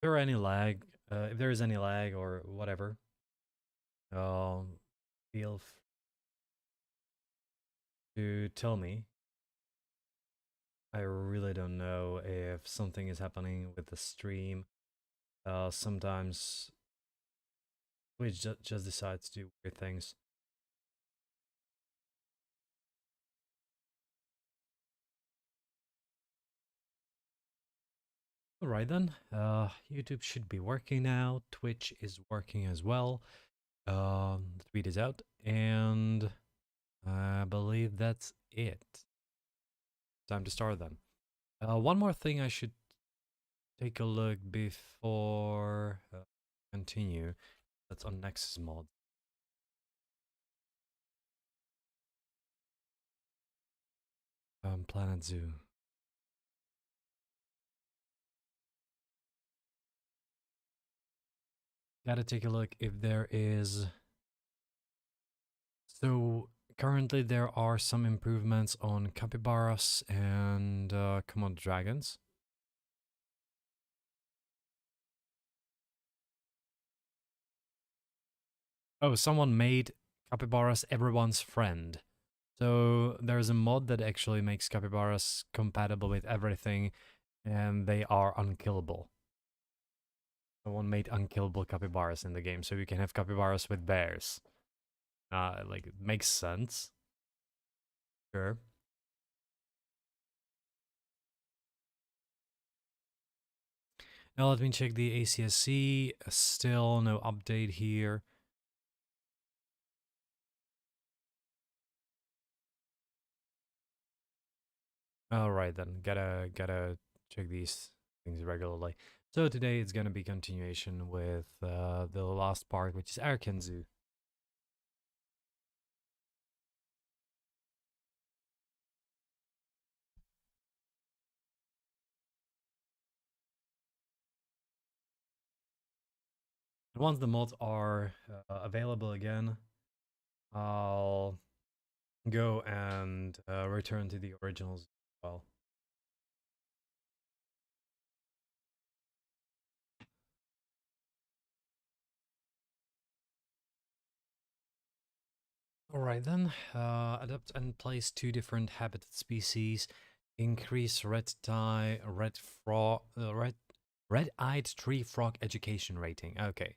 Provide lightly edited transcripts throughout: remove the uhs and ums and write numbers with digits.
there any lag, if there is any lag or whatever, feel free to tell me. I really don't know if something is happening with the stream. Sometimes we just decide to do weird things. Alright then, YouTube should be working now, Twitch is working as well, the tweet is out, and I believe that's it. Time to start then. One more thing I should take a look before continue, that's on Nexus mod. Planet Zoo. Gotta take a look if there is. So currently there are some improvements on capybaras and Komodo dragons. Oh, someone made capybaras everyone's friend. So there's a mod that actually makes capybaras compatible with everything, and they are unkillable. Someone made unkillable capybaras in the game, so you can have capybaras with bears. Like, it makes sense. Sure. Now let me check the ACSC. Still no update here. Alright then, gotta check these things regularly. So today it's gonna be continuation with the last part, which is Arkansas. Once the mods are available again, I'll go and return to the originals as well. Alright then, adapt and place 2 different habitat species, increase red-eyed tree frog education rating. Okay.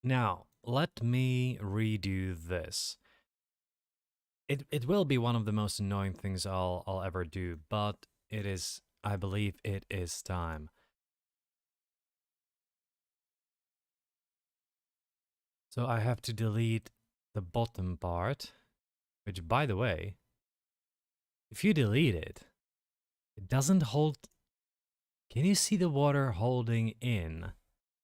Now, let me redo this. It will be one of the most annoying things I'll ever do, but it is, I believe it is time. So I have to delete the bottom part, which, by the way, if you delete it, it doesn't hold. Can you see the water holding in?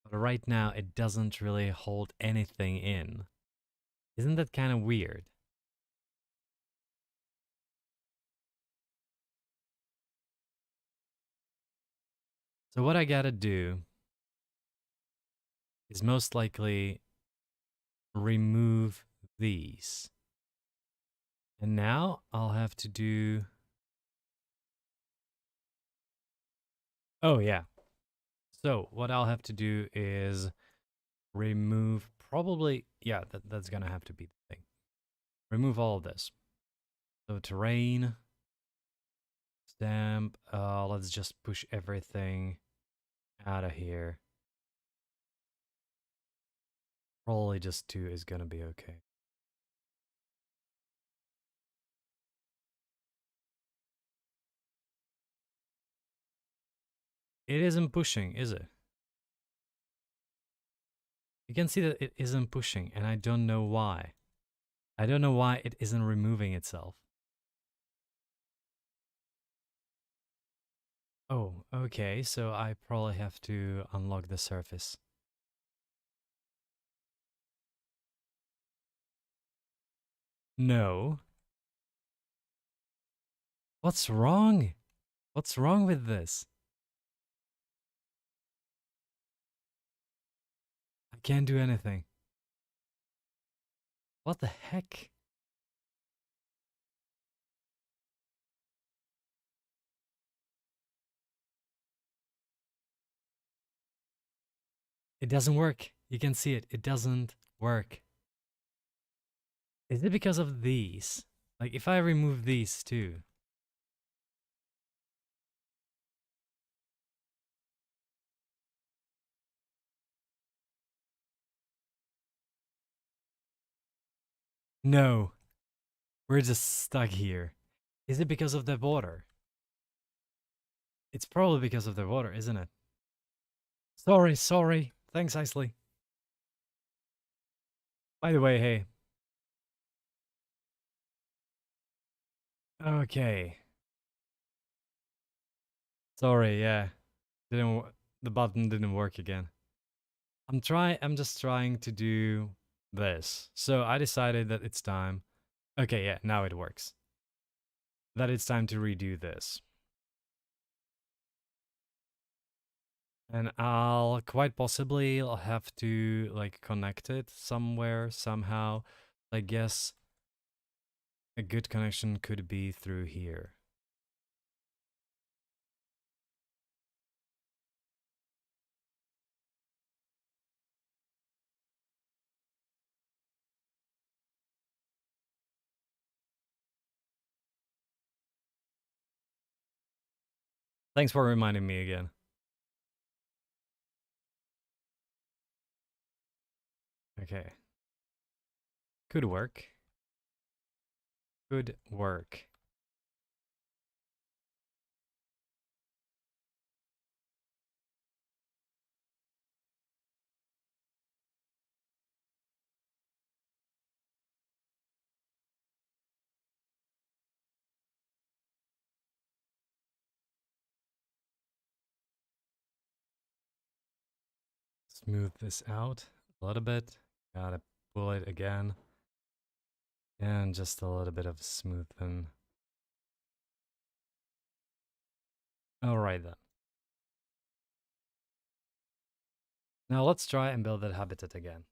But right now it doesn't really hold anything in. Isn't that kind of weird? So what I gotta do is most likely remove these. And now I'll have to do... Oh yeah. So what I'll have to do is remove probably... Yeah, that's gonna have to be the thing. Remove all of this. So terrain, stamp, let's just push everything out of here. Probably just 2 is gonna be okay. It isn't pushing, is it? You can see that it isn't pushing, and I don't know why. I don't know why it isn't removing itself. Oh, okay, so I probably have to unlock the surface. No. What's wrong? What's wrong with this? I can't do anything. What the heck? It doesn't work. You can see it. It doesn't work. Is it because of these? Like, if I remove these too. No. We're just stuck here. Is it because of the water? It's probably because of the water, isn't it? Sorry. Thanks, Isley. By the way, hey. Okay. Sorry, yeah. The button didn't work again. I'm just trying to do this. So I decided that it's time. Okay, yeah, now it works. That it's time to redo this. And I'll quite possibly I'll have to like connect it somewhere, somehow. I guess a good connection could be through here. Thanks for reminding me again. Okay. Could work. Could work. Smooth this out a little bit. Gotta pull it again. And just a little bit of smoothen. Alright then. Now let's try and build that habitat again.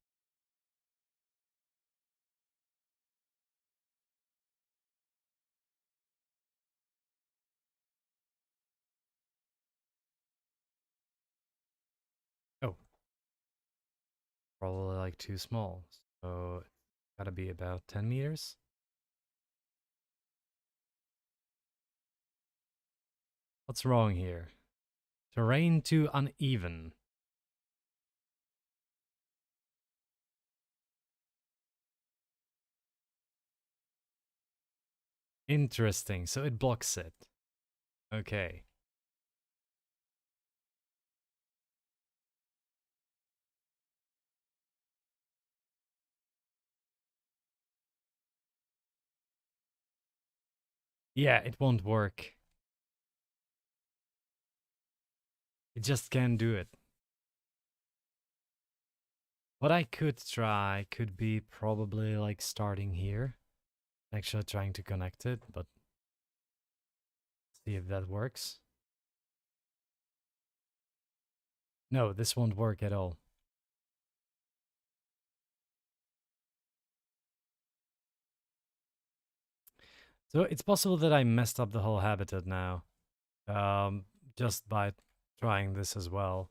Oh. Probably like too small. So it's gotta be about 10 meters. What's wrong here? Terrain too uneven. Interesting. So it blocks it. Okay. Yeah, it won't work. It just can't do it. What I could try could be probably like starting here. Actually trying to connect it, but see if that works. No, this won't work at all. So it's possible that I messed up the whole habitat now. Just by trying this as well.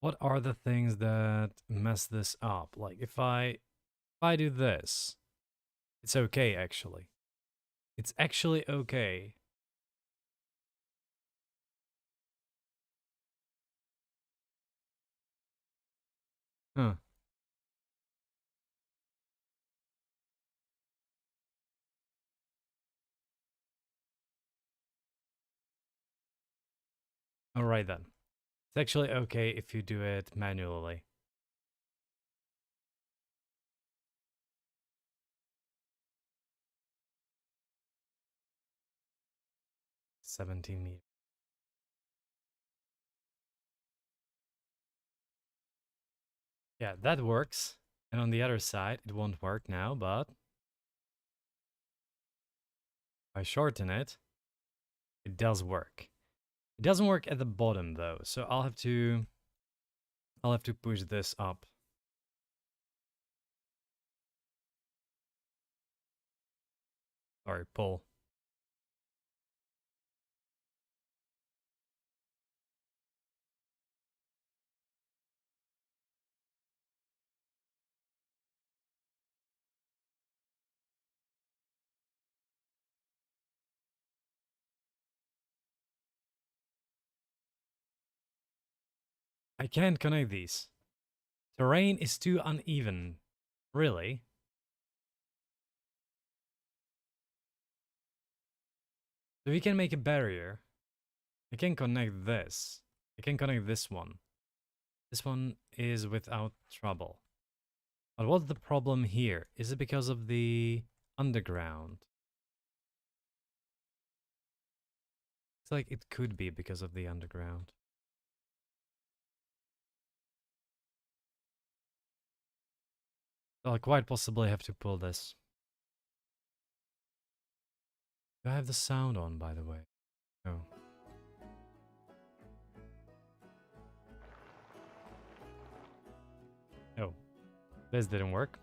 What are the things that mess this up? Like if I do this, it's okay actually. It's actually okay. Huh. Alright then. It's actually okay if you do it manually. $17. Yeah, that works. And on the other side, it won't work now, but if I shorten it, it does work. It doesn't work at the bottom though, so I'll have to push this up. Sorry, pull. I can't connect these. Terrain is too uneven. Really? So we can make a barrier. I can connect this. I can connect this one. This one is without trouble. But what's the problem here? Is it because of the underground? It's like it could be because of the underground. I'll quite possibly have to pull this. Do I have the sound on, by the way? Oh. Oh. This didn't work.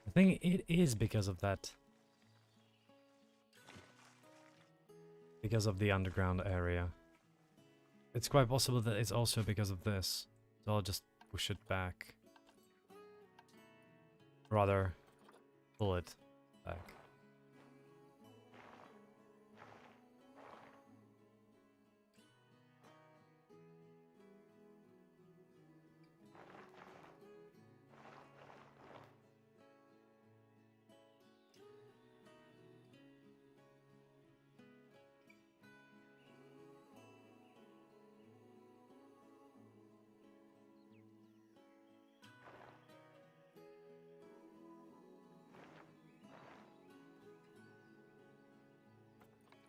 I think it is because of that. Because of the underground area. It's quite possible that it's also because of this. So I'll just push it back. Rather, pull it back.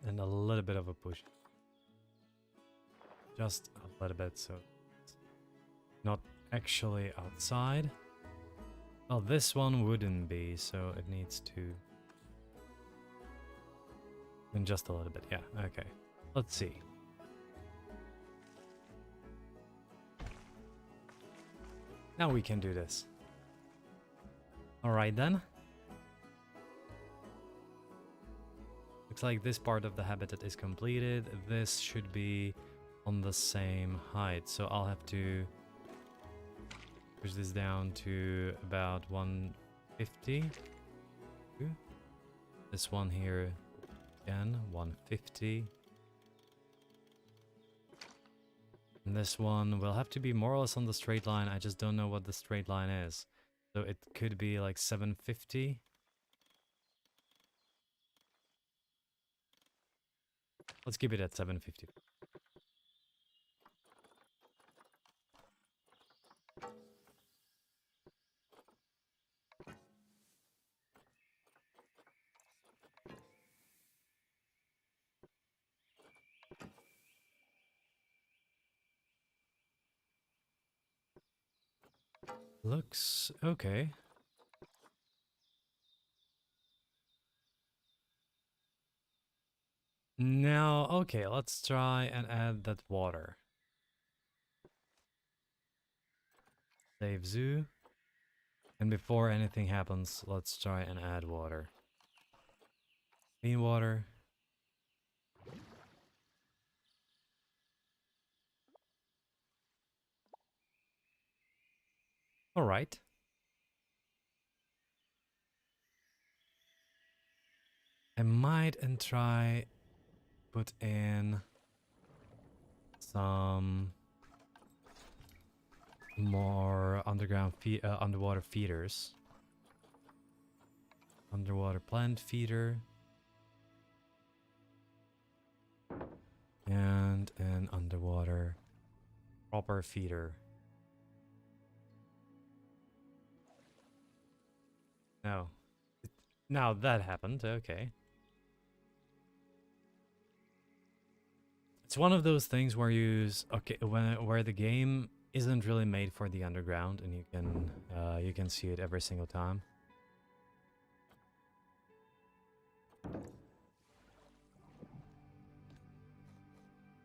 And a little bit of a push. Just a little bit, so it's not actually outside. Well, this one wouldn't be, so it needs to... And just a little bit, yeah, okay. Let's see. Now we can do this. Alright then. Looks like this part of the habitat is completed. This should be on the same height, so I'll have to push this down to about 150. This one here again, 150. And this one will have to be more or less on the straight line. I just don't know what the straight line is. So it could be like 750. Let's keep it at 750. Looks okay. Now, okay, let's try and add that water. Save zoo. And before anything happens, let's try and add water. Clean water. Alright. I might and try put in some more underwater feeders. Underwater plant feeder. And an underwater proper feeder. No. Now that happened, okay. It's one of those things where where the game isn't really made for the underground, and you can see it every single time.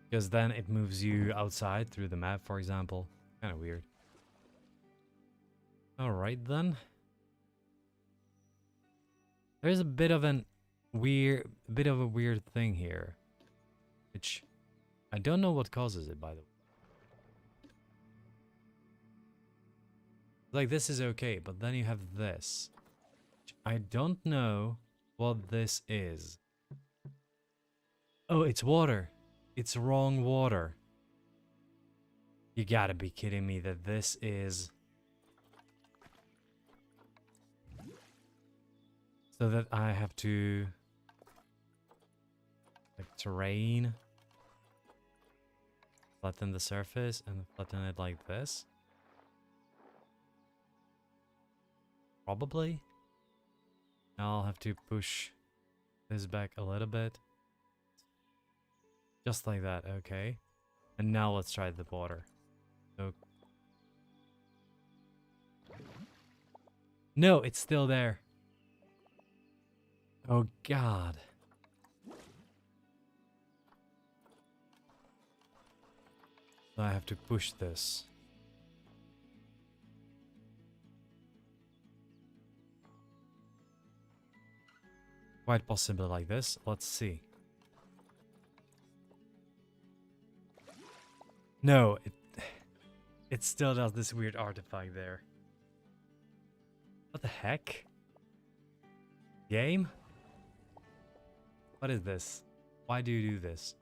Because then it moves you outside through the map, for example. Kind of weird. Alright then. There's a bit of an weird, bit of a weird thing here, which I don't know what causes it, by the way. Like, this is okay, but then you have this. Which I don't know what this is. Oh, it's water. It's wrong water. You gotta be kidding me that this is... So that I have to... like, terrain. Flatten the surface and flatten it like this. Probably. I'll have to push this back a little bit. Just like that, okay. And now let's try the water. So... no, it's still there. Oh god. So I have to push this. Quite possibly like this. Let's see. No, it still does this weird artifact there. What the heck? Game? What is this? Why do you do this?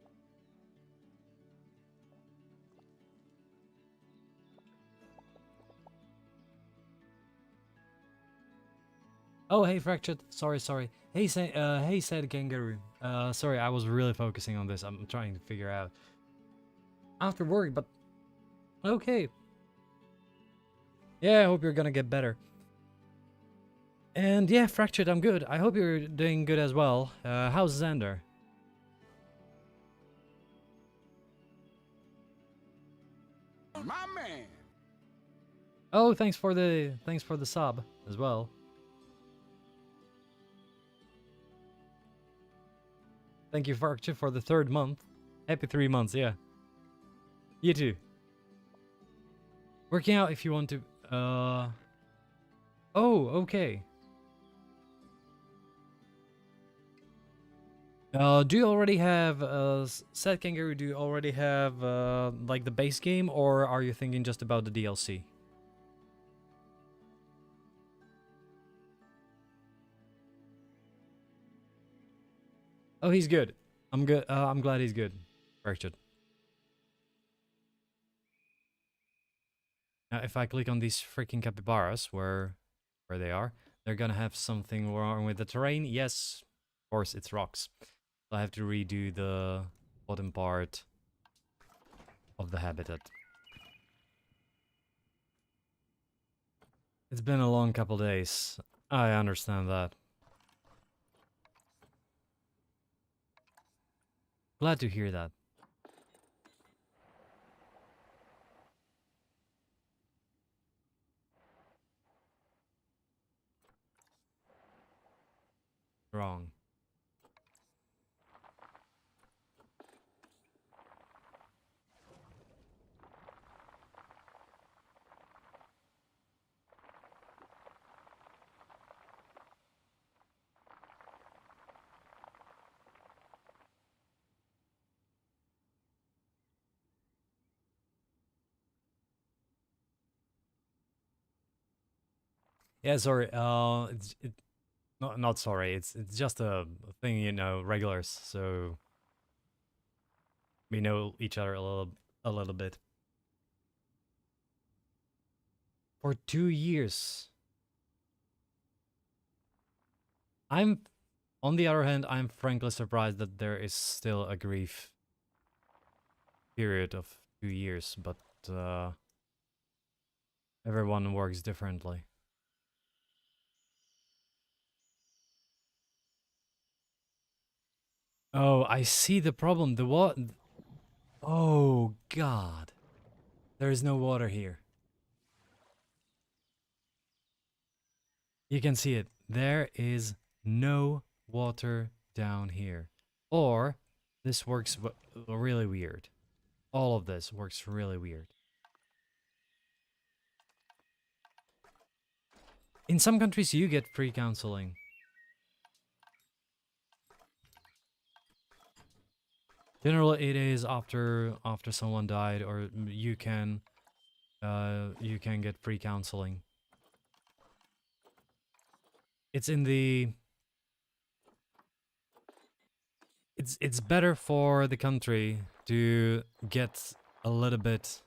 Oh, hey, Fractured. Sorry. Hey, hey, said Kangaroo. Sorry, I was really focusing on this. I'm trying to figure out after work, but okay. Yeah, I hope you're gonna get better. And yeah, Fractured, I'm good. I hope you're doing good as well. How's Xander? My man. Oh, thanks for the sub as well. Thank you, Fractured, for the 3rd month. Happy 3 months, yeah. You too. Working out if you want to. Oh, okay. Do you already have, Sad Kangaroo, do you already have, like the base game, or are you thinking just about the DLC? Oh, he's good. I'm good. I'm glad he's good. Richard. Now, if I click on these freaking capybaras, where they are, they're gonna have something wrong with the terrain. Yes, of course, it's rocks. So I have to redo the bottom part of the habitat. It's been a long couple days. I understand that. Glad to hear that. Wrong. Yeah, sorry. Not sorry. It's just a thing, you know, regulars. So we know each other a little bit. For 2 years. I'm, on the other hand, I'm frankly surprised that there is still a grief period of 2 years, but everyone works differently. Oh, I see the problem. The what? Oh, God. There is no water here. You can see it. There is no water down here. Or this works really weird. All of this works really weird. In some countries, you get free counseling. Generally, it is after someone died, or you can get free counseling. It's in the it's better for the country to get a little bit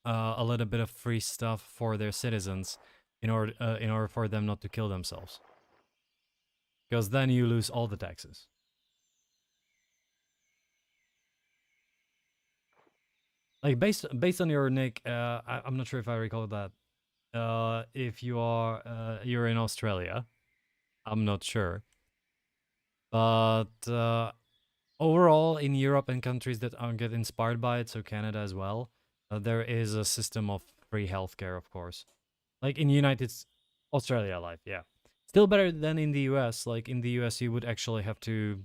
a little bit of free stuff for their citizens in order for them not to kill themselves. Because then you lose all the taxes. Like based on your nick, I'm not sure if I recall that. If you are you're in Australia, I'm not sure, but overall in Europe and countries that get inspired by it, so Canada as well, there is a system of free healthcare, of course. Like in Australia life, yeah. Still better than in the US. Like in the US, you would actually have to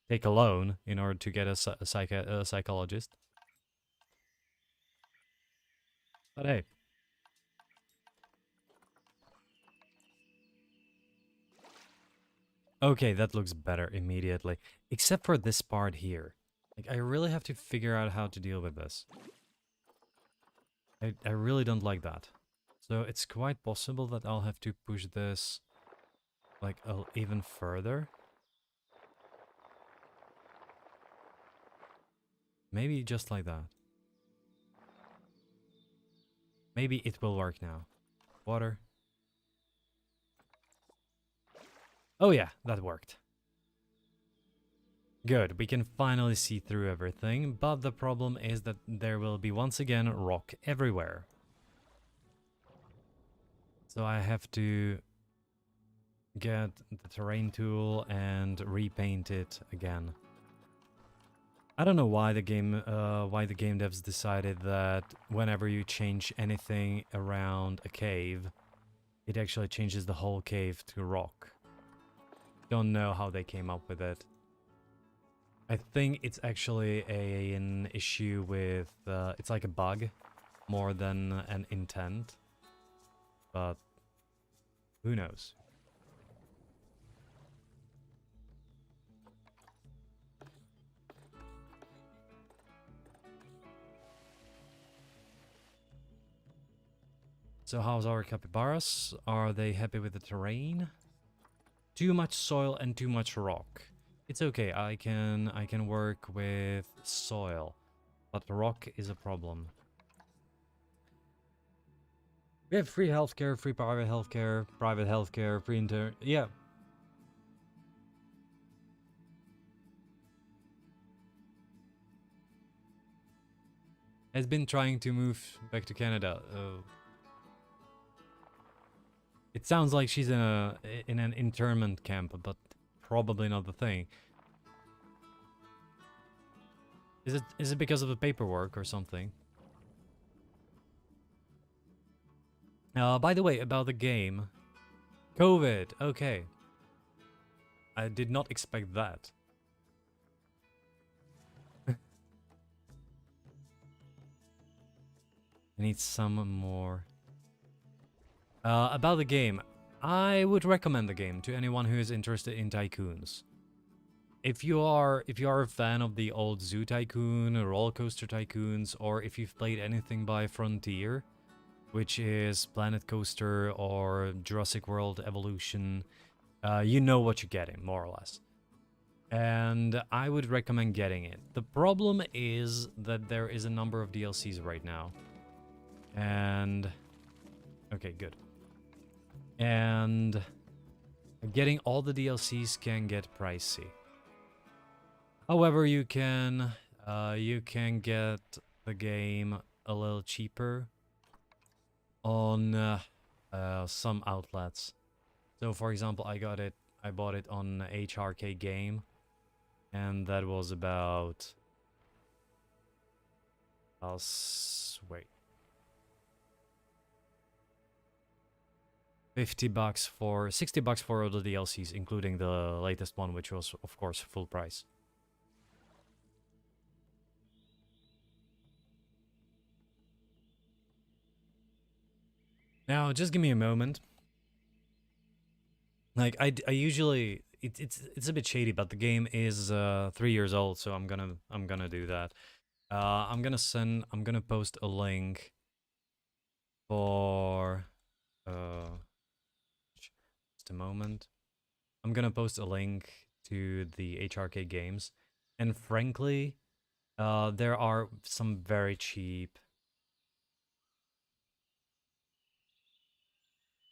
take a loan in order to get a psychologist. But hey. Okay, that looks better immediately. Except for this part here. Like, I really have to figure out how to deal with this. I really don't like that. So it's quite possible that I'll have to push this, like, even further. Maybe just like that. Maybe it will work now. Water. Oh yeah, that worked. Good, we can finally see through everything, but the problem is that there will be once again rock everywhere. So I have to get the terrain tool and repaint it again. I don't know why the game devs decided that whenever you change anything around a cave, it actually changes the whole cave to rock. Don't know how they came up with it. I think it's actually an issue with it's like a bug more than an intent, but who knows. So how's our capybaras? Are they happy with the terrain? Too much soil and too much rock. It's okay, I can work with soil, but rock is a problem. We have free healthcare, free private healthcare, free intern. Yeah. Has been trying to move back to Canada. It sounds like she's in an internment camp, but probably not the thing. Is it because of the paperwork or something? By the way, about the game. COVID, okay. I did not expect that. I need some more. About the game. I would recommend the game to anyone who is interested in tycoons. If you are a fan of the old Zoo Tycoon, Roller Coaster Tycoons, or if you've played anything by Frontier, which is Planet Coaster or Jurassic World Evolution, you know what you're getting, more or less. And I would recommend getting it. The problem is that there is a number of DLCs right now. And... okay, good. And... getting all the DLCs can get pricey. However, you can get the game a little cheaper on some outlets. So, for example, I bought it on HRK Game, and that was about wait, $50 for $60 for all the DLCs, including the latest one, which was of course full price. Now, just give me a moment. Like, I usually, it's a bit shady, but the game is 3 years old, so I'm gonna do that. I'm gonna post a link for just a moment. I'm gonna post a link to the HRK games, and frankly, there are some very cheap.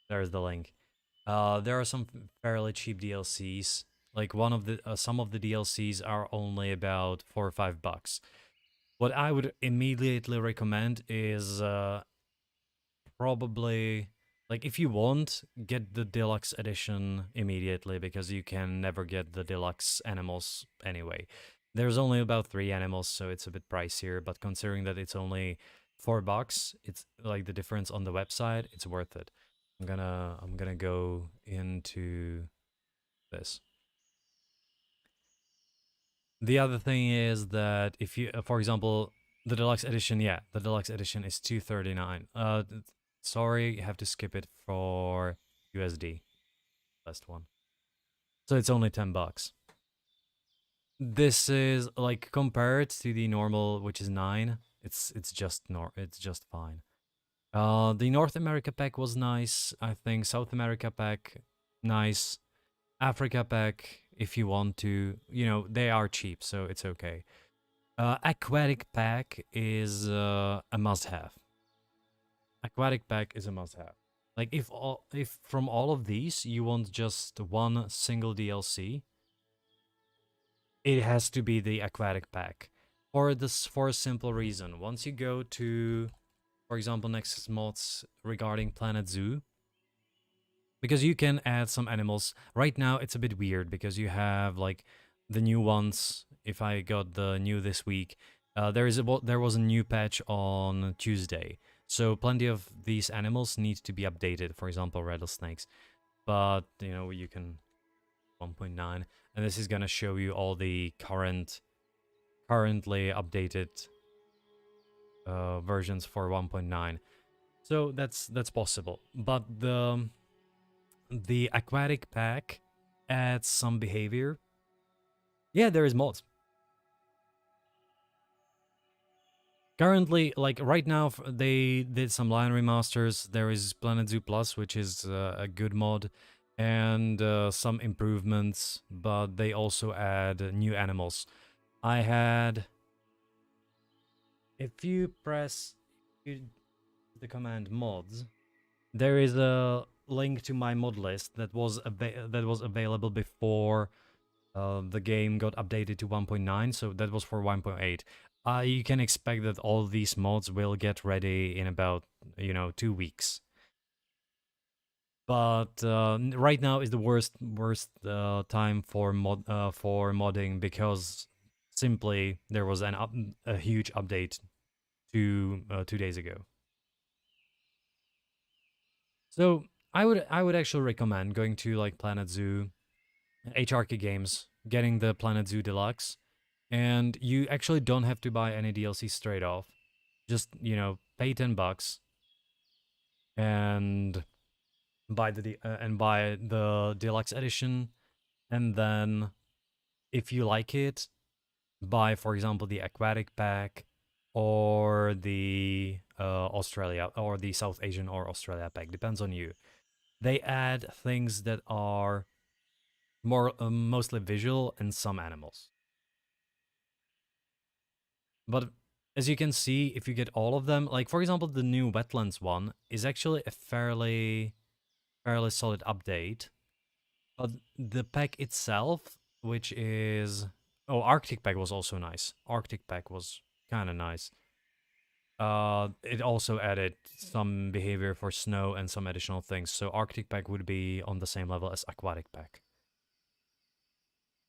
There's the link. There are some fairly cheap DLCs. Like one of the some of the DLCs are only about $4 or $5. What I would immediately recommend is probably like if you want, get the deluxe edition immediately because you can never get the deluxe animals anyway. There's only about 3 animals, so it's a bit pricier, but considering that it's only $4, it's like the difference on the website, it's worth it. I'm gonna go into this. The other thing is that if you, for example, the deluxe edition, yeah, the deluxe edition is 239. Sorry, you have to skip it for USD. Last one. So it's only $10. This is like compared to the normal, which is 9. It's just fine. The North America pack was nice. I think South America pack nice. Africa pack, if you want to, they are cheap, so it's okay. Aquatic pack is a must-have. Aquatic pack is a must-have. Like if from all of these you want just one single DLC, it has to be the aquatic pack. For a simple reason. Once you go to, for example, Nexus mods regarding Planet Zoo, because you can add some animals. Right now it's a bit weird because you have like the new ones. If I got the new this week, there was a new patch on Tuesday, so plenty of these animals need to be updated. For example, rattlesnakes, but you can 1.9, and this is gonna show you all the currently updated versions for 1.9. So that's possible, but the aquatic pack adds some behavior. Yeah, there is mods. Currently, like right now, they did some line remasters. There is Planet Zoo Plus, which is a good mod, and some improvements, but they also add new animals. I had. If you press the command mods, there is a link to my mod list that was available before the game got updated to 1.9, so that was for 1.8. You can expect that all these mods will get ready in about 2 weeks. But right now is the worst time for modding because simply there was a huge update 2 days ago. So I would actually recommend going to like Planet Zoo, HRK Games, getting the Planet Zoo Deluxe, and you actually don't have to buy any DLC straight off. Just pay $10 and buy the deluxe edition, and then if you like it, buy for example the aquatic pack or the Australia or the South Asian or Australia pack. Depends on you. They add things that are more mostly visual and some animals. But as you can see, if you get all of them, like for example, the new Wetlands one is actually a fairly solid update. But the pack itself, which is Arctic pack was also nice. Arctic pack was kind of nice. It also added some behavior for snow and some additional things. So Arctic pack would be on the same level as Aquatic pack.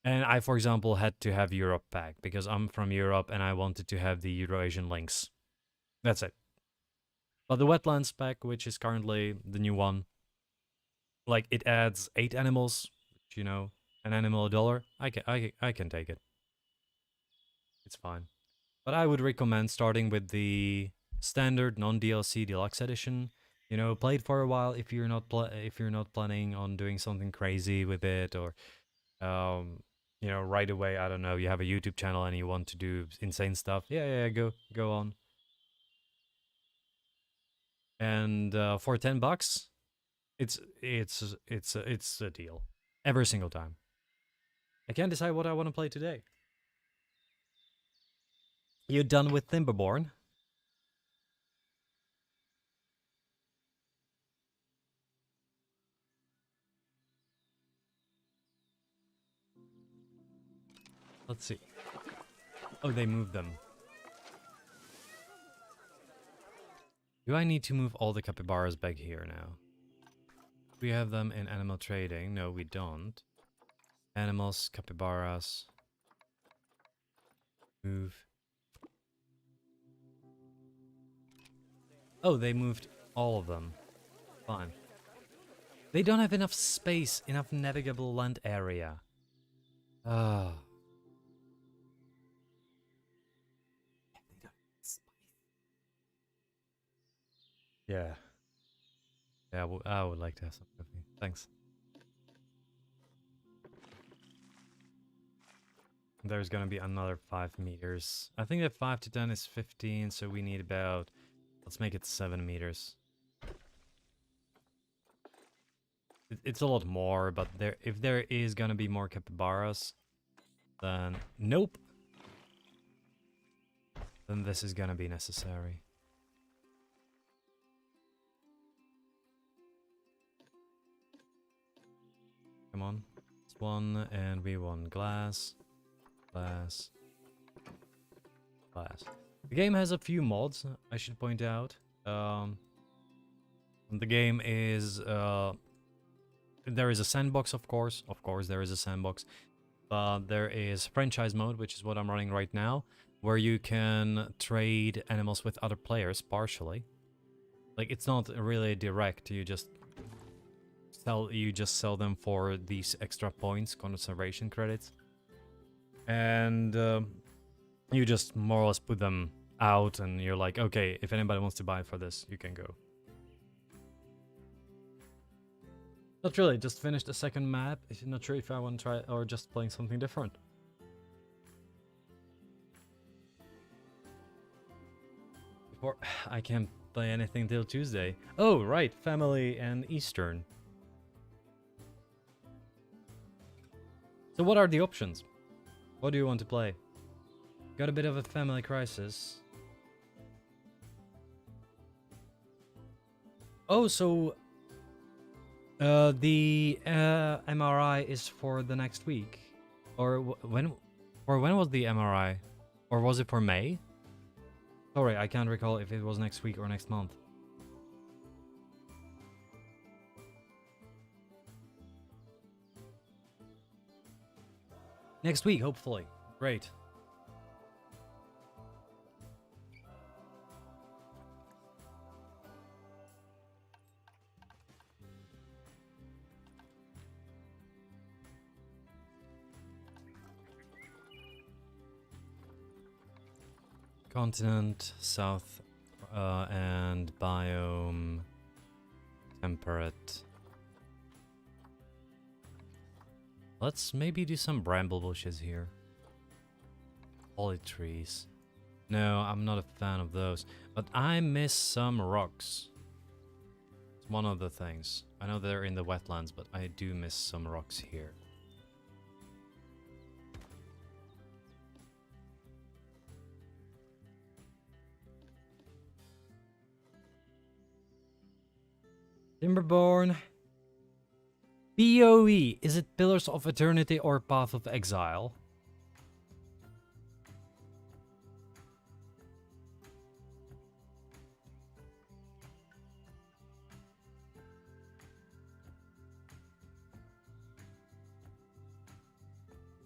And I, for example, had to have Europe pack because I'm from Europe and I wanted to have the Eurasian lynx. That's it. But the Wetlands pack, which is currently the new one, like it adds 8 animals, which, an animal $1. I can take it. It's fine. But I would recommend starting with the standard non-DLC deluxe edition. Play it for a while if you're not planning on doing something crazy with it, or You know, right away, I don't know, you have a YouTube channel and you want to do insane stuff. Yeah, go on. And for $10, it's a deal every single time. I can't decide what I want to play today. You done with Timberborn? Let's see. Oh, they moved them. Do I need to move all the capybaras back here now? We have them in animal trading. No, we don't. Animals, capybaras. Move. Oh, they moved all of them. Fine. They don't have enough space, enough navigable land area. Ah. Yeah. Yeah, I would like to have some coffee. Thanks. There's gonna be another 5 meters. I think that 5 to 10 is 15, so we need about... Let's make it 7 meters. It's a lot more, but if there is gonna be more capybaras, then... Nope! Then this is gonna be necessary. Come on. It's one, and we want glass. Glass. Glass. The game has a few mods, I should point out. The game is... there is a sandbox, of course. Of course, there is a sandbox. But there is franchise mode, which is what I'm running right now, where you can trade animals with other players, partially. Like, it's not really direct, you just sell them for these extra points, conservation credits. And you just more or less put them out, and you're like, okay, if anybody wants to buy for this, you can go. Not really, just finished the second map. I'm not sure if I want to try or just playing something different. Before I can't play anything till Tuesday. Oh, right, family and Eastern. So what are the options? What do you want to play? Got a bit of a family crisis. Oh, so the MRI is for the next week, or when was the MRI, or was it for May? Sorry, I can't recall if it was next week or next month. Next week, hopefully. Great. Continent, south, and biome, temperate. Let's maybe do some bramble bushes here. Holly trees. No, I'm not a fan of those. But I miss some rocks. It's one of the things. I know they're in the wetlands, but I do miss some rocks here. Timberborn. BOE. Is it Pillars of Eternity or Path of Exile?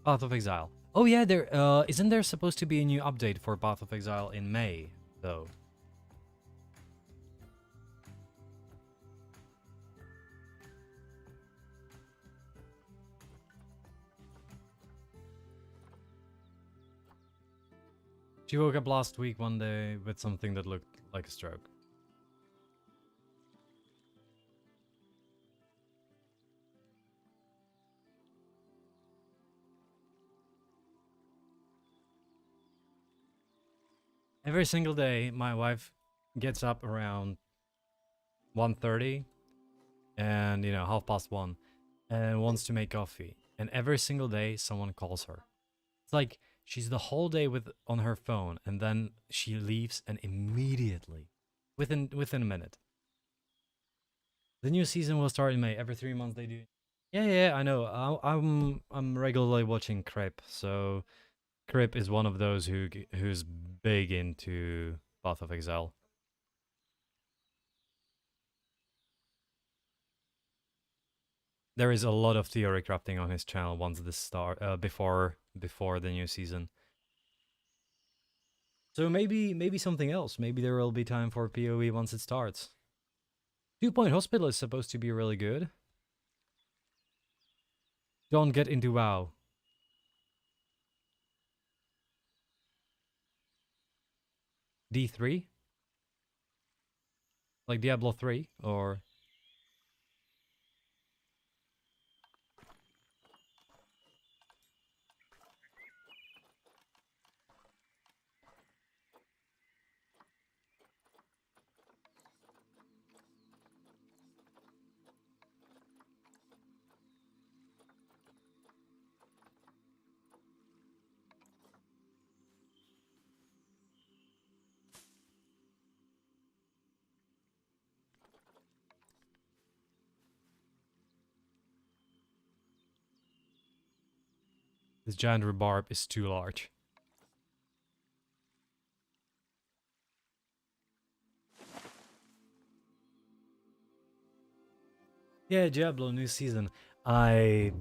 Path of Exile. Oh yeah, there isn't there supposed to be a new update for Path of Exile in May, though? She woke up last week one day with something that looked like a stroke. Every single day, my wife gets up around 1:30 and, 1:30, and wants to make coffee. And every single day, someone calls her. It's like she's the whole day on her phone, and then she leaves, and immediately, within a minute, the new season will start in May. Every 3 months they do. Yeah, yeah, I know. I'm regularly watching Crip, so Crip is one of those who's big into Path of Exile. There is a lot of theory crafting on his channel once this start before the new season. So maybe something else. Maybe there will be time for PoE once it starts. 2-Point Hospital is supposed to be really good. Don't get into WoW. D3? Like Diablo 3 or this giant rhubarb is too large. Yeah, Diablo new season. I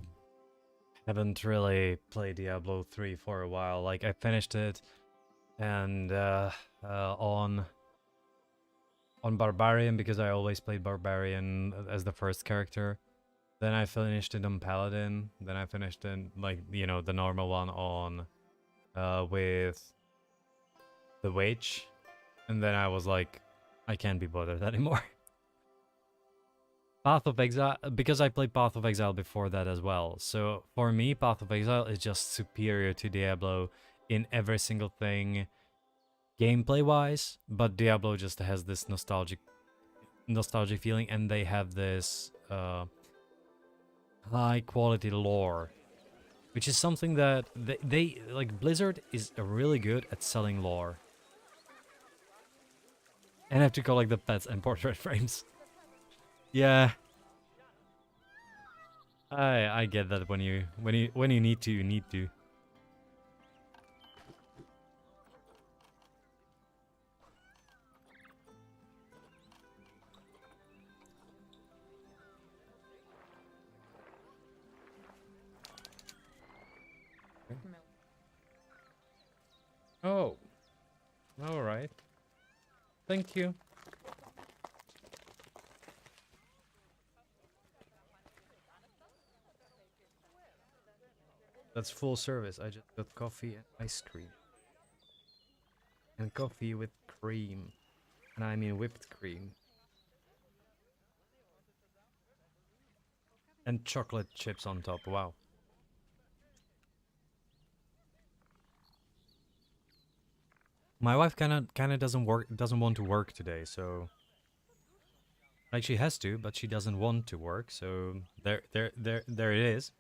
haven't really played Diablo 3 for a while. Like I finished it and on Barbarian because I always played Barbarian as the first character. Then I finished it on Paladin. Then I finished in the normal one on with the Witch. And then I was like, I can't be bothered anymore. Path of Exile, because I played Path of Exile before that as well. So for me, Path of Exile is just superior to Diablo in every single thing, gameplay-wise. But Diablo just has this nostalgic feeling, and they have this high-quality lore, which is something that they like. Blizzard is really good at selling lore, and I have to collect the pets and portrait frames. Yeah, I get that when you need to, you need to. Oh, all right. Thank you. That's full service. I just got coffee and ice cream. And coffee with cream. And I mean whipped cream. And chocolate chips on top. Wow. My wife kinda doesn't want to work today, so like she has to, but she doesn't want to work, so there it is.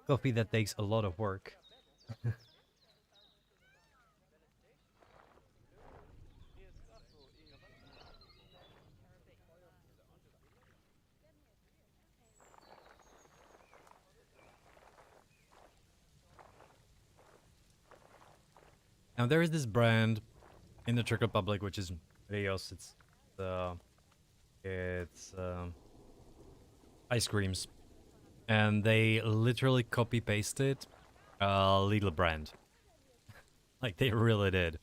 Coffee that takes a lot of work. Now there is this brand in the Czech Republic, which is Rios. It's ice creams, and they literally copy pasted Lidl brand. Like they really did.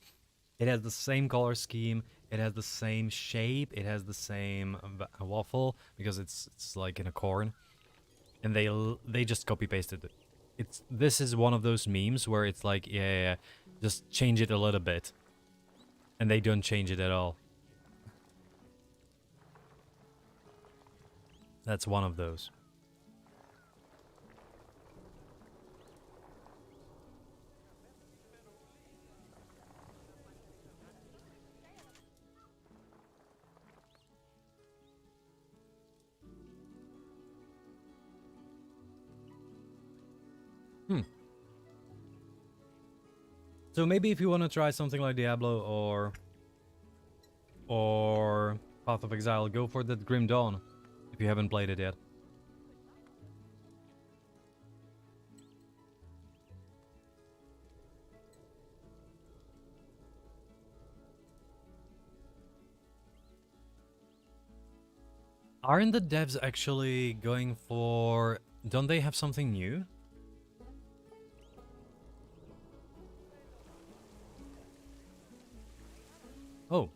It has the same color scheme. It has the same shape. It has the same waffle because it's like in a corn, and they just copy pasted it. This is one of those memes where it's like yeah, just change it a little bit, and they don't change it at all. That's one of those. Hmm. So maybe if you want to try something like Diablo or Path of Exile, go for that Grim Dawn if you haven't played it yet. Aren't the devs actually going for... Don't they have something new? Oh.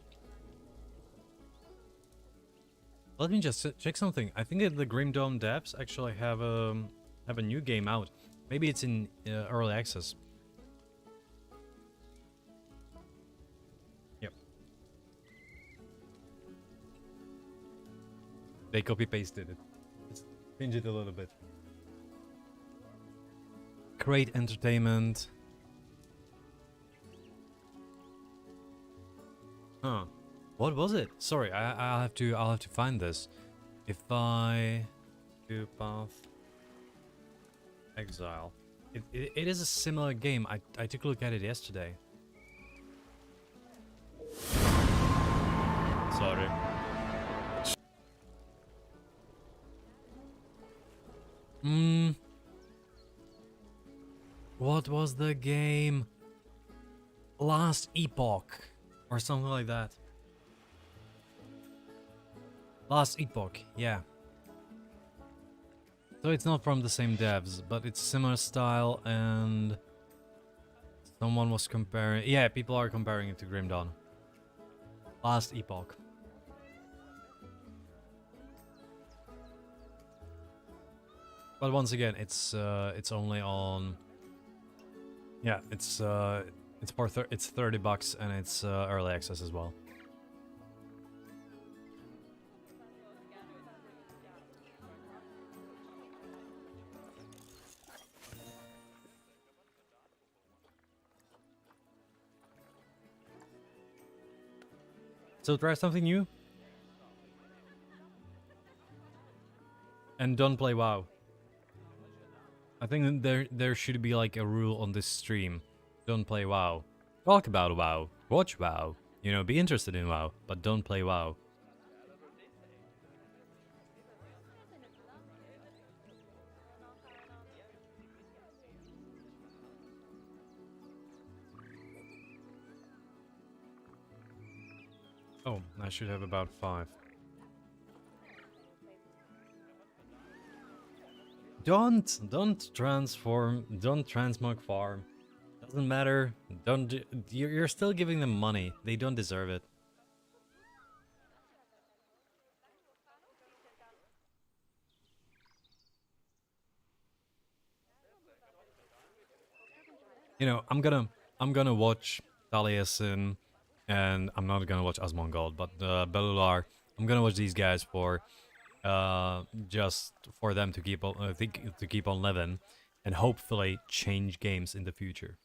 Let me just check something. I think that the Grim Dawn devs actually have a new game out. Maybe it's in early access. Yep. They copy-pasted it. Let's change it a little bit. Great entertainment. Huh. What was it? Sorry, I'll have to find this. If I do Path Exile. It is a similar game. I took a look at it yesterday. Sorry. What was the game? Last Epoch or something like that. Last Epoch, yeah. So it's not from the same devs, but it's similar style, and someone was comparing... Yeah, people are comparing it to Grim Dawn. Last Epoch. But once again, it's only on... Yeah, it's it's $30 and it's early access as well. So try something new. And don't play WoW. I think there should be like a rule on this stream. Don't play WoW. Talk about WoW. Watch WoW. You know, be interested in WoW, but don't play WoW. Oh, I should have about 5. Don't transform, don't transmog farm. Doesn't matter. You're still giving them money. They don't deserve it. You know, I'm gonna watch Taliesin, and I'm not gonna watch Asmongold, but Belular. I'm gonna watch these guys for just for them to keep on to keep on living, and hopefully change games in the future.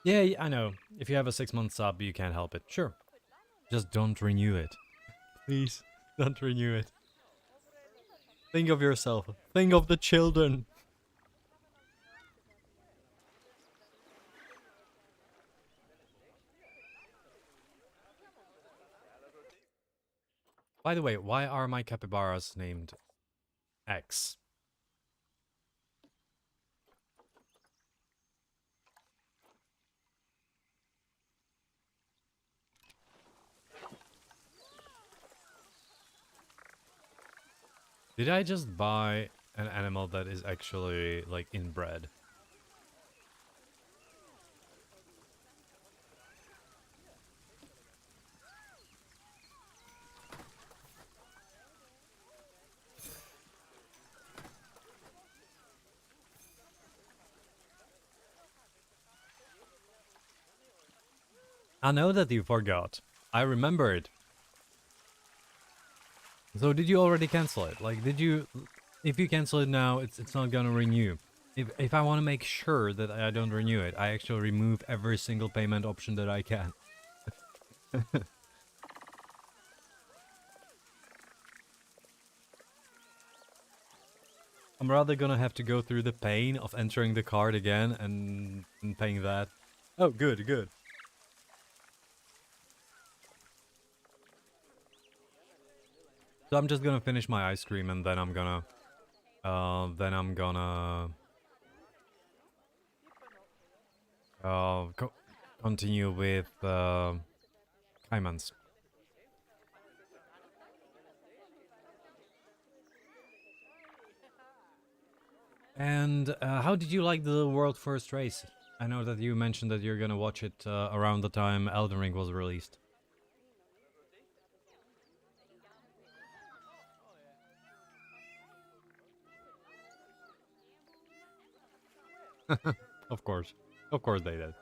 Yeah, I know. If you have a 6-month sub, you can't help it. Sure, just don't renew it. Please, don't renew it. Think of yourself. Think of the children. By the way, why are my capybaras named X? Did I just buy an animal that is actually, like, inbred? I know that you forgot. I remembered. So did you already cancel it? Like, did you... If you cancel it now, it's not gonna renew. If I want to make sure that I don't renew it, I actually remove every single payment option that I can. I'm rather gonna have to go through the pain of entering the card again and paying that. Oh, good, good. So I'm just gonna finish my ice cream and then I'm gonna, continue with Caimans. And how did you like the world first race? I know that you mentioned that you're gonna watch it around the time Elden Ring was released. Of course. Of course they did.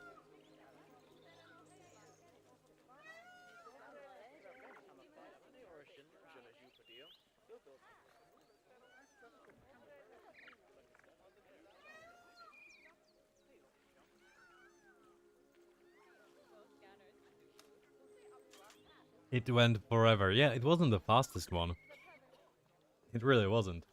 It went forever. Yeah, it wasn't the fastest one. It really wasn't.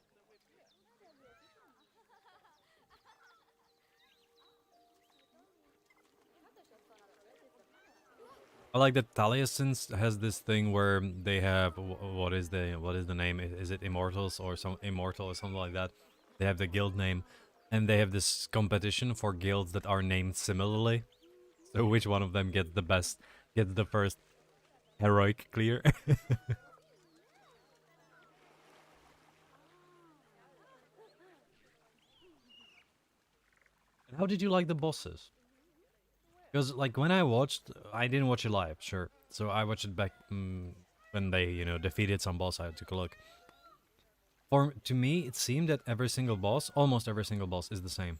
I like that Taliesin has this thing where they have what is the name? Is it Immortals or some Immortal or something like that? They have the guild name, and they have this competition for guilds that are named similarly. So which one of them gets the best, gets the first heroic clear? And how did you like the bosses? Because like when I watched, I didn't watch it live, sure. So I watched it back when they, defeated some boss. I took a look. To me, it seemed that every single boss, almost every single boss, is the same.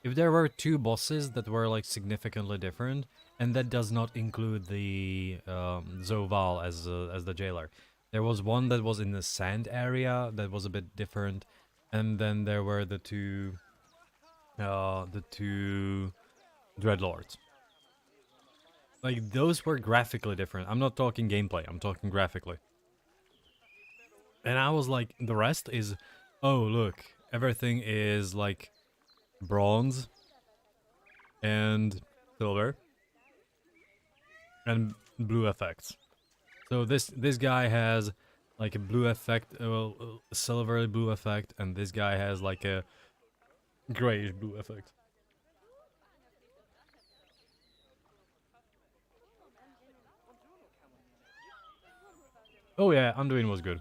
If there were two bosses that were like significantly different, and that does not include the Zoval as the jailer. There was one that was in the sand area that was a bit different, and then there were the two Dreadlords. Like those were graphically different. I'm not talking gameplay. I'm talking graphically. And I was like, the rest is, oh look, everything is like bronze and silver and blue effects. So this guy has like a blue effect, a silver blue effect, and this guy has like a grayish blue effect. Oh yeah, Anduin was good.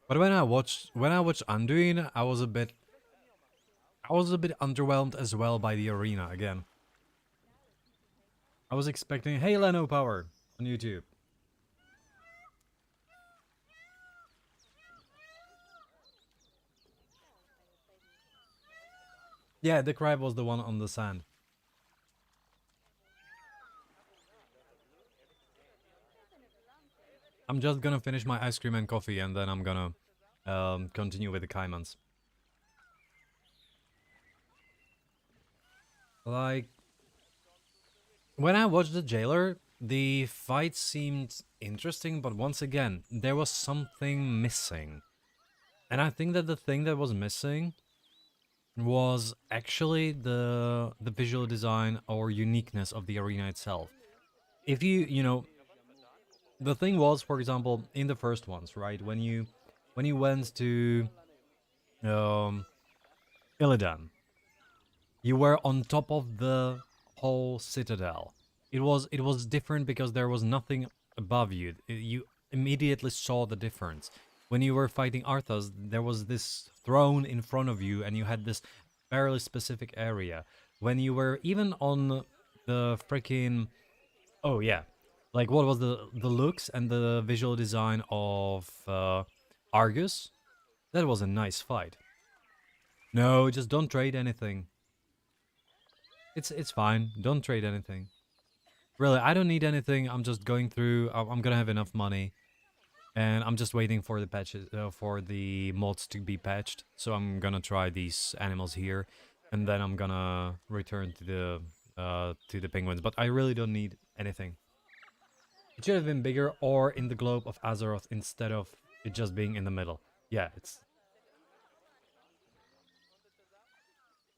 But when I watched Anduin, I was a bit underwhelmed as well by the arena again. I was expecting, hey Leno Power on YouTube. Yeah, the crab was the one on the sand. I'm just gonna finish my ice cream and coffee and then I'm gonna continue with the Caimans. Like, when I watched the jailer, the fight seemed interesting, but once again, there was something missing. And I think that the thing that was missing was actually the visual design or uniqueness of the arena itself. If the thing was, for example, in the first ones, right? When you went to um Illidan, you were on top of the whole citadel. It was different because there was nothing above you. You immediately saw the difference. When you were fighting Arthas, there was this throne in front of you, and you had this fairly specific area. When you were even on the freaking, oh yeah, like what was the looks and the visual design of Argus? That was a nice fight. No, just don't trade anything. It's fine. Don't trade anything. Really, I don't need anything. I'm just going through. I'm gonna have enough money, and I'm just waiting for the patches, for the mods to be patched. So I'm gonna try these animals here, and then I'm gonna return to the penguins. But I really don't need anything. It should have been bigger or in the globe of Azeroth instead of it just being in the middle. Yeah, it's...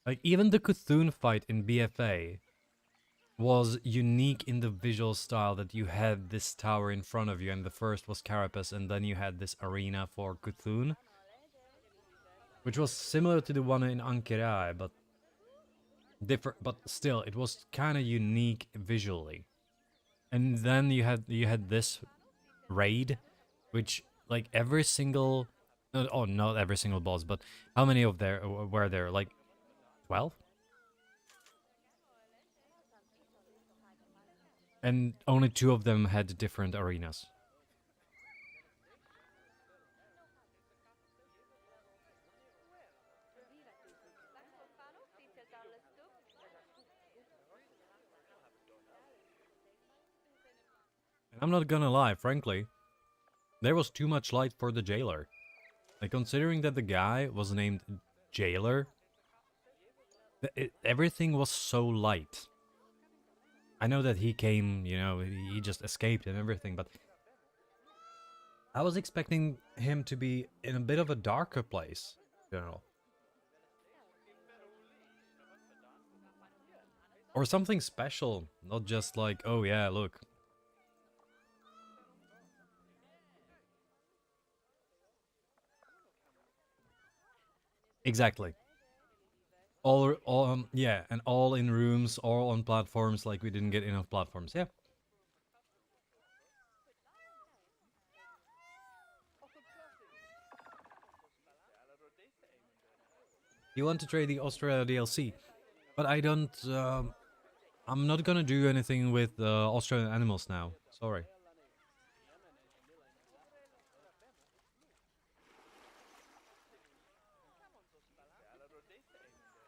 Like, even the Cthulhu fight in BFA was unique in the visual style that you had this tower in front of you, and the first was Carapace, and then you had this arena for Cthulhu, which was similar to the one in Ankherai, but different. But still, it was kind of unique visually. And then you had this raid, which like every single, oh, not every single boss, but how many of there were there? Like 12, and only 2 of them had different arenas. And I'm not gonna lie, frankly, there was too much light for the jailer. Like, considering that the guy was named Jailer, everything was so light. I know that he came, he just escaped and everything, but I was expecting him to be in a bit of a darker place, Or something special, not just like, oh yeah, look. Exactly. Yeah, and all in rooms, all on platforms, like we didn't get enough platforms, yeah. You want to trade the Australia DLC, but I don't, I'm not gonna do anything with Australian animals now, sorry.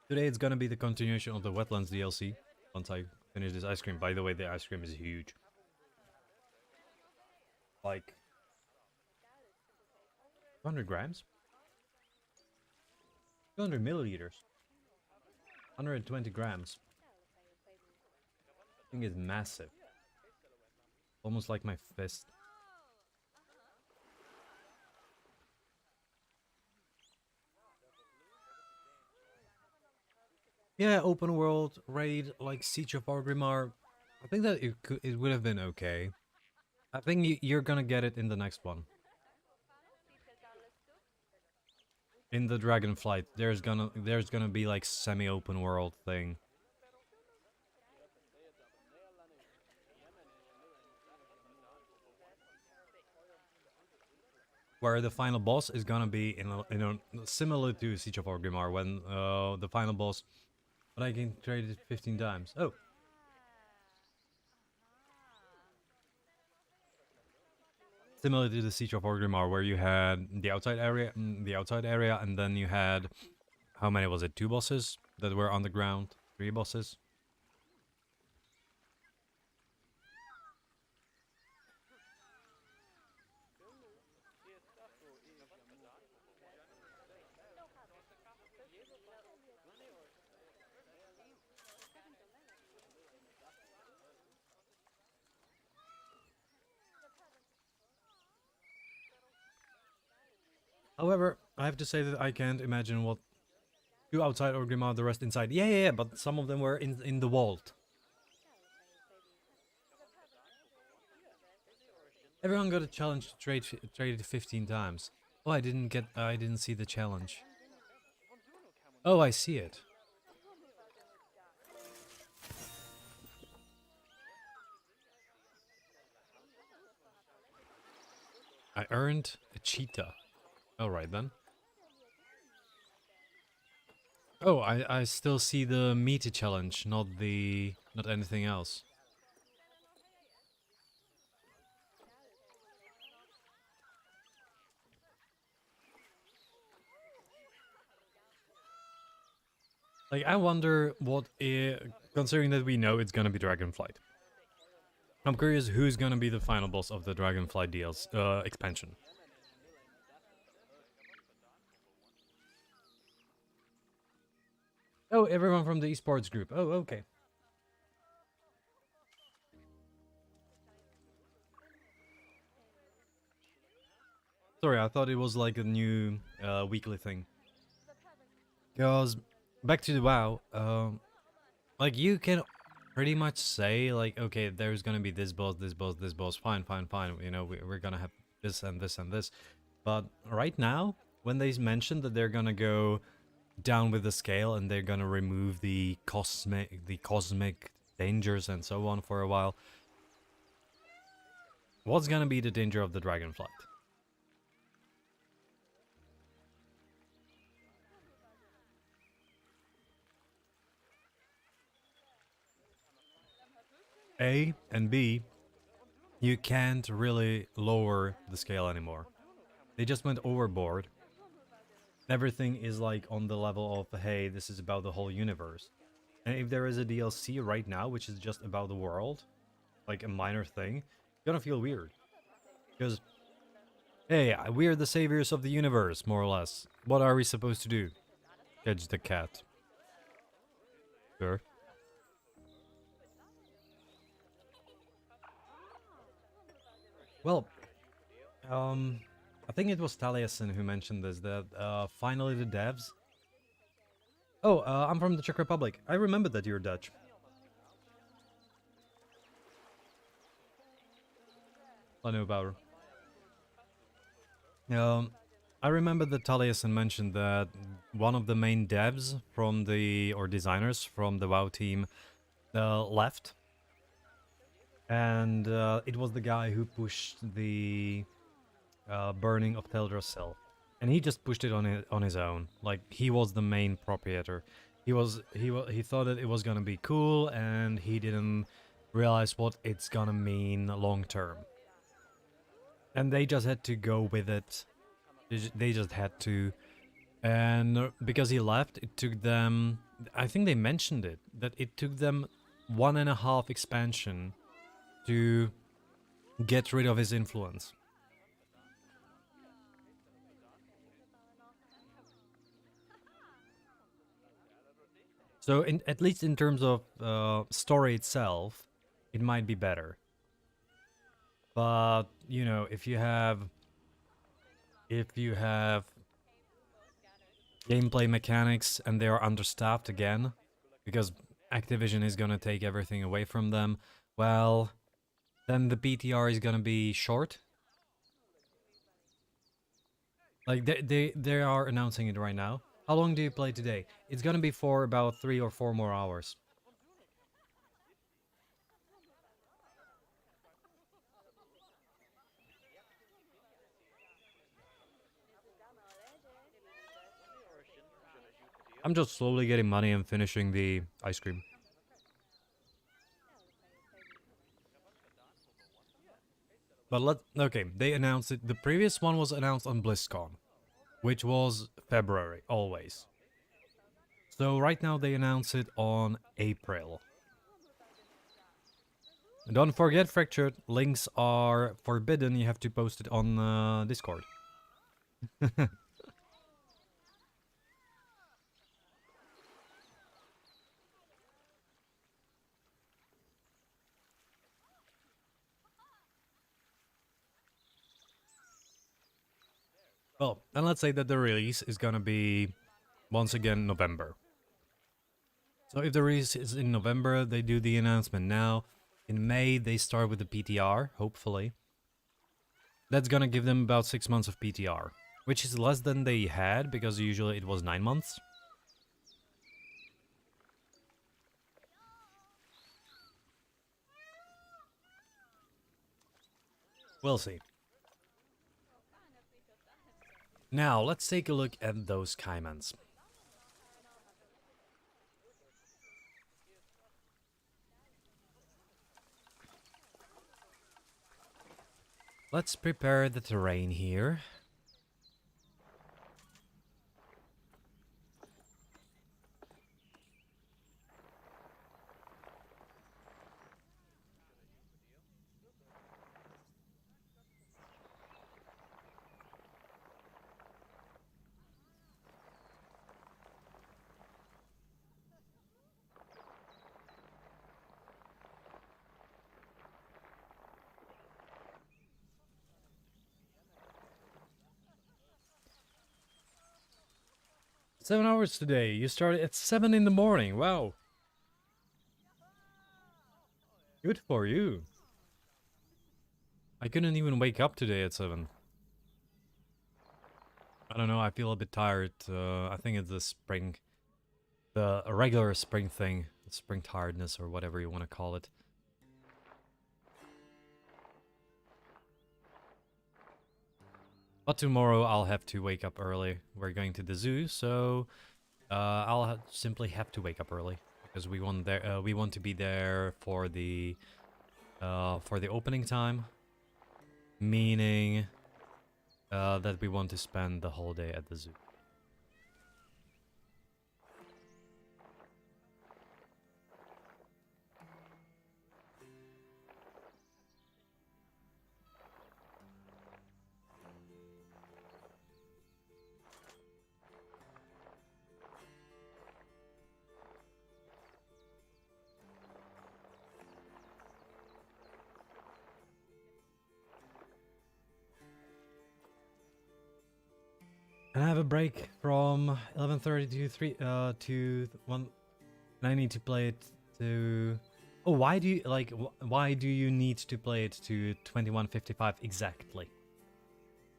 Today it's gonna be the continuation of the Wetlands DLC, once I finish this ice cream. By the way, the ice cream is huge. Like 200 grams? 200 milliliters. 120 grams. I think it's massive. Almost like my fist. Yeah, open world raid like Siege of Orgrimmar. I think that it would have been okay. I think you're gonna get it in the next one. In the Dragonflight, there's gonna be like semi-open world thing. Where the final boss is gonna be similar to Siege of Orgrimmar, when the final boss, but I can trade it 15 times. Oh. Similar to the Siege of Orgrimmar, where you had the outside area, and then you had, how many was it? 2 bosses that were on the ground, 3 bosses. However, I have to say that I can't imagine what 2 outside Orgrimmar, the rest inside. Yeah, but some of them were in the vault. Everyone got a challenge to trade it 15 times. Oh, I didn't see the challenge. Oh, I see it. I earned a cheetah. Alright then. Oh, I still see the meaty challenge, not anything else. Like, I wonder what, considering that we know it's gonna be Dragonflight. I'm curious who's gonna be the final boss of the Dragonflight DLC expansion. Oh, everyone from the esports group. Oh, okay. Sorry, I thought it was like a new weekly thing. Because back to the WoW, like you can pretty much say like, okay, there's gonna be this boss, this boss, this boss. Fine, fine, fine. You know, we're gonna have this and this and this. But right now, when they mentioned that they're gonna go down with the scale and they're gonna remove the cosmic dangers and so on for a while, what's gonna be the danger of the dragonflight? A and B, you can't really lower the scale anymore. They just went overboard. Everything is like on the level of, hey, this is about the whole universe. And if there is a DLC right now, which is just about the world, like a minor thing, you're gonna feel weird. Because, hey, we're the saviors of the universe, more or less. What are we supposed to do? Catch the cat. Sure. Well, I think it was Taliesin who mentioned this, that finally the devs... Oh, I'm from the Czech Republic. I remember that you're Dutch. I know about her. I remember that Taliesin mentioned that one of the main devs from the, or designers from the WoW team left. And it was the guy who pushed the burning of Teldrassil. And he just pushed it on his own. Like, he was the main proprietor. He thought that it was gonna be cool, and he didn't realize what it's gonna mean long term. And they just had to go with it. They just had to. And because he left, it took them... I think they mentioned it, that it took them 1.5 expansion to get rid of his influence. So, at least in terms of story itself, it might be better. But, you know, if you have gameplay mechanics and they are understaffed again, because Activision is gonna take everything away from them, well, then the BTR is gonna be short. Like, they are announcing it right now. How long do you play today? It's gonna be for about 3 or 4 more hours. I'm just slowly getting money and finishing the ice cream. But okay, they announced it. The previous one was announced on BlizzCon, which was February, always. So right now they announce it on April. And don't forget, Fractured, links are forbidden. You have to post it on Discord. Well, and let's say that the release is gonna be, once again, November. So if the release is in November, they do the announcement now. In May, they start with the PTR, hopefully. That's gonna give them about 6 months of PTR, which is less than they had, because usually it was 9 months. We'll see. Now, let's take a look at those Caimans. Let's prepare the terrain here. 7 hours today. You started at 7 in the morning. Wow. Good for you. I couldn't even wake up today at 7. I don't know, I feel a bit tired. I think it's the spring. The regular spring thing. The spring tiredness or whatever you want to call it. But tomorrow I'll have to wake up early. We're going to the zoo, so I'll simply have to wake up early because we want to be there for the opening time, meaning that we want to spend the whole day at the zoo. And I have a break from 11:30 to 3 to 1, and I need to play it to. Oh, why do you why do you need to play it to 21:55 exactly?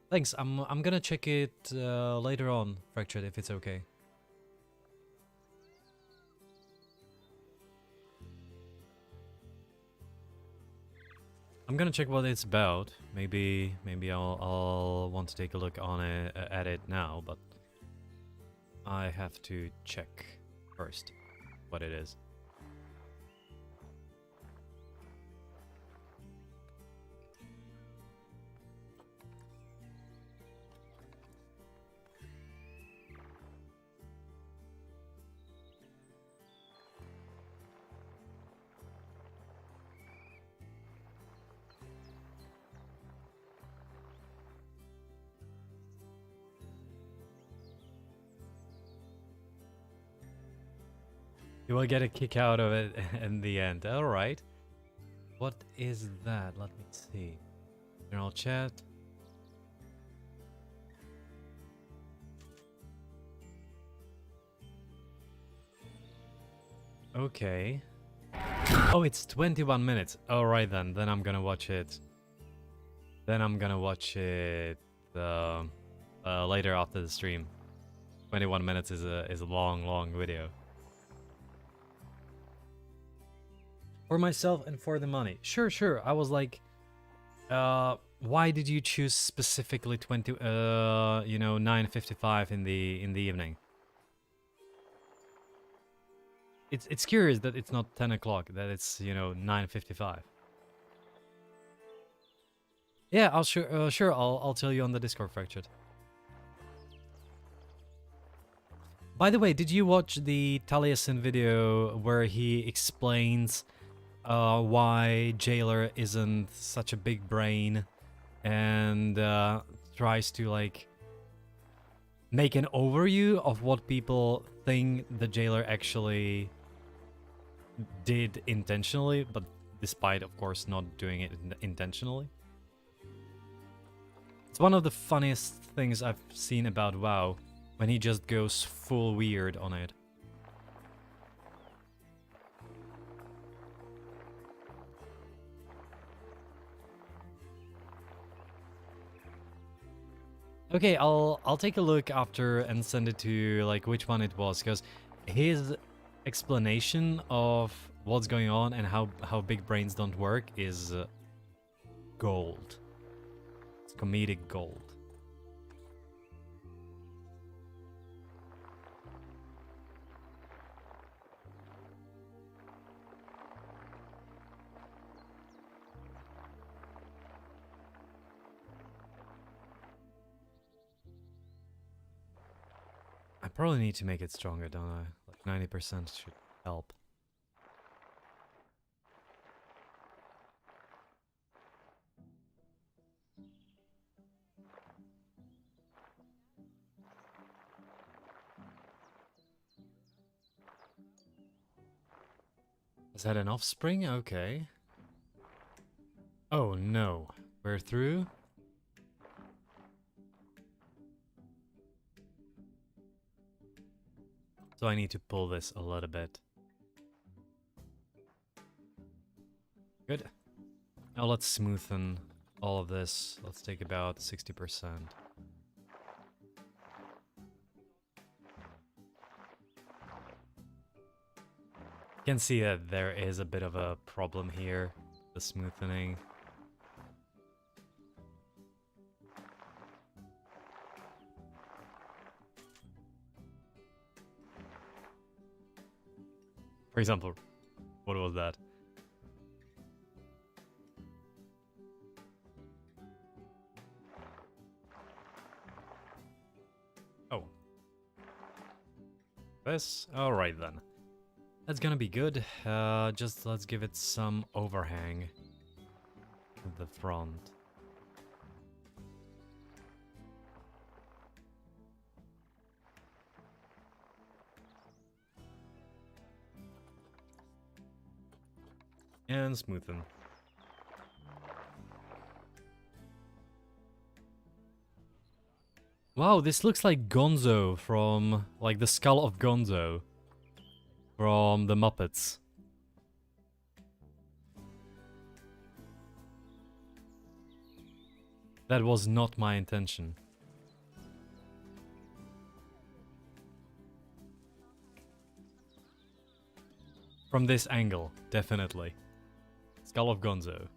Thanks. I'm gonna check it later on, Fractured, if it's okay. I'm gonna check what it's about. Maybe I'll want to take a look on it at it now, but I have to check first what it is. You will get a kick out of it in the end. Alright. What is that? Let me see. General chat. Okay. Oh, it's 21 minutes. Alright then. Then I'm gonna watch it. Later after the stream. 21 minutes is a long video. For myself and for the money. Sure. I was like, why did you choose specifically 9:55 in the evening? It's curious that it's not 10 o'clock, that it's 9:55. Yeah, I'll tell you on the Discord, Fractured. By the way, did you watch the Taliesin video where he explains why Jailer isn't such a big brain and tries to like make an overview of what people think the Jailer actually did intentionally, but despite of course not doing it intentionally? It's one of the funniest things I've seen about WoW, when he just goes full weird on it. Okay, I'll take a look after and send it to you, like which one it was, because his explanation of what's going on and how big brains don't work is gold. It's comedic gold. I probably need to make it stronger, don't I? Like 90% should help. Is that an offspring? Okay. Oh no. We're through? So I need to pull this a little bit. Good. Now let's smoothen all of this. Let's take about 60%. You can see that there is a bit of a problem here, the smoothening. For example, what was that? Oh. This? Alright then. That's gonna be good. Just let's give it some overhang at the front. And smoothen. Wow, this looks like Gonzo from, like, the skull of Gonzo from the Muppets. That was not my intention. From this angle, definitely. Skull of Gonzo.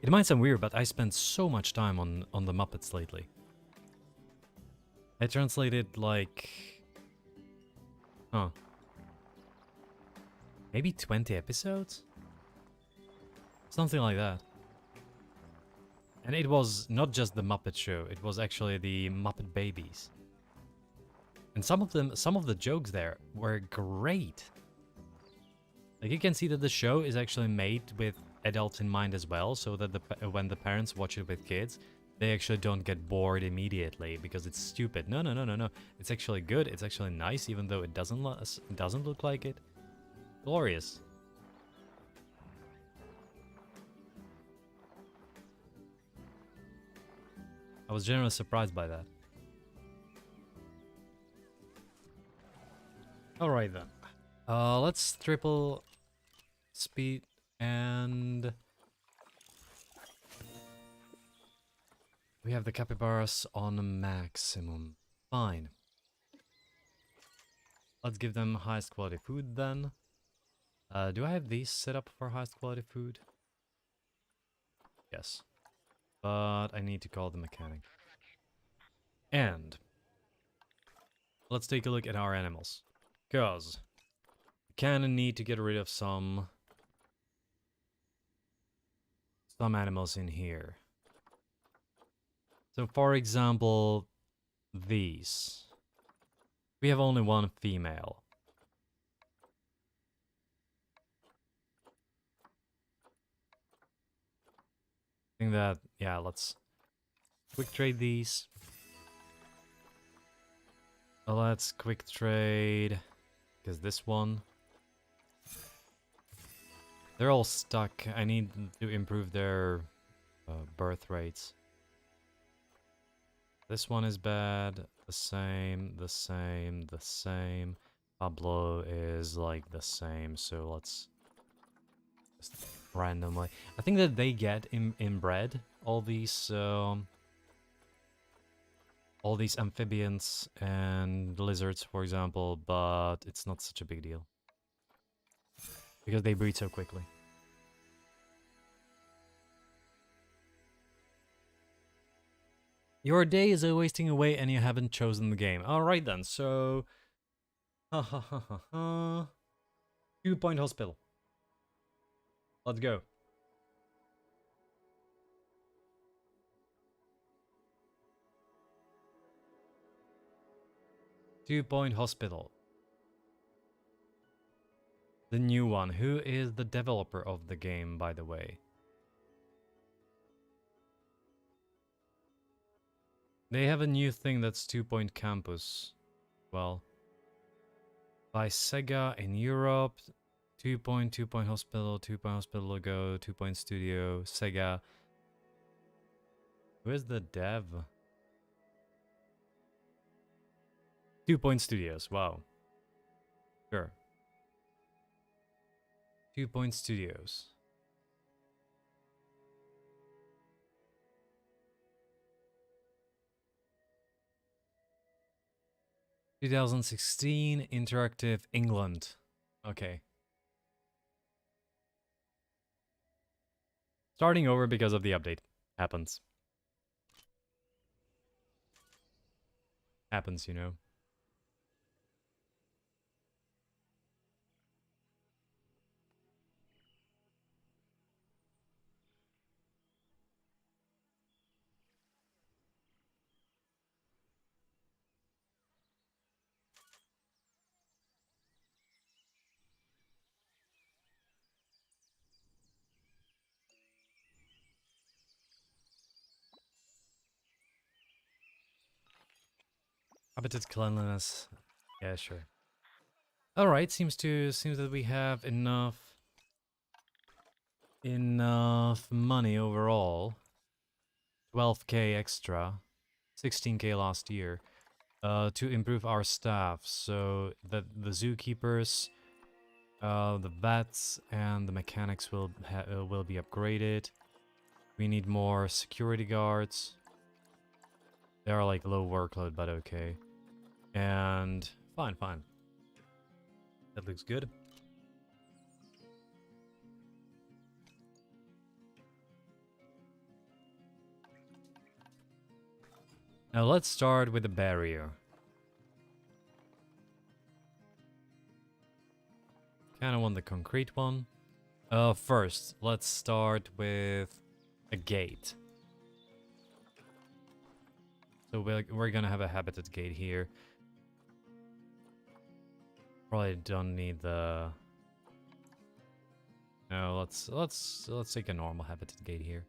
It might sound weird, but I spent so much time on the Muppets lately. I translated like... maybe 20 episodes? Something like that. And it was not just the Muppet Show, it was actually the Muppet Babies. And some of the jokes there were great. Like, you can see that the show is actually made with adults in mind as well, so that when the parents watch it with kids, they actually don't get bored immediately because it's stupid. No. It's actually good. It's actually nice, even though it doesn't look like it. Glorious. I was genuinely surprised by that. Alright then. Let's triple speed and... we have the capybaras on maximum. Fine. Let's give them highest quality food then. Do I have these set up for highest quality food? Yes. But I need to call the mechanic. And let's take a look at our animals. Because we kinda need to get rid of some animals in here. So for example, these. We have only one female. I think that, yeah, let's quick trade these. Let's quick trade, because this one, they're all stuck. I need to improve their birth rates. This one is bad. The same. Pablo is like the same, so let's just randomly. I think that they get inbred all these amphibians and lizards, for example, but it's not such a big deal because they breed so quickly. Your day is wasting away and you haven't chosen the game. Alright then, so... 2-point hospital. Let's go. Two-point hospital. The new one. Who is the developer of the game, by the way? They have a new thing that's 2-point campus. Well, by Sega in Europe, 2-point hospital, 2-point hospital logo, 2-point studio, Sega. Where's the dev? 2 Point Studios. Wow. Sure. 2 Point Studios. "2016 Interactive England." Okay. Starting over because of the update. Happens. Happens, you know. Habitat cleanliness. Yeah, sure. Alright, seems that we have enough money overall. 12k extra. 16k last year. To improve our staff. So the zookeepers, the vets, and the mechanics will be upgraded. We need more security guards. They are like low workload, but okay. And fine. That looks good. Now let's start with the barrier. Kinda want the concrete one. First, let's start with a gate. So we're gonna have a habitat gate here. Probably don't need the... No, let's take a normal habitat gate here.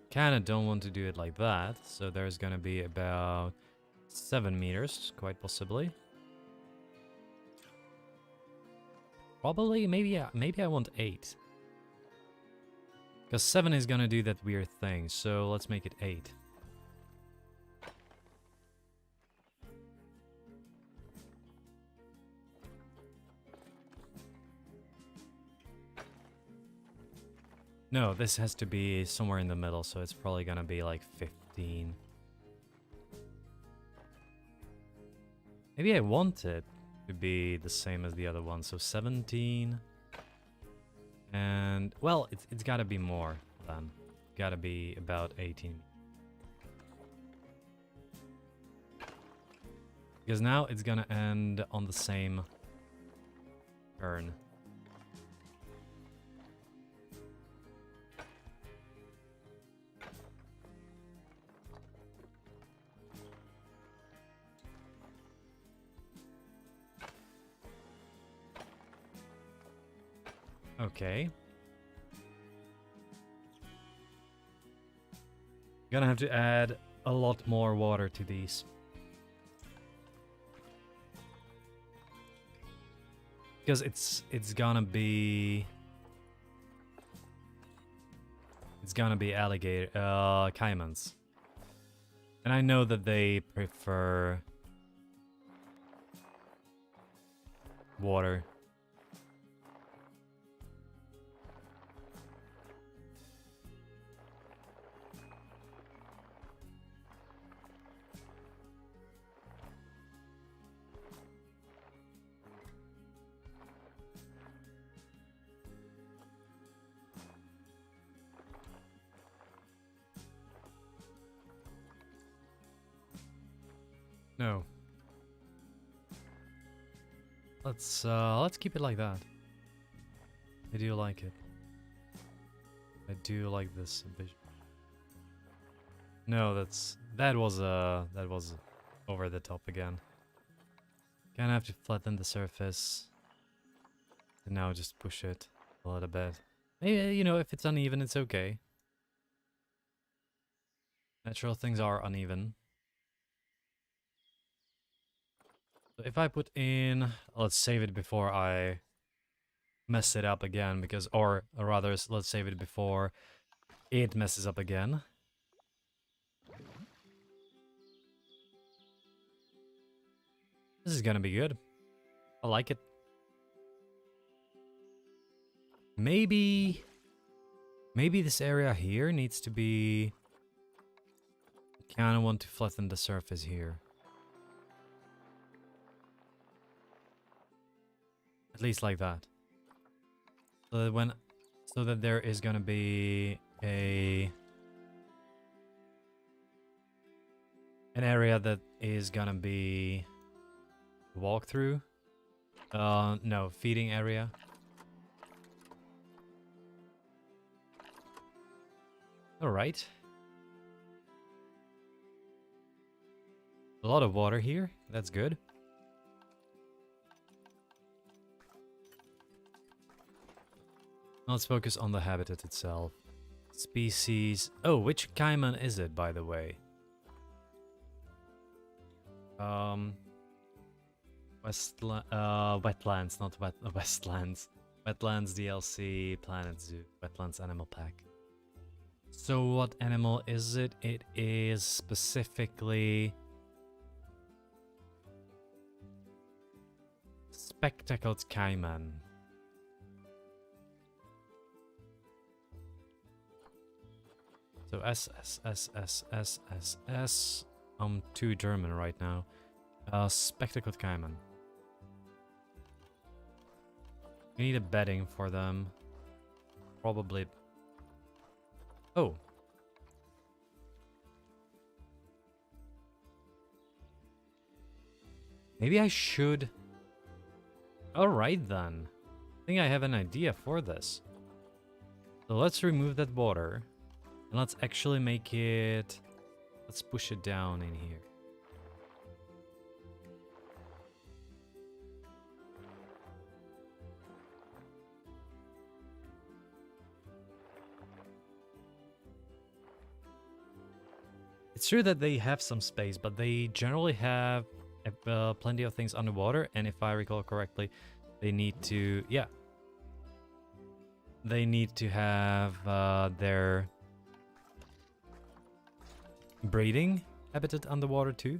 Kinda don't want to do it like that, so there's gonna be about 7 meters, quite possibly. Probably, maybe I want 8. Because 7 is gonna do that weird thing, so let's make it 8. No, this has to be somewhere in the middle, so it's probably gonna be like 15. Maybe I want it to be the same as the other one, so 17. And, well, it's gotta be more then. Gotta be about 18. Because now it's gonna end on the same turn. Okay. Gonna have to add a lot more water to these. Because it's gonna be... It's gonna be alligator... Caimans. And I know that they prefer... water. No. Let's keep it like that. I do like it. I do like this vision. No, that was over the top again. Gonna have to flatten the surface. And now just push it a little bit. Maybe, you know, if it's uneven, it's okay. Natural things are uneven. So if I put in, let's save it before I mess it up again, because, or rather, let's save it before it messes up again. This is gonna be good. I like it. Maybe this area here needs to be... Kinda want to flatten the surface here. At least like that. So that there is gonna be an area that is gonna be walk through. No, feeding area. All right. A lot of water here. That's good. Let's focus on the habitat itself. Species. Oh, which Caiman is it, by the way? Wetlands, not Westlands. Wetlands DLC, Planet Zoo, Wetlands Animal Pack. So what animal is it? It is specifically... Spectacled Caiman. So S. I'm too German right now. Spectacled Caiman. We need a bedding for them. Probably... Oh. Maybe I should... Alright then. I think I have an idea for this. So let's remove that water. And let's actually make it... Let's push it down in here. It's true that they have some space, but they generally have plenty of things underwater. And if I recall correctly, they need to... Yeah. They need to have their... breeding habitat underwater too.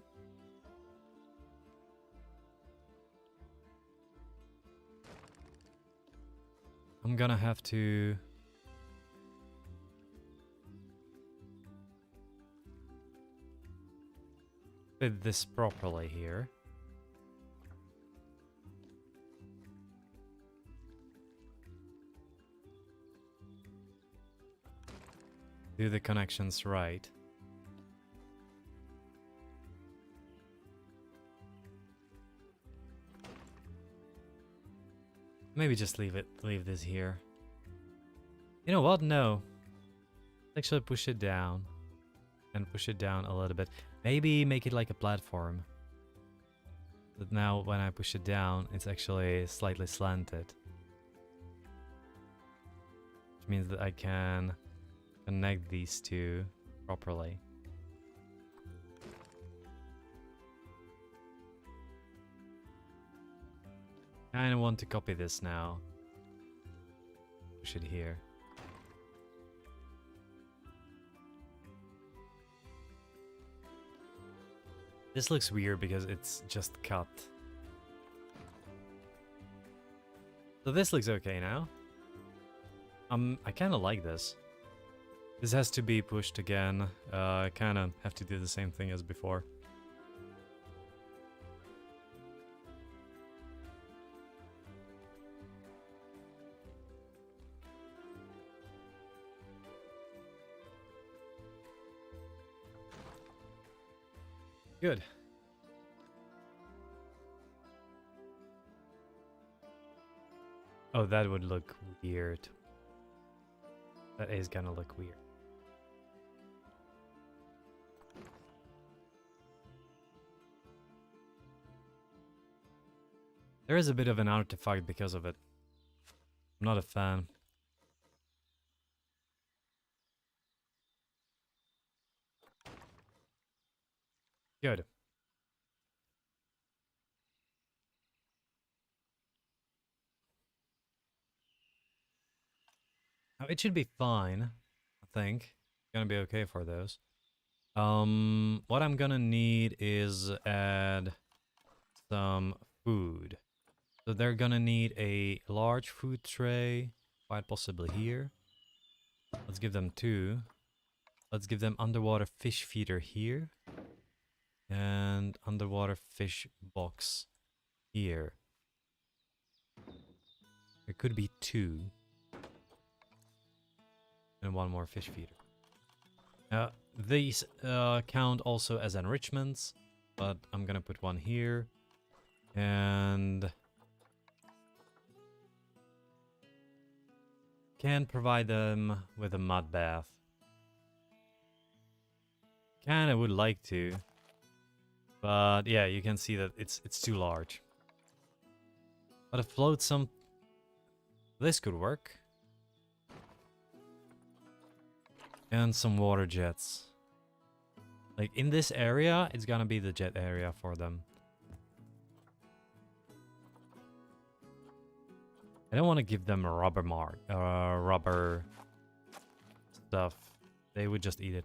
I'm gonna have to... fit this properly here. Do the connections right. Maybe just leave this here. You know what? No. Actually push it down. And push it down a little bit. Maybe make it like a platform. But now when I push it down, it's actually slightly slanted. Which means that I can connect these two properly. I kind of want to copy this now. Push it here. This looks weird because it's just cut. So this looks okay now. I kind of like this. This has to be pushed again. I kind of have to do the same thing as before. Good. Oh, that would look weird. That is gonna look weird. There is a bit of an artifact because of it. I'm not a fan. Good. It should be fine, I think. Gonna be okay for those. What I'm gonna need is add some food. So they're gonna need a large food tray, quite possibly here. Let's give them 2. Let's give them underwater fish feeder here. And underwater fish box here. There could be 2. And 1 more fish feeder. These count also as enrichments, but I'm gonna put 1 here. And can provide them with a mud bath. Kinda would like to. But yeah, you can see that it's too large. But a flotsam, this could work. And some water jets. Like in this area, it's gonna be the jet area for them. I don't want to give them a rubber stuff. They would just eat it.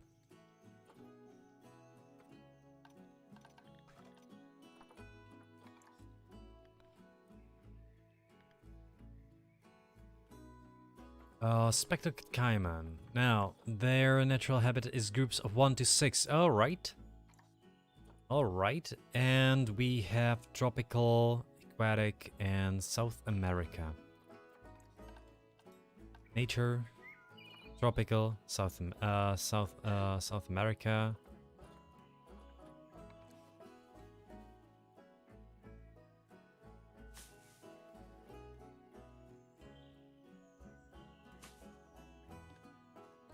Spectral Caiman. Now, their natural habitat is groups of 1 to 6. Alright. Alright. And we have tropical, aquatic, and South America. Nature, tropical, South America.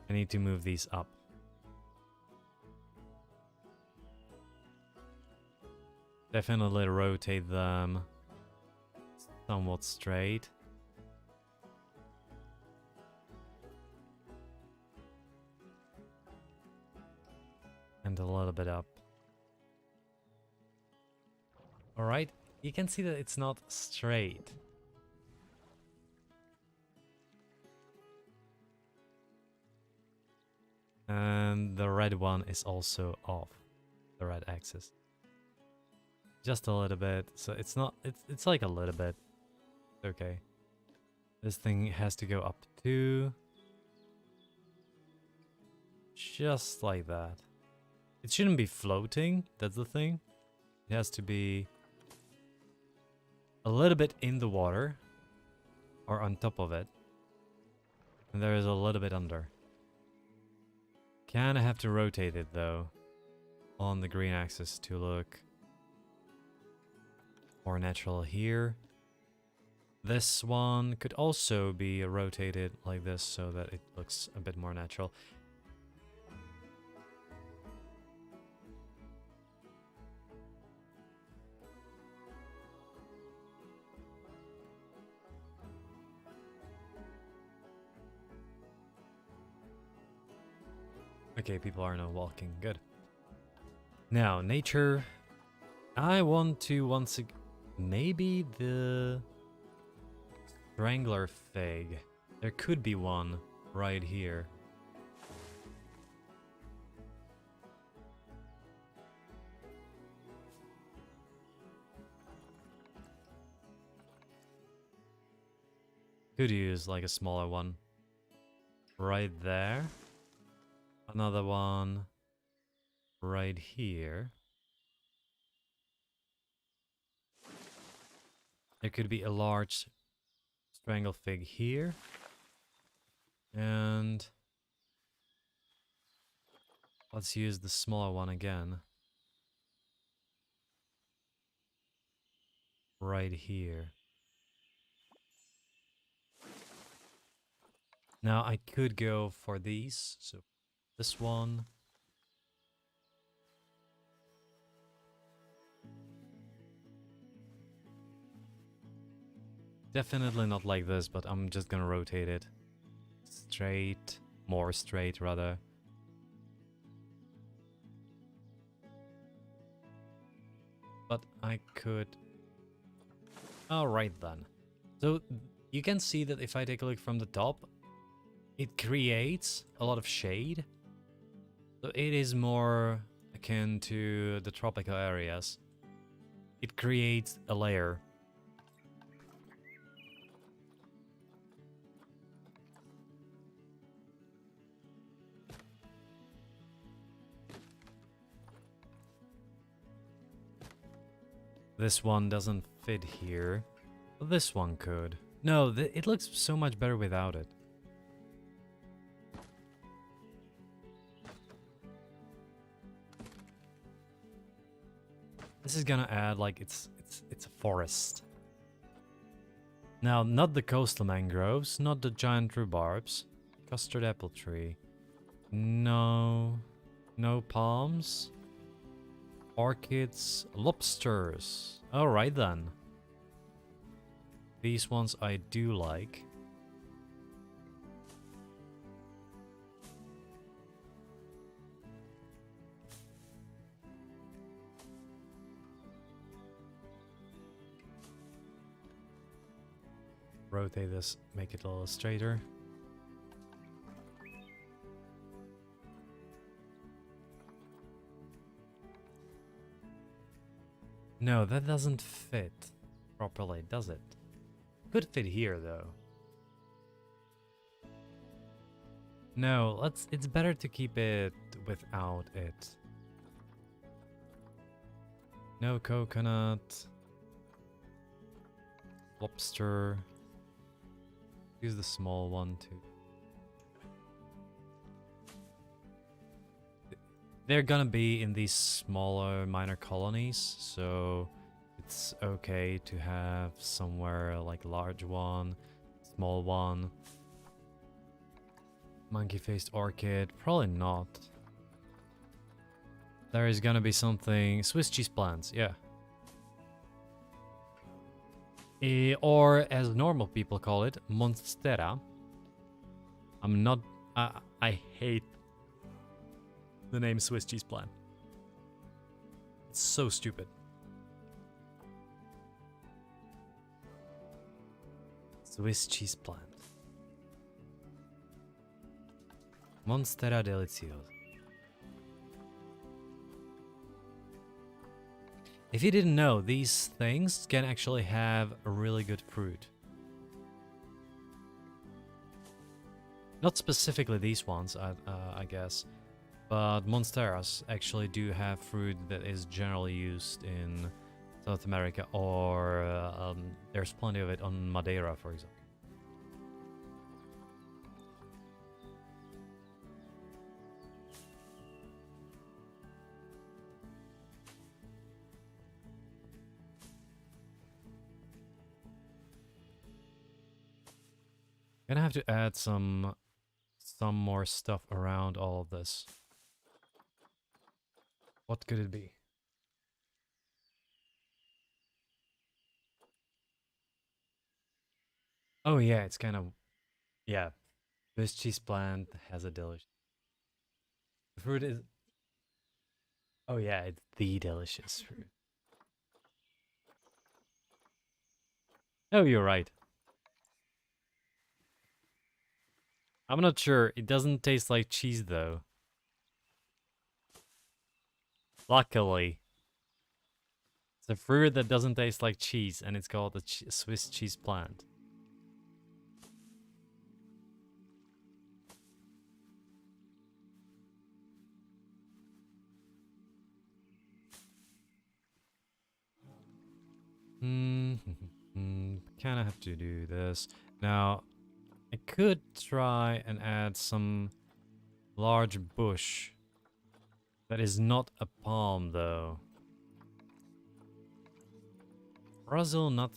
I need to move these up. Definitely rotate them somewhat straight. And a little bit up. Alright, you can see that it's not straight. And the red one is also off, the red axis. Just a little bit, so it's not, it's like a little bit. Okay. This thing has to go up too. Just like that. It shouldn't be floating, that's the thing. It has to be a little bit in the water, or on top of it. And there is a little bit under. Kinda have to rotate it though, on the green axis to look more natural here. This one could also be rotated like this so that it looks a bit more natural. Okay, people are now walking. Good. Now, nature. I want to once again... Maybe the... Strangler fig. There could be one right here. Could use like a smaller one. Right there. Another one right here. There could be a large strangle fig here. And let's use the smaller one again. Right here. Now I could go for these. So this one. Definitely not like this, but I'm just gonna rotate it. Straight. More straight, rather. But I could... Alright then. So you can see that if I take a look from the top, it creates a lot of shade. So it is more akin to the tropical areas. It creates a layer. This one doesn't fit here. But this one could. No, it looks so much better without it. This is gonna add like it's a forest. Now, not the coastal mangroves, not the giant rhubarbs. Custard apple tree. No. No palms. Orchids. Lobsters. Alright then. These ones I do like. Rotate this, make it a little straighter. No, that doesn't fit properly, does it? Could fit here though. No, it's better to keep it without it. No coconut. Lobster. Use the small one too. They're gonna be in these smaller minor colonies, so it's okay to have somewhere like large one, small one. Monkey-faced orchid, probably not. There is gonna be something, Swiss cheese plants, yeah. Or as normal people call it, monstera. I'm not, I hate the name Swiss cheese plant. It's so stupid. Swiss cheese plant. Monstera deliciosa. If you didn't know, these things can actually have a really good fruit. Not specifically these ones, I guess. But monsteras actually do have fruit that is generally used in South America, or there's plenty of it on Madeira, for example. Gonna have to add some more stuff around all of this. What could it be? Oh yeah, it's kind of, yeah. This cheese plant has a delicious. The fruit is, oh yeah, it's the delicious fruit. Oh, you're right. I'm not sure. It doesn't taste like cheese though. Luckily. It's a fruit that doesn't taste like cheese, and it's called the Swiss cheese plant. Kind of have to do this. Now, I could try and add some large bush. That is not a palm, though. Brazil nut.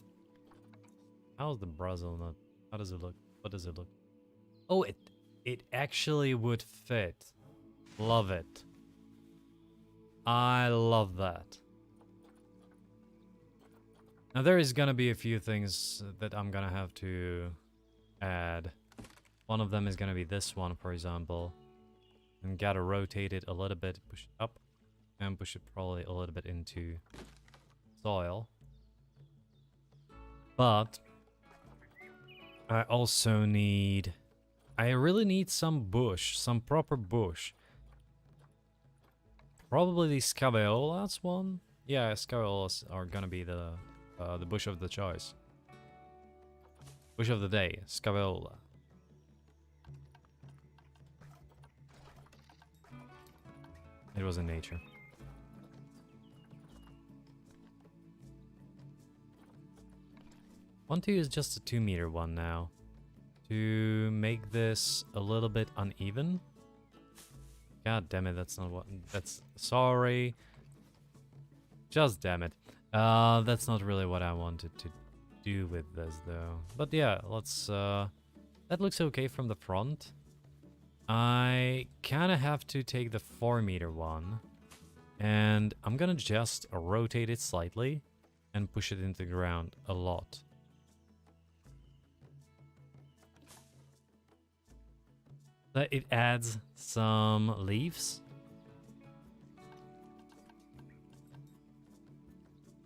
How's the Brazil nut? How does it look? What does it look? Oh, it actually would fit. Love it. I love that. Now there is gonna be a few things that I'm gonna have to add. One of them is gonna be this one, for example. And gotta rotate it a little bit, push it up, and push it probably a little bit into soil. But I also need... I really need some bush, some proper bush. Probably the scaveolas one. Yeah, scaveolas are gonna be the bush of the choice. Bush of the day, scaveola. It was in nature. Want to use just a 2-meter one now to make this a little bit uneven. God damn it, that's not what. That's sorry. Just damn it. That's not really what I wanted to do with this though. But yeah, let's. That looks okay from the front. I kind of have to take the 4-meter one, and I'm gonna just rotate it slightly and push it into the ground a lot. It adds some leaves.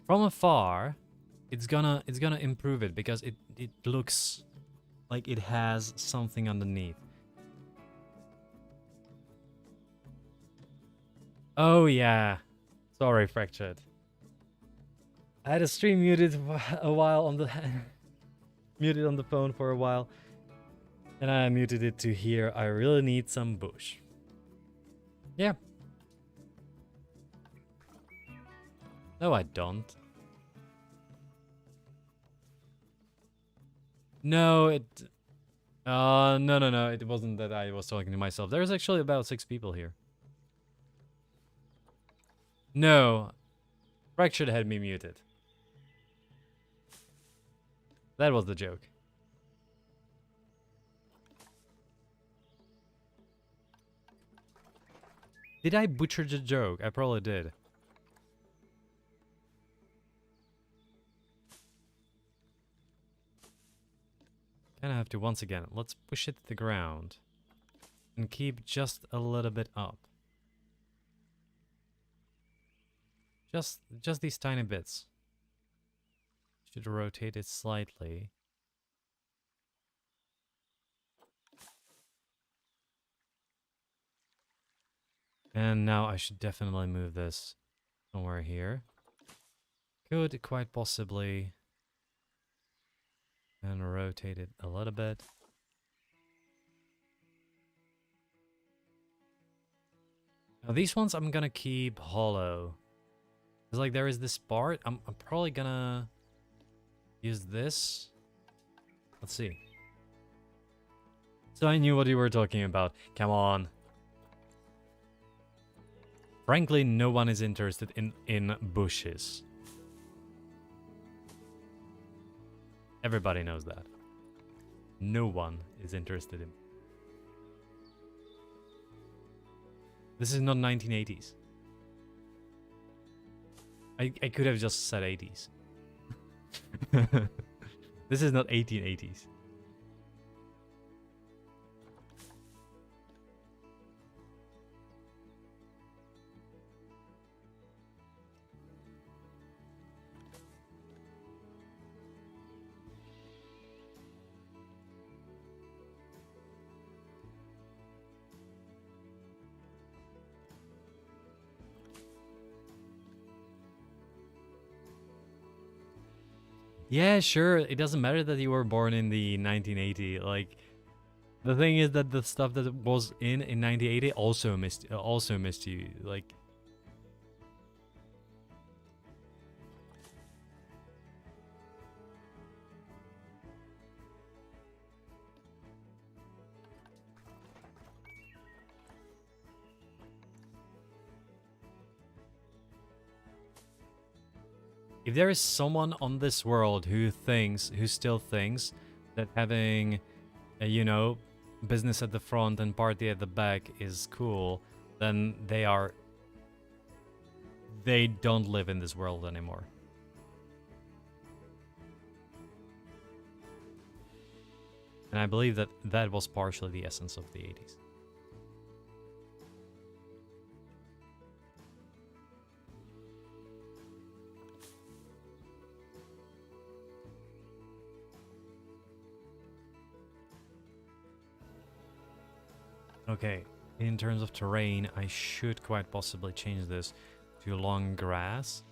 From afar, it's gonna improve it because it looks like it has something underneath. Oh yeah, sorry, Fractured. I had a stream muted a while on the muted on the phone for a while. And I muted it to here. I really need some bush. Yeah. No, I don't. No, it... no. It wasn't that I was talking to myself. There's actually about 6 people here. No. Fractured had me muted. That was the joke. Did I butcher the joke? I probably did. Kinda have to once again. Let's push it to the ground. And keep just a little bit up. Just these tiny bits. Should rotate it slightly. And now I should definitely move this somewhere here. Could quite possibly. And rotate it a little bit. Now these ones I'm gonna keep hollow. Cause like there is this part. I'm probably gonna use this. Let's see. So I knew what you were talking about. Come on. Frankly, no one is interested in bushes. Everybody knows that. No one is interested in. This is not 1980s. I could have just said 80s. This is not 1880s. Yeah, sure. It doesn't matter that you were born in the 1980. Like, the thing is that the stuff that was in 1980 also missed you. Like, if there is someone on this world who still thinks that having, you know, business at the front and party at the back is cool, then they don't live in this world anymore. And I believe that that was partially the essence of the 80s. Okay, in terms of terrain, I should quite possibly change this to long grass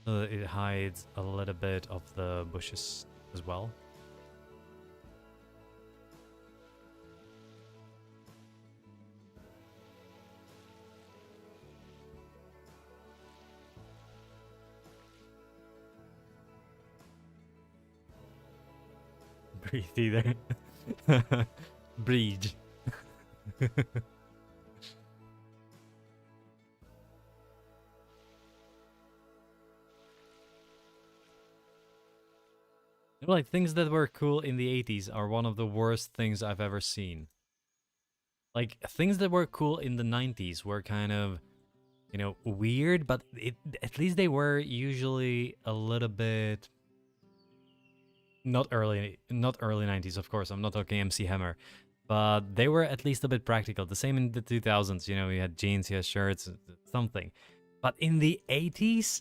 so that it hides a little bit of the bushes as well. Breathe either. Breathe. Like, things that were cool in the 80s are one of the worst things I've ever seen. Like, things that were cool in the 90s were kind of, you know, weird, but at least they were usually a little bit not early 90s, of course. I'm not talking MC Hammer, but they were at least a bit practical. The same in the 2000s, you know, you had jeans, you had shirts, something. But in the 80s,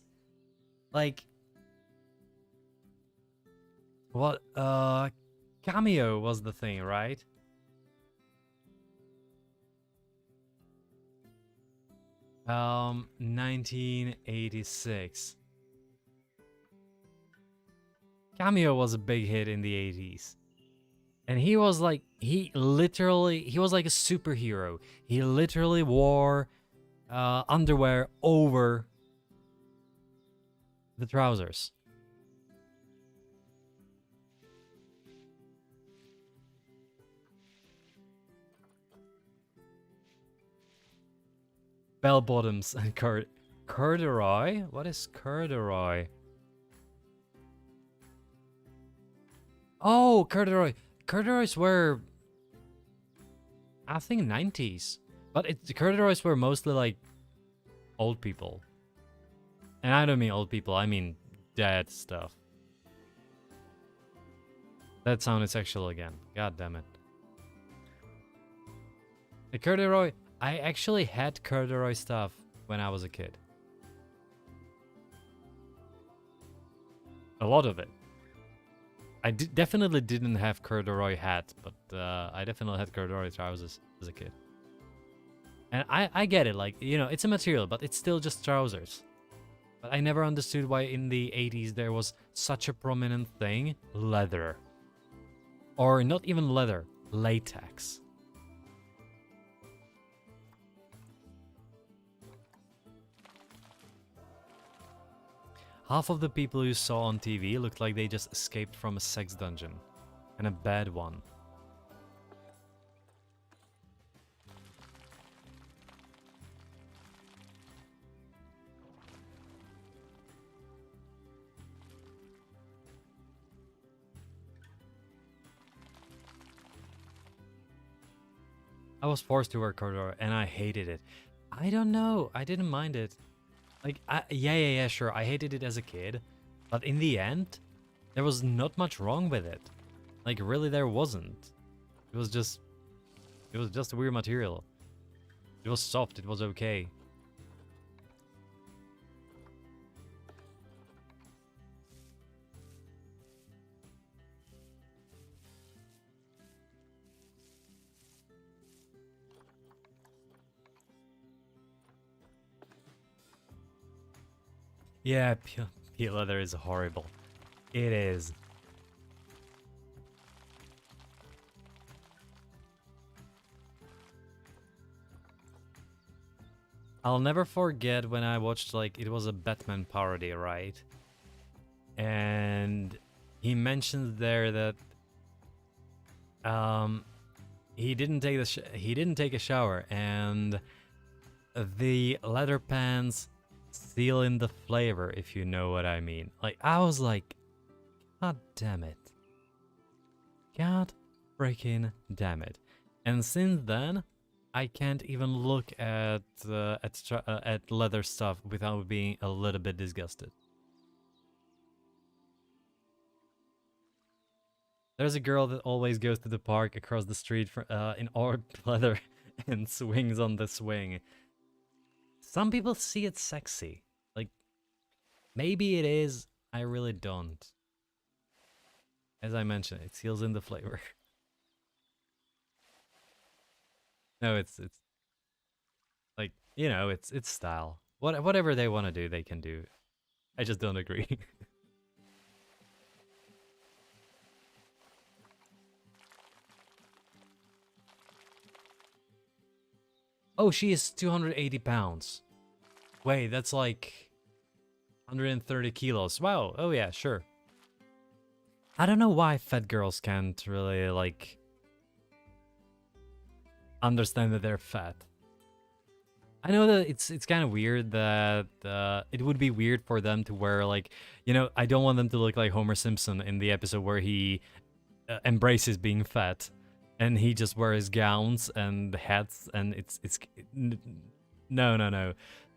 like, what Cameo was the thing, right? Um, 1986. Cameo was a big hit in the 80s. And he was like, he was like a superhero. He literally wore underwear over the trousers. Bell bottoms and corduroy? What is corduroy? Oh, corduroy. Corduroys were, I think, 90s. But the corduroys were mostly like old people. And I don't mean old people, I mean dead stuff. That sounded sexual again. God damn it. The corduroy, I actually had corduroy stuff when I was a kid. A lot of it. I definitely didn't have corduroy hat, but I definitely had corduroy trousers as a kid. And I get it, like, you know, it's a material, but it's still just trousers. But I never understood why in the 80s there was such a prominent thing, leather. Or not even leather, latex. Half of the people you saw on TV looked like they just escaped from a sex dungeon. And a bad one. I was forced to wear corduroy and I hated it. I don't know, I didn't mind it. Like, yeah, sure, I hated it as a kid. But in the end, there was not much wrong with it. Like, really, there wasn't. It was just a weird material. It was soft, it was okay. Yeah, pea leather is horrible. It is. I'll never forget when I watched, like, it was a Batman parody, right? And he mentioned there that he didn't take a shower, and the leather pants seal in the flavor, if you know what I mean. Like, I was like, God damn it. God freaking damn it. And since then, I can't even look at leather stuff without being a little bit disgusted. There's a girl that always goes to the park across the street in all leather and swings on the swing. Some people see it sexy. Like, maybe it is. I really don't. As I mentioned, it seals in the flavor. No, it's like, you know, it's style. Whatever they want to do, they can do. I just don't agree. Oh, she is 280 pounds. Wait, that's like 130 kilos. Wow. Oh yeah, sure. I don't know why fat girls can't really like understand that they're fat. I know that it's kind of weird that it would be weird for them to wear like, you know, I don't want them to look like Homer Simpson in the episode where he embraces being fat and he just wears gowns and hats and no, no, no.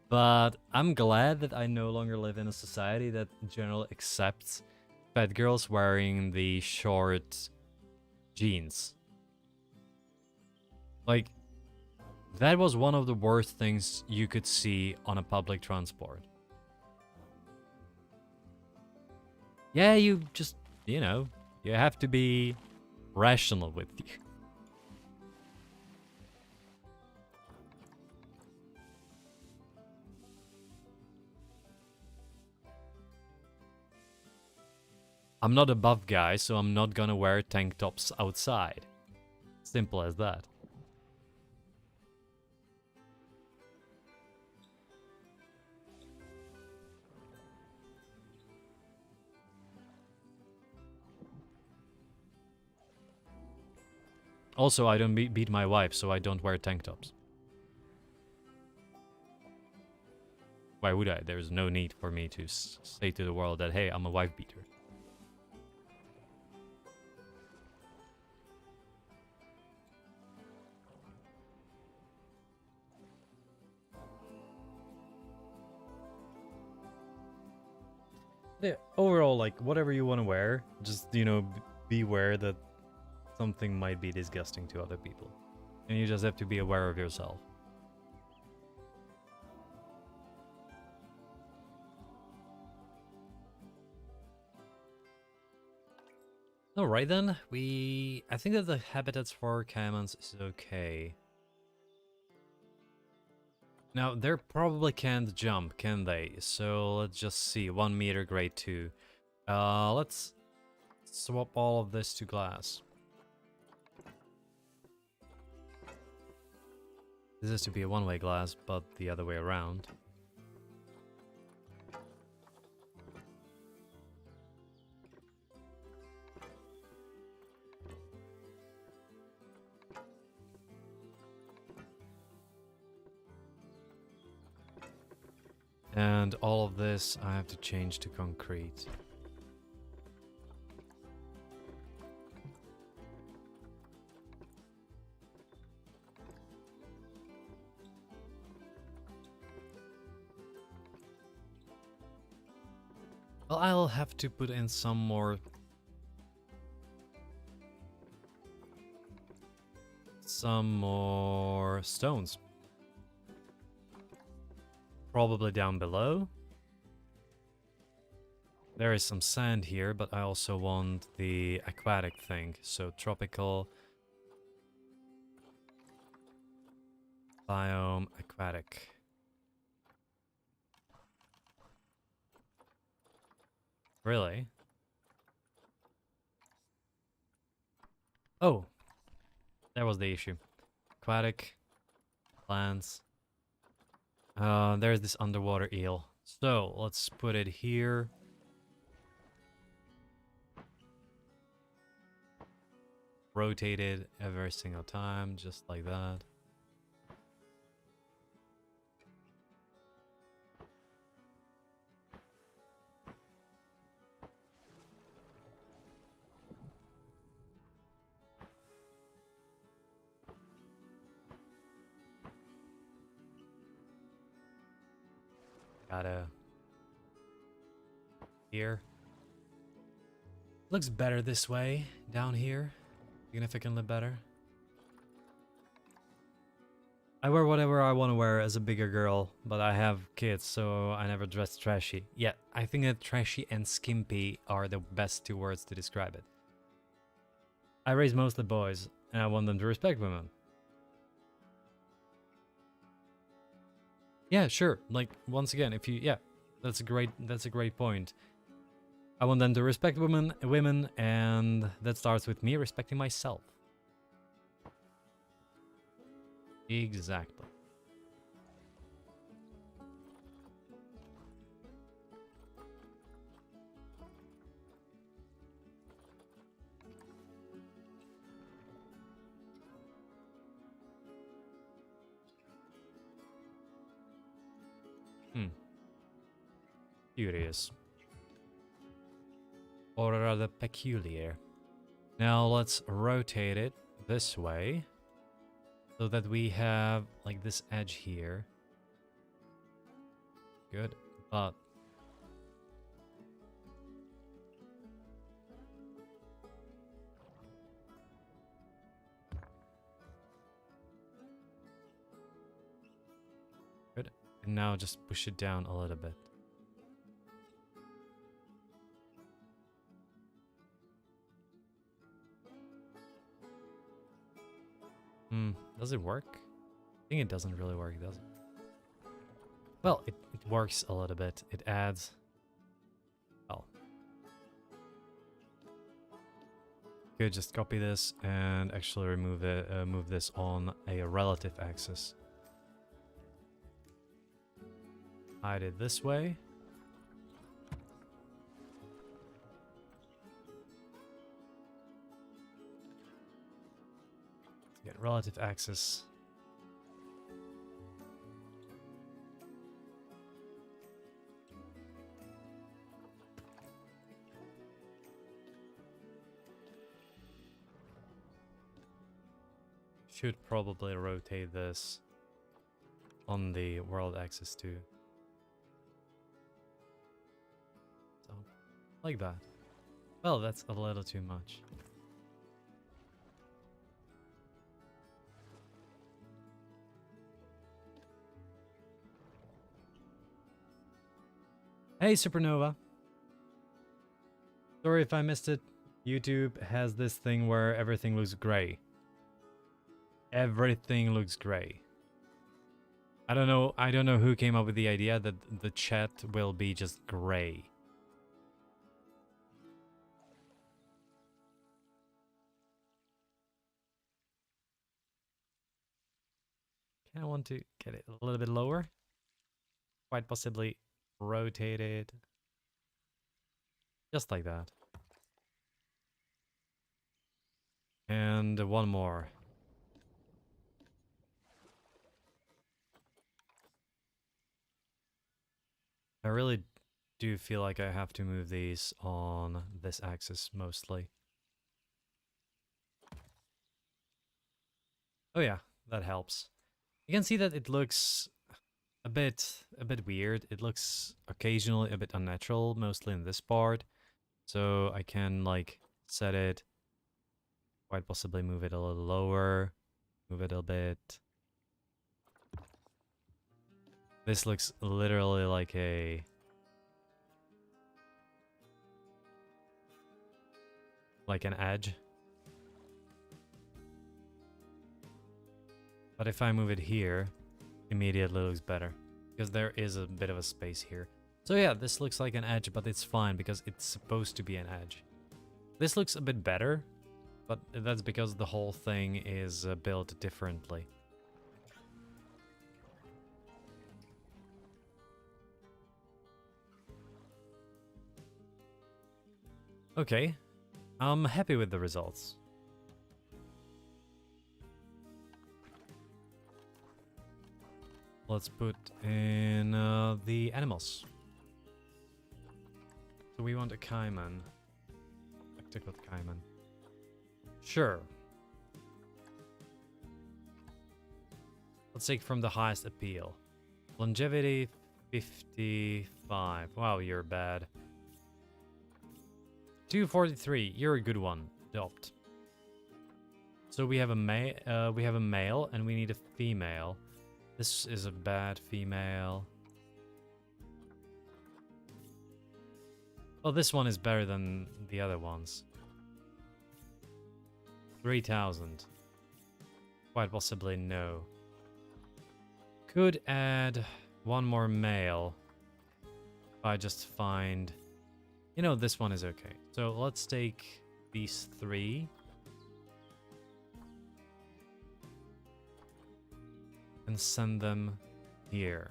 But I'm glad that I no longer live in a society that in general accepts fat girls wearing the short jeans. Like, that was one of the worst things you could see on a public transport. Yeah, you just, you know, you have to be rational with you. I'm not a buff guy, so I'm not gonna wear tank tops outside. Simple as that. Also, I don't beat my wife, so I don't wear tank tops. Why would I? There's no need for me to say to the world that, hey, I'm a wife beater. Yeah, overall, like, whatever you want to wear, just, you know, beware that something might be disgusting to other people. And you just have to be aware of yourself. Alright then, I think that the habitats for Caimans is okay. Now, they probably can't jump, can they? So let's just see, 1 meter grade 2. Let's swap all of this to glass. This is to be a one-way glass, but the other way around. And all of this I have to change to concrete. Well, I'll have to put in some more stones. Probably down below. There is some sand here, but I also want the aquatic thing. So tropical biome aquatic. Really? Oh, that was the issue. Aquatic plants. There's this underwater eel. So let's put it here. Rotate it every single time, just like that. Gotta here. Looks better this way, down here. Significantly better. I wear whatever I want to wear as a bigger girl, but I have kids, so I never dress trashy. Yeah, I think that trashy and skimpy are the best two words to describe it. I raise mostly boys, and I want them to respect women. Yeah, sure. Like, once again, if you, yeah, that's a great point. I want them to respect women, and that starts with me respecting myself. Exactly. Hmm. Curious. Or rather peculiar. Now let's rotate it this way, so that we have, like, this edge here. Good. But good. And now just push it down a little bit. Hmm. Does it work? I think it doesn't really work, does it? Well, it works a little bit. It adds... Well. Could just copy this and actually remove it, move this on a relative axis. Hide it this way. Get relative axis. Should probably rotate this on the world axis too. So, like that. Well, that's a little too much. Hey, Supernova. Sorry if I missed it. YouTube has this thing where everything looks gray. Everything looks gray. I don't know who came up with the idea that the chat will be just gray. Kind of want to get it a little bit lower. Quite possibly rotate it. Just like that. And one more. I really do feel like I have to move these on this axis mostly. Oh yeah, that helps. You can see that it looks a bit weird. It looks occasionally a bit unnatural, mostly in this part. So I can, like, set it, quite possibly move it a little lower, move it a bit. This looks literally like an edge. But if I move it here, immediately looks better, because there is a bit of a space here. So yeah, this looks like an edge, but it's fine because it's supposed to be an edge. This looks a bit better, but that's because the whole thing is built differently. Okay, I'm happy with the results. Let's put in the animals. So we want a Caiman. Spectacled Caiman. Sure. Let's take from the highest appeal. Longevity 55. Wow, you're bad. 243. You're a good one. Adopt. So we have a male and we need a female. This is a bad female. Oh, this one is better than the other ones. 3,000. Quite possibly no. Could add one more male. If I just find... You know, this one is okay. So let's take these 3. And send them here.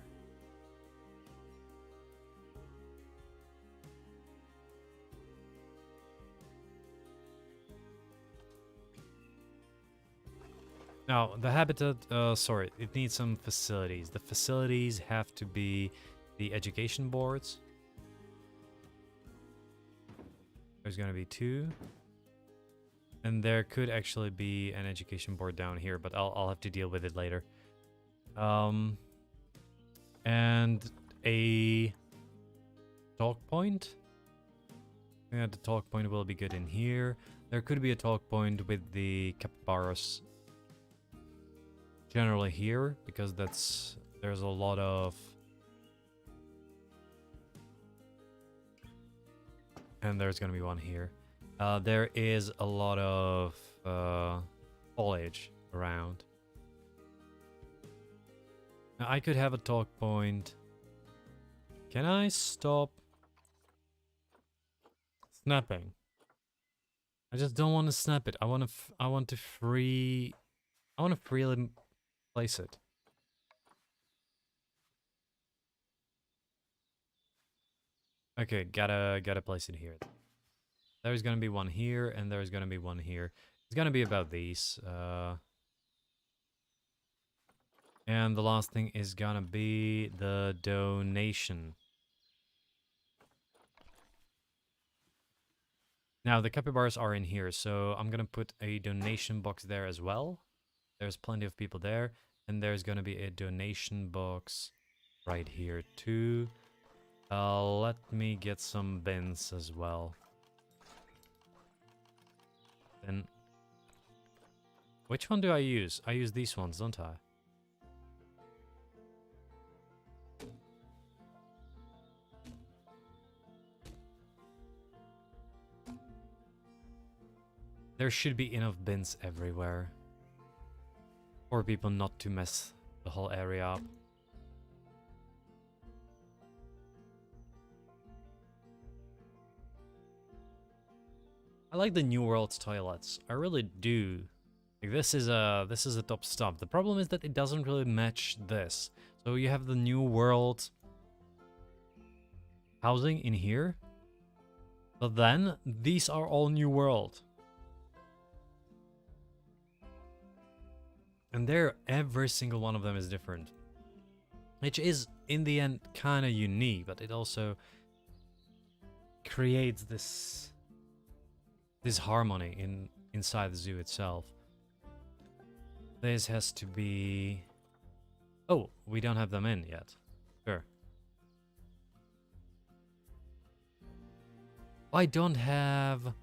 Now, the habitat, sorry, it needs some facilities. The facilities have to be the education boards. There's gonna be 2. And there could actually be an education board down here, but I'll have to deal with it later. And a talk point. Yeah, the talk point will be good in here. There could be a talk point with the capybaras generally here, because there's a lot of... And there's gonna be one here. There is a lot of foliage around. Now, I could have a talk point. Can I stop snapping? I just don't want to snap it. I want to freely place it. Okay, gotta place it here. There's gonna be one here, and there's gonna be one here. It's gonna be about these. And the last thing is gonna be the donation. Now, the capybaras are in here, so I'm gonna put a donation box there as well. There's plenty of people there. And there's gonna be a donation box right here too. Let me get some bins as well. Then... Which one do I use? I use these ones, don't I? There should be enough bins everywhere for people not to mess the whole area up. I like the New World's toilets. I really do. Like, this is a top stuff. The problem is that it doesn't really match this. So you have the New World housing in here, but then these are all New World. And every single one of them is different. Which is, in the end, kind of unique, but it also creates this harmony inside the zoo itself. This has to be... Oh, we don't have them in yet. Sure. I don't have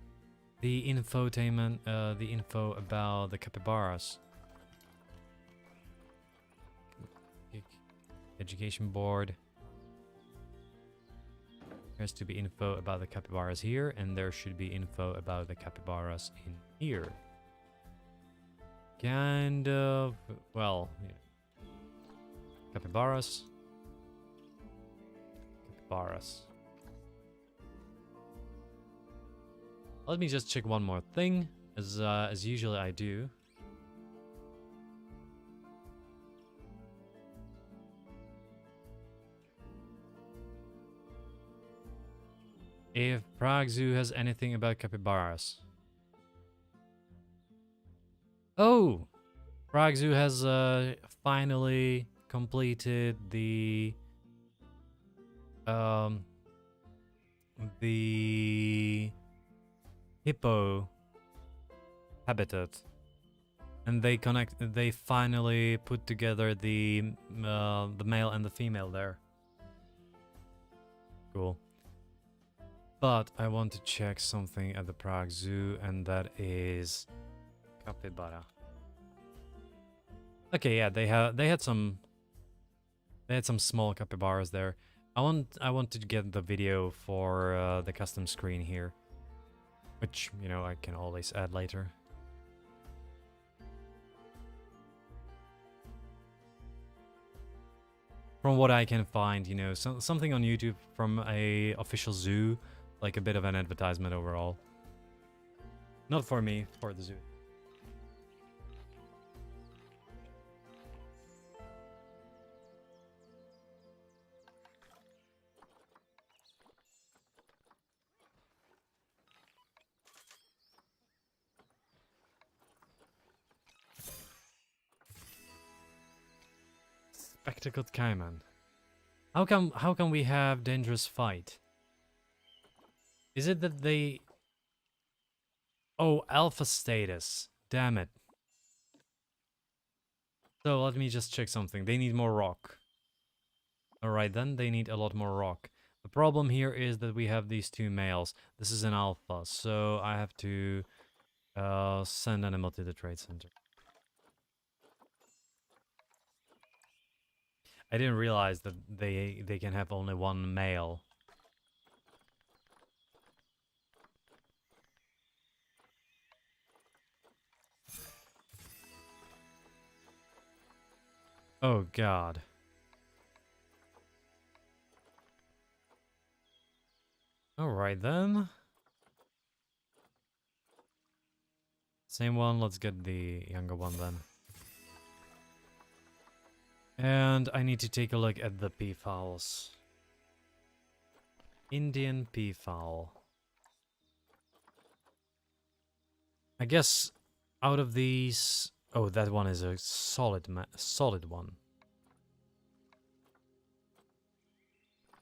the infotainment, the info about the capybaras. Education board. There has to be info about the capybaras here, and there should be info about the capybaras in here. Kind of, well, yeah. Capybaras. Capybaras. Let me just check one more thing, as usually I do. If Prague Zoo has anything about capybaras. Oh! Prague Zoo has finally completed the hippo habitat. And they finally put together the male and the female there. Cool. But I want to check something at the Prague Zoo, and that is capybara. Okay, yeah, they had some small capybaras there. I want to get the video for the custom screen here, which, you know, I can always add later. from what I can find, something on YouTube from a official zoo, like a bit of an advertisement overall. Not for me, for the zoo. Spectacled Caiman. How come we have dangerous fight? Is it that they... Oh, alpha status. Damn it. So let me just check something. They need more rock. Alright then, they need a lot more rock. The problem here is that we have these two males. This is an alpha, so I have to send animal to the trade center. I didn't realize that they can have only one male. Oh god. Alright then. Same one, let's get the younger one then. And I need to take a look at the peafowls. Indian peafowl. I guess out of these... Oh, that one is a solid one.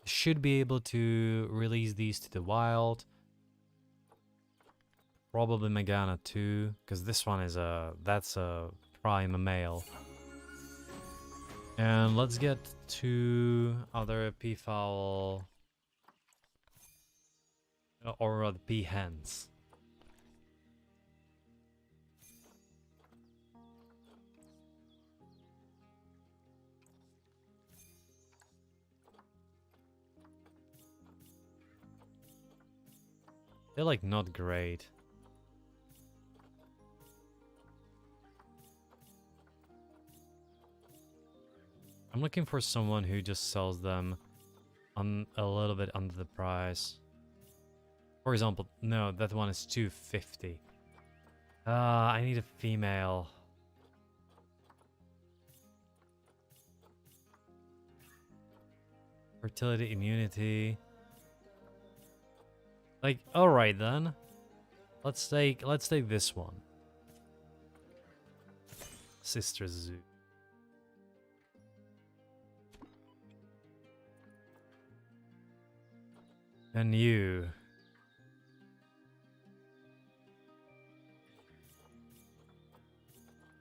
Should be able to release these to the wild. Probably Megana too, because this one is that's a prime male. And let's get two other peafowl, or the peahens. They're like not great. I'm looking for someone who just sells them on a little bit under the price. For example, no, that one is 250. I need a female. Fertility, immunity. Like, alright then. Let's take this one. Sister Zoo. And you.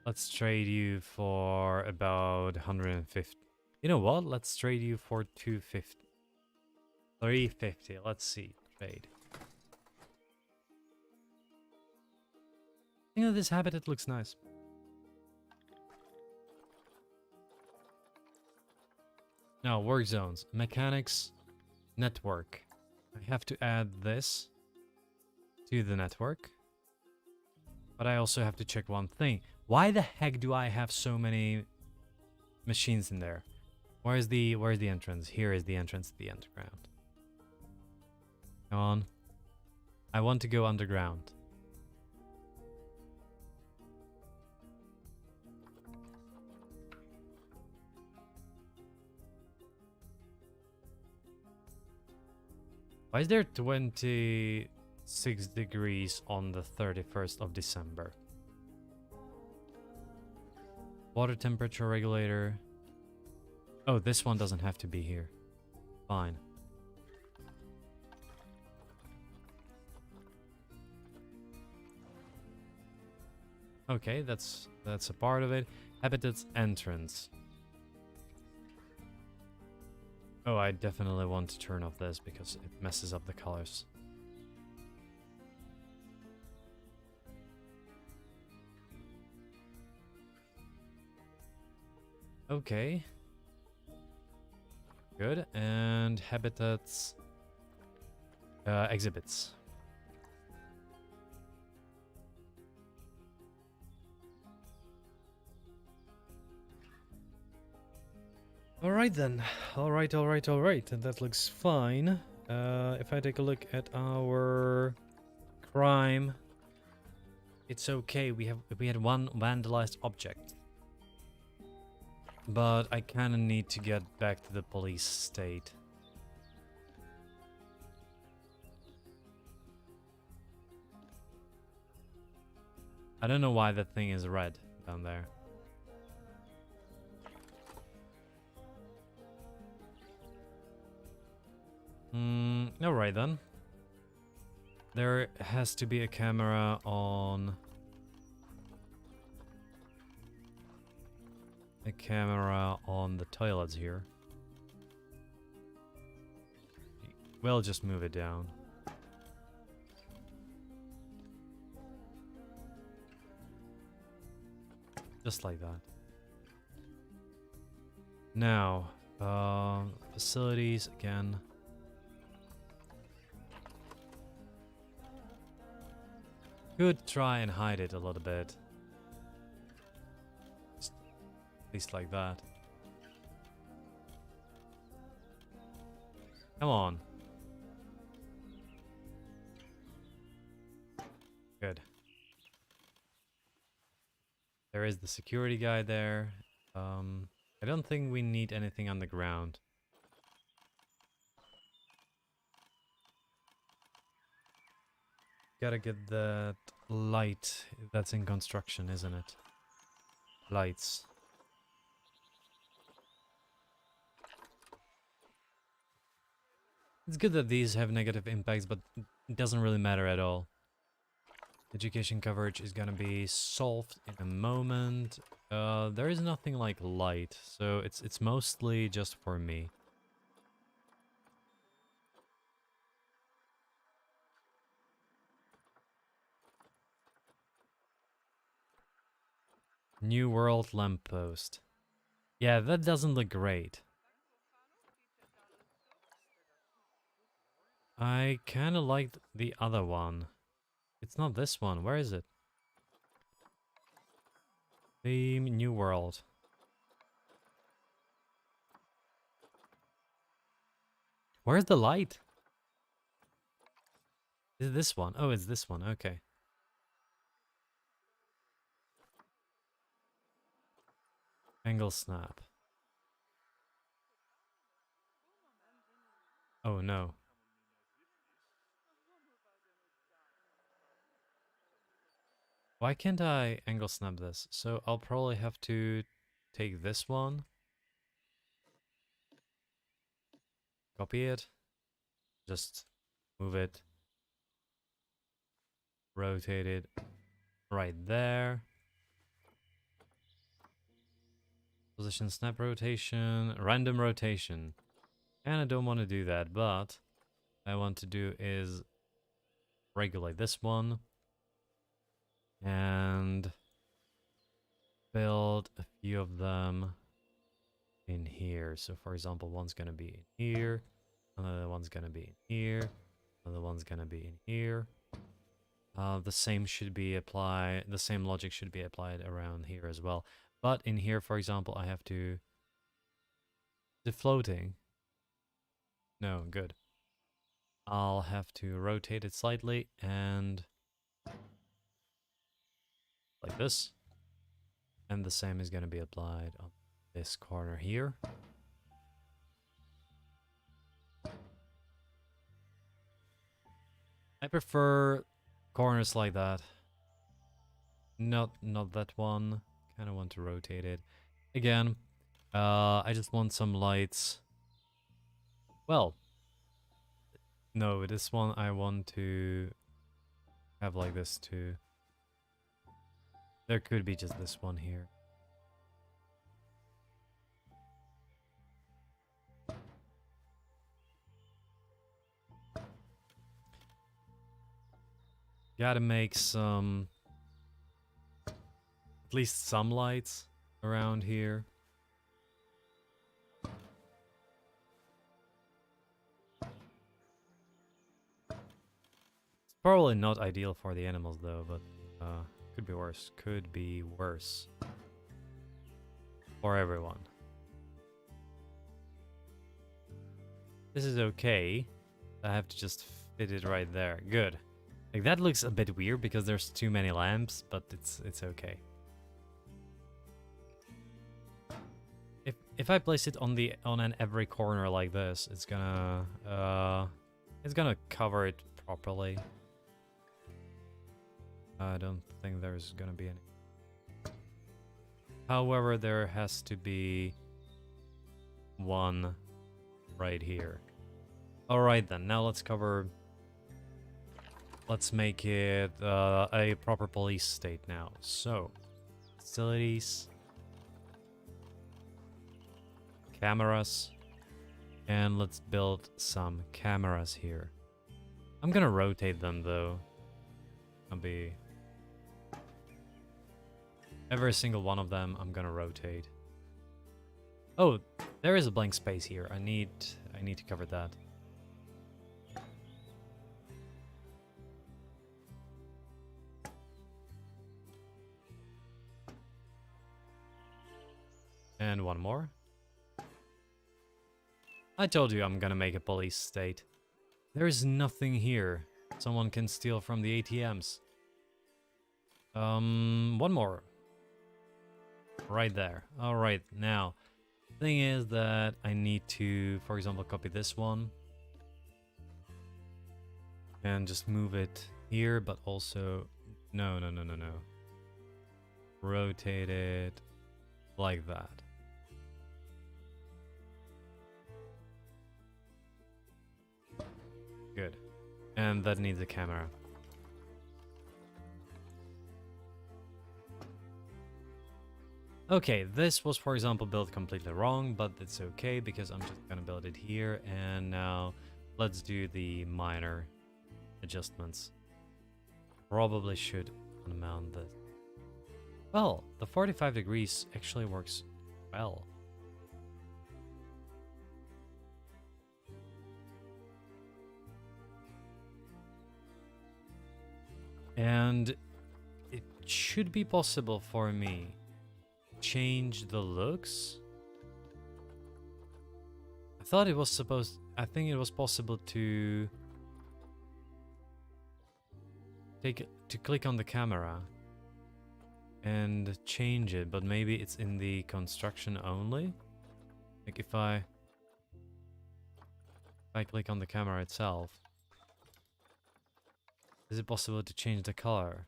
Let's trade you for about 150. You know what? Let's trade you for 250. 350. Let's see. Trade. You know, this habitat looks nice. Now, work zones. Mechanics. Network. I have to add this to the network. But I also have to check one thing. Why the heck do I have so many machines in there? Where's the entrance? Here is the entrance to the underground. Come on. I want to go underground. Why is there 26 degrees on the 31st of December? Water temperature regulator. Oh, this one doesn't have to be here. Fine. Okay, that's a part of it. Habitats entrance. Oh, I definitely want to turn off this because it messes up the colors. Okay. Good. And habitats. Exhibits. Alright then. Alright, alright, alright. And that looks fine. If I take a look at our crime, it's okay. We had one vandalized object. But I kinda need to get back to the police state. I don't know why that thing is red down there. Alright then. There has to be a camera on... a camera on the toilets here. We'll just move it down. Just like that. Now, facilities again. Could try and hide it a little bit. Just at least like that. Come on. Good. There is the security guy there. I don't think we need anything on the ground. Gotta get that light that's in construction, isn't it? Lights. It's good that these have negative impacts, but it doesn't really matter at all. Education coverage is gonna be solved in a moment. There is nothing like light, so it's mostly just for me. New World lamppost. Yeah, that doesn't look great. I kind of liked the other one. It's not this one. Where is it? The New World. Where's the light? Is it this one? Oh, it's this one. Okay. Angle snap. Oh no. Why can't I angle snap this? So I'll probably have to take this one. Copy it. Just move it. Rotate it right there. Position snap rotation, random rotation. And I don't want to do that, but I want to do is regulate this one and build a few of them in here. So for example, one's gonna be in here, another one's gonna be in here, another one's gonna be in here. The same should be applied, the same logic should be applied around here as well. But in here, for example, I have to... the floating. No, good. I'll have to rotate it slightly and like this. And the same is going to be applied on this corner here. I prefer corners like that. Not that one. Kind of want to rotate it. Again, I just want some lights. Well, no, this one I want to have like this too. There could be just this one here. Gotta make some... at least some lights around here. It's probably not ideal for the animals though, but could be worse. Could be worse. For everyone. This is okay. I have to just fit it right there. Good. Like that looks a bit weird because there's too many lamps, but it's okay. If I place it on an every corner like this, it's gonna cover it properly. I don't think there's gonna be any. However, there has to be one right here. Alright then, now let's cover... Let's make it a proper police state now. So, facilities, cameras, and let's build some cameras here. I'm gonna rotate them though. I'll be... Every single one of them I'm gonna rotate. Oh, there is a blank space here. I need to cover that. And one more. I told you I'm gonna make a police state. There is nothing here. Someone can steal from the ATMs. One more. Right there. Alright, now. Thing is that I need to, for example, copy this one. And just move it here, but also... No. Rotate it like that. Good. And that needs a camera. Okay, this was, for example, built completely wrong, but it's okay because I'm just gonna build it here. And now let's do the minor adjustments. Probably should unmount this. Well, the 45 degrees actually works well. And it should be possible for me to change the looks. I think it was possible to click on the camera and change it, but maybe it's in the construction only. Like if I click on the camera itself, is it possible to change the color?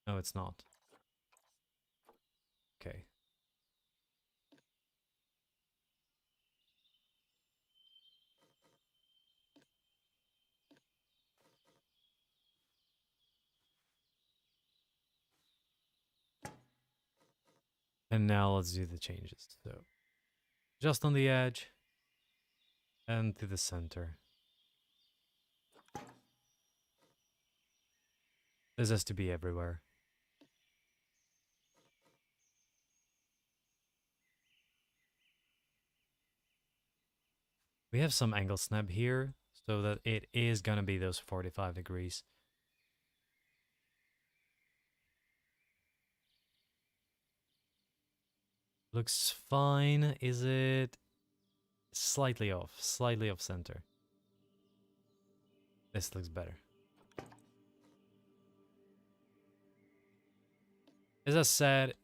No, it's not. Okay. And now let's do the changes. So just on the edge and to the center. This has to be everywhere. We have some angle snap here so that it is gonna be those 45 degrees. Looks fine. Is it slightly off center? This looks better. As I said,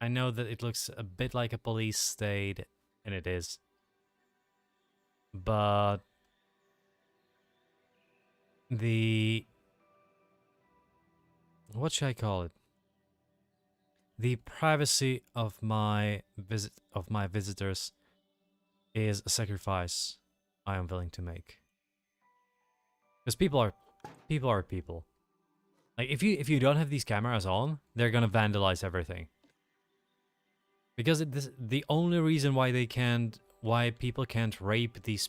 I know that it looks a bit like a police state, and it is. But what should I call it? The privacy of my visitors is a sacrifice I am willing to make. Because people are people. Like if you don't have these cameras on, they're gonna vandalize everything. Because the only reason why people can't rape these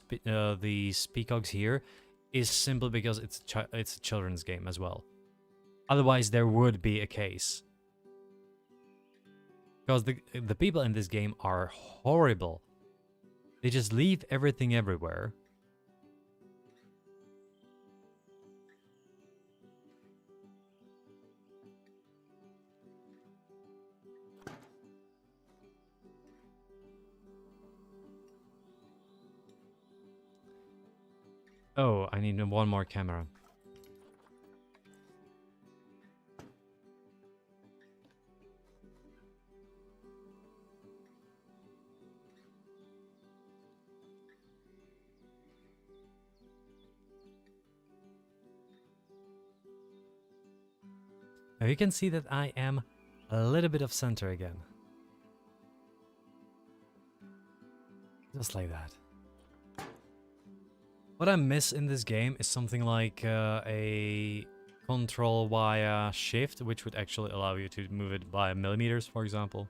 peacocks here is simply because it's a children's game as well. Otherwise, there would be a case. Because the people in this game are horrible. They just leave everything everywhere. Oh, I need one more camera. Now you can see that I am a little bit off center again. Just like that. What I miss in this game is something like a control via shift, which would actually allow you to move it by millimeters, for example.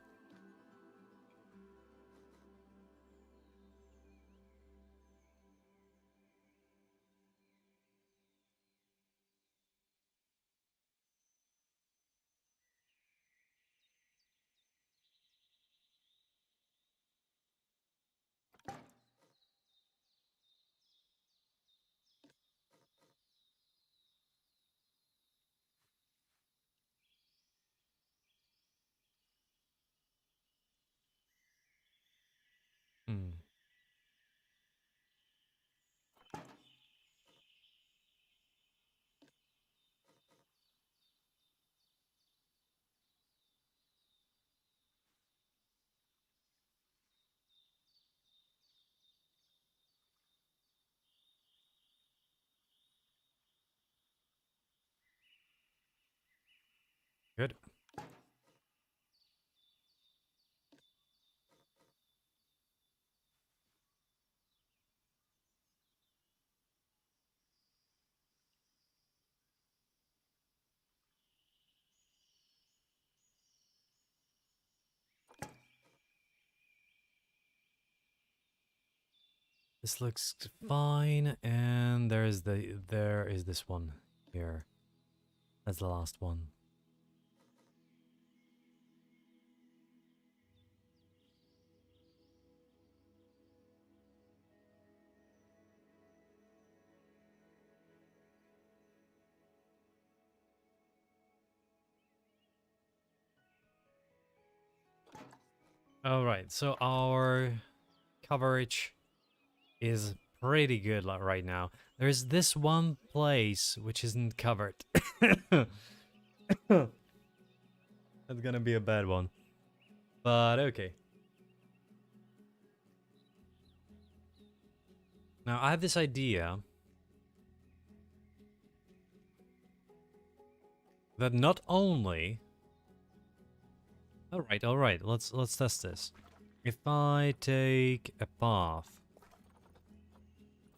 Hmm. Good. This looks fine, and there is this one here. That's the last one. All right, so our coverage is pretty good right now. There's this one place which isn't covered. That's gonna be a bad one. But okay. Now I have this idea that not only all right, let's test this. If I take a path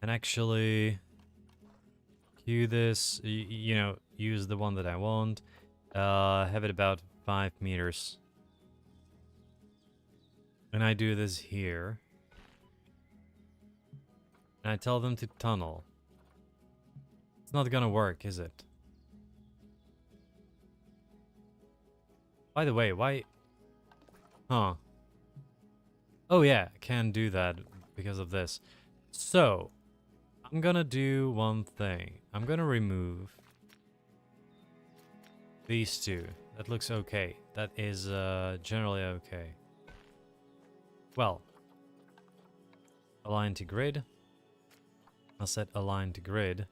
and actually queue this, you know, use the one that I want, have it about 5 meters. And I do this here. And I tell them to tunnel. It's not gonna work, is it? By the way, why... Huh. Oh yeah, I can do that because of this. So, I'm gonna do one thing. I'm gonna remove these two. That looks okay. That is generally okay. Well, align to grid. I'll set align to grid.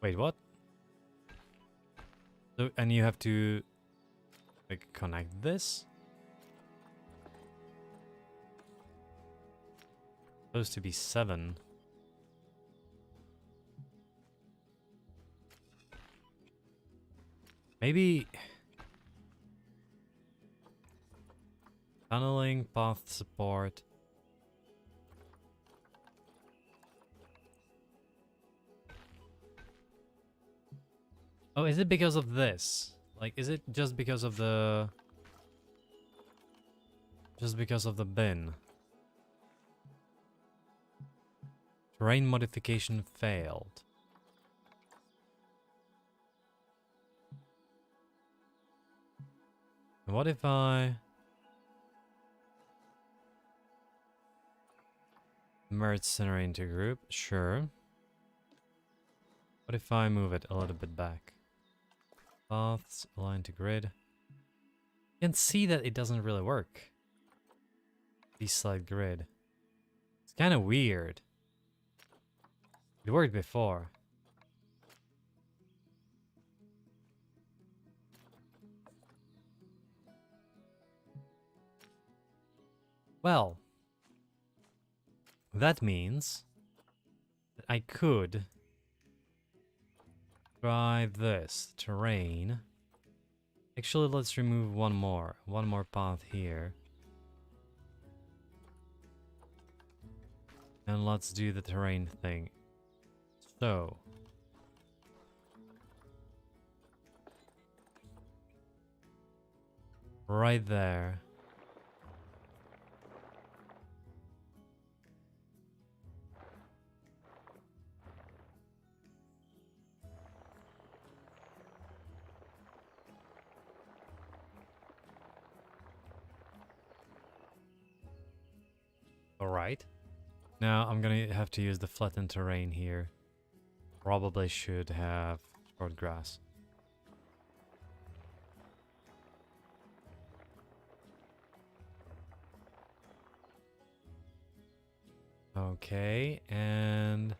Wait, what? So, and you have to like connect this. Supposed to be 7. Maybe tunneling, path support. Oh, is it because of this? Like, is it just because of the... Just because of the bin? Terrain modification failed. And what if I... merge center into group? Sure. What if I move it a little bit back? Paths, align to grid. You can see that it doesn't really work. Deslide grid. It's kind of weird. It worked before. Well, that means that I could try this terrain. Actually, let's remove one more path here. And let's do the terrain thing. So, right there. Alright. Now I'm gonna have to use the flattened terrain here. Probably should have short grass. Okay, and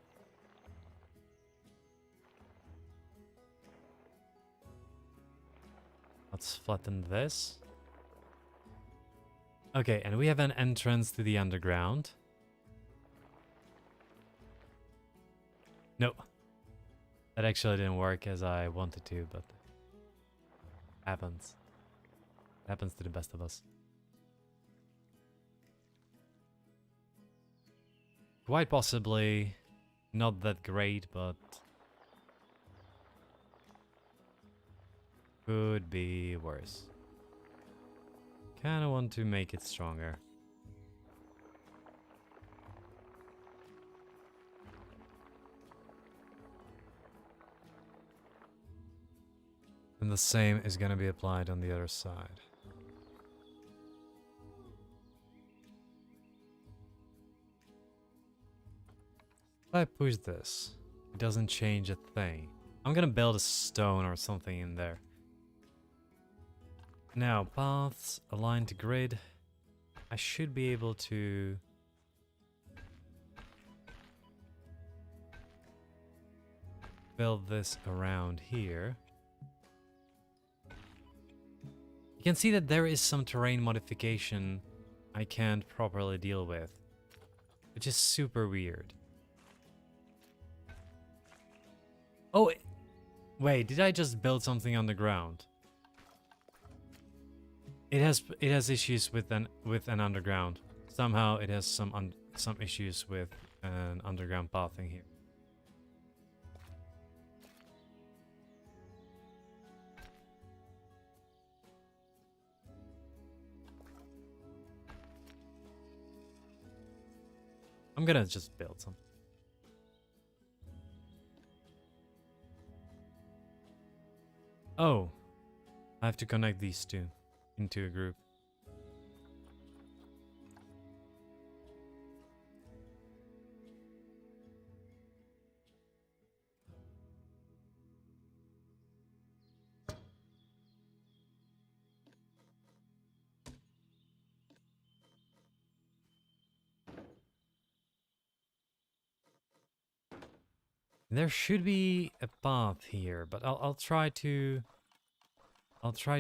let's flatten this. Okay, and we have an entrance to the underground. Nope. That actually didn't work as I wanted to, but happens. Happens to the best of us. Quite possibly not that great, but could be worse. Kinda want to make it stronger. And the same is gonna be applied on the other side. If I push this, it doesn't change a thing. I'm gonna build a stone or something in there. Now, paths aligned to grid. I should be able to build this around here. You can see that there is some terrain modification I can't properly deal with, which is super weird. Oh, wait, did I just build something on the ground? It has issues with an underground. Somehow it has some issues with an underground pathing here. I'm gonna just build some. Oh, I have to connect these two into a group. There should be a path here, but I'll try to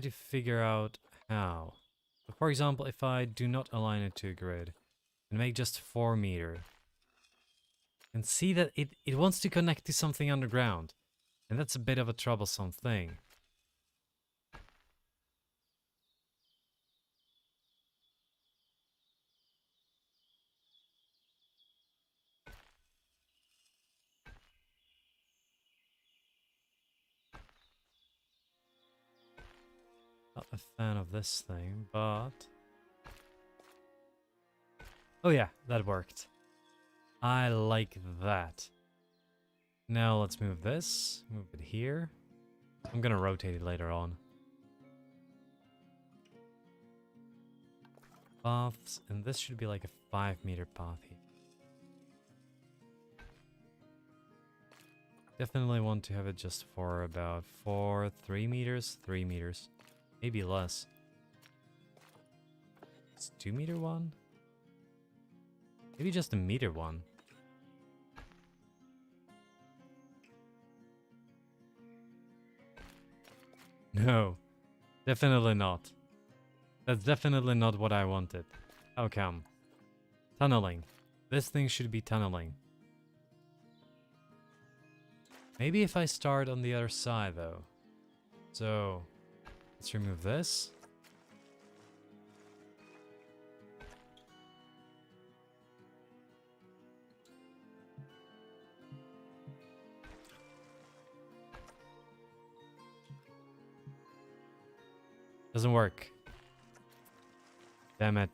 figure out how. So for example, if I do not align it to a grid and make just 4 meter, and see that it wants to connect to something underground, and that's a bit of a troublesome thing. Not a fan of this thing, but oh yeah, that worked. I like that. Now let's move this, move it here. I'm gonna rotate it later on. Paths, and this should be like a 5 meter path here. Definitely want to have it just for about 3 meters, 3 meters, maybe less. It's 2 meter one? Maybe just a meter one. No, definitely not. That's definitely not what I wanted. How come? Tunneling. This thing should be tunneling. Maybe if I start on the other side, though. So, let's remove this. Doesn't work. Damn it.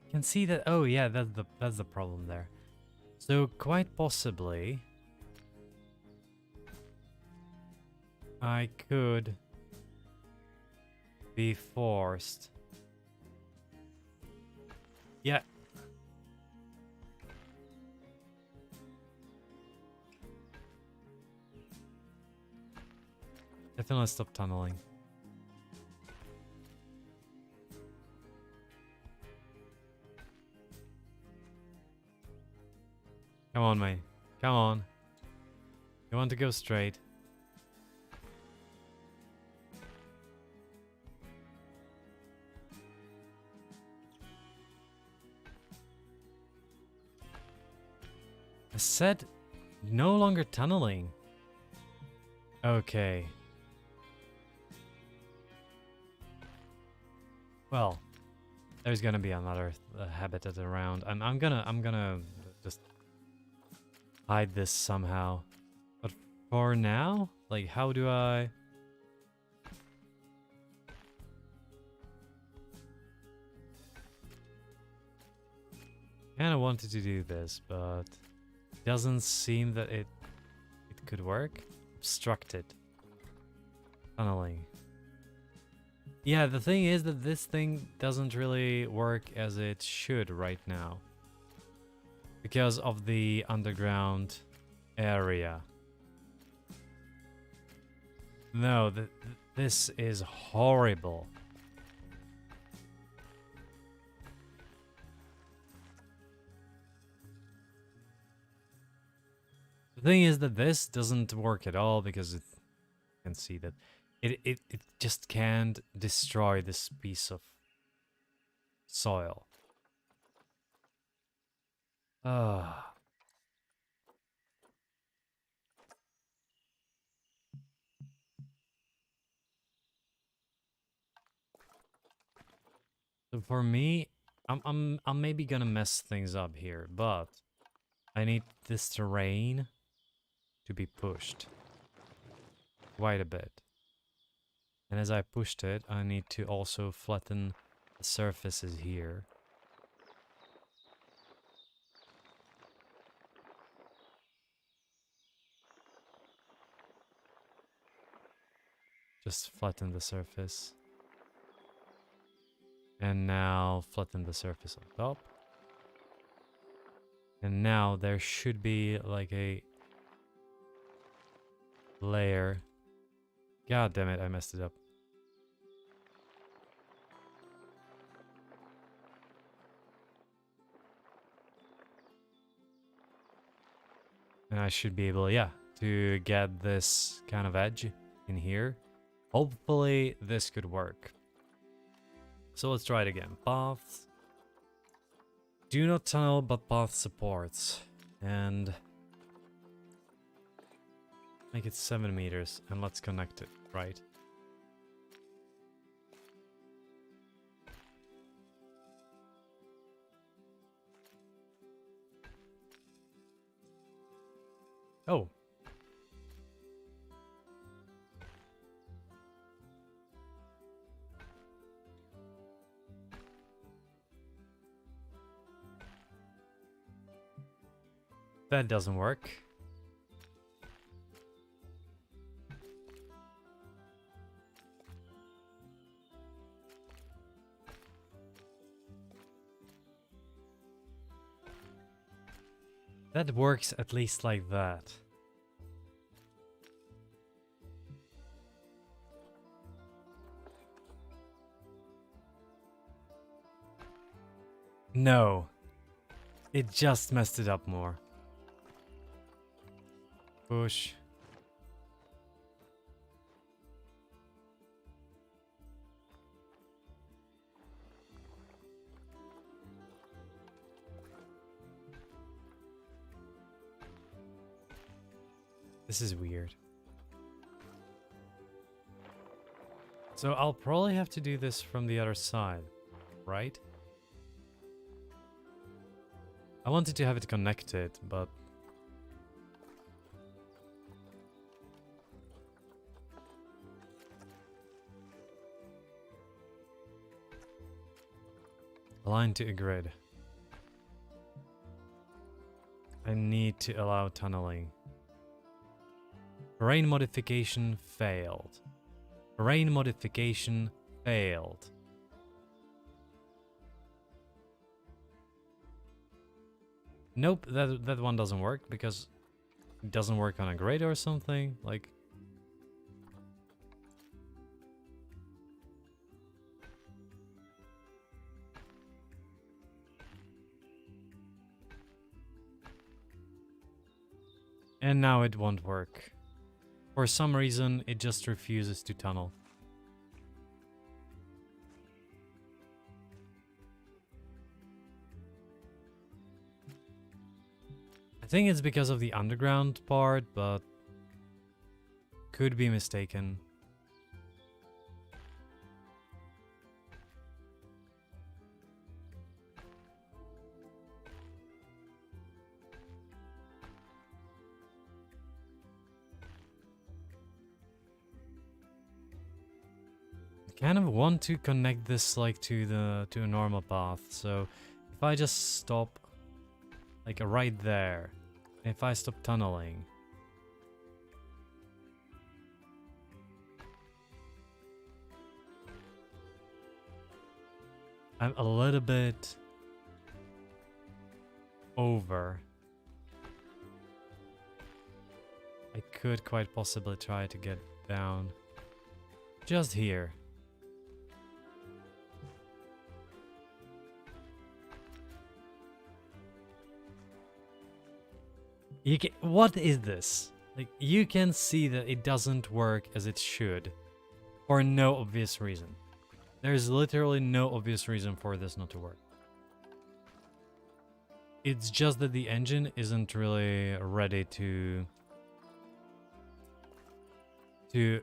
You can see that. Oh yeah, that's the problem there. So quite possibly I could be forced. Yeah. Definitely stop tunneling. Come on, mate. Come on. You want to go straight? I said no longer tunneling. Okay. Well, there's gonna be another habitat around, and I'm gonna just hide this somehow. But for now, like, how do I? Kind of wanted to do this, but it doesn't seem that it could work. Obstructed. Tunneling. Yeah, the thing is that this thing doesn't really work as it should right now. Because of the underground area. No, this is horrible. The thing is that this doesn't work at all because you can see that it just can't destroy this piece of soil. Ah. So for me, I'm maybe gonna mess things up here, but I need this terrain to be pushed quite a bit. And as I pushed it, I need to also flatten the surfaces here. Just flatten the surface. And now flatten the surface on top. And now there should be like a layer. God damn it, I messed it up. And I should be able, yeah, to get this kind of edge in here. Hopefully this could work. So let's try it again. Paths. Do not tunnel, but path supports. And make it 7 meters. And let's connect it, right? Oh. That doesn't work. That works at least like that. No. It just messed it up more. Push. This is weird. So I'll probably have to do this from the other side, right? I wanted to have it connected, but... Align to a grid. I need to allow tunneling. Terrain modification failed. Terrain modification failed. Nope, that one doesn't work because it doesn't work on a grid or something. Like, and now it won't work. For some reason, it just refuses to tunnel. I think it's because of the underground part, but could be mistaken. Kind of want to connect this like to a normal path. So if I just stop like right there, if I stop tunneling, I'm a little bit over. I could quite possibly try to get down just here. What is this? Like, you can see that it doesn't work as it should for no obvious reason. There's literally no obvious reason for this not to work. It's just that the engine isn't really ready to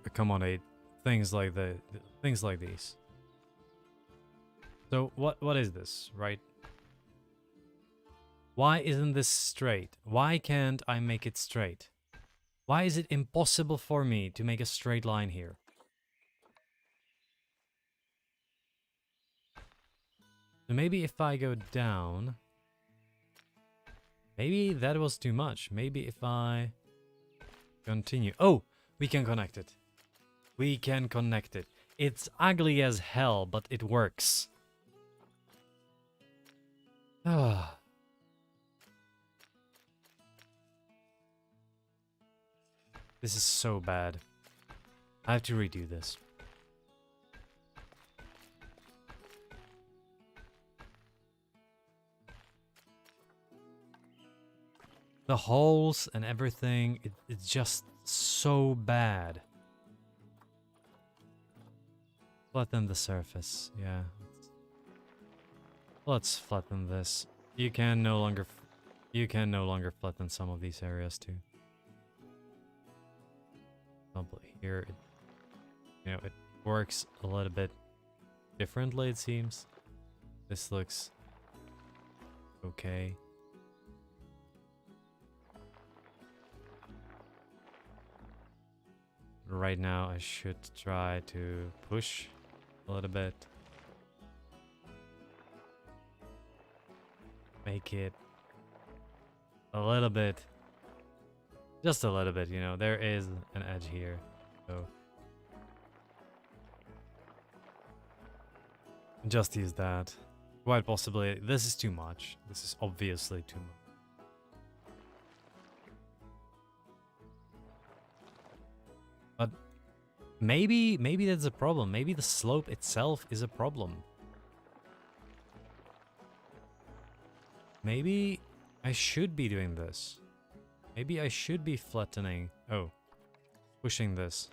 accommodate things like things like these. So what is this, right? Why isn't this straight? Why can't I make it straight? Why is it impossible for me to make a straight line here? So maybe if I go down... Maybe that was too much. Maybe if I continue... Oh! We can connect it. We can connect it. It's ugly as hell, but it works. Ah... This is so bad. I have to redo this. The holes and everything, it's just so bad. Flatten the surface, yeah. Let's flatten this. You can no longer flatten some of these areas too. Here, it works a little bit differently, it seems. This looks okay. Right now, I should try to push a little bit. Make it a little bit. Just a little bit, there is an edge here. So just use that. Quite possibly, this is too much. This is obviously too much. But maybe that's a problem. Maybe the slope itself is a problem. maybe I should be doing this. Maybe I should be flattening. Oh, pushing this.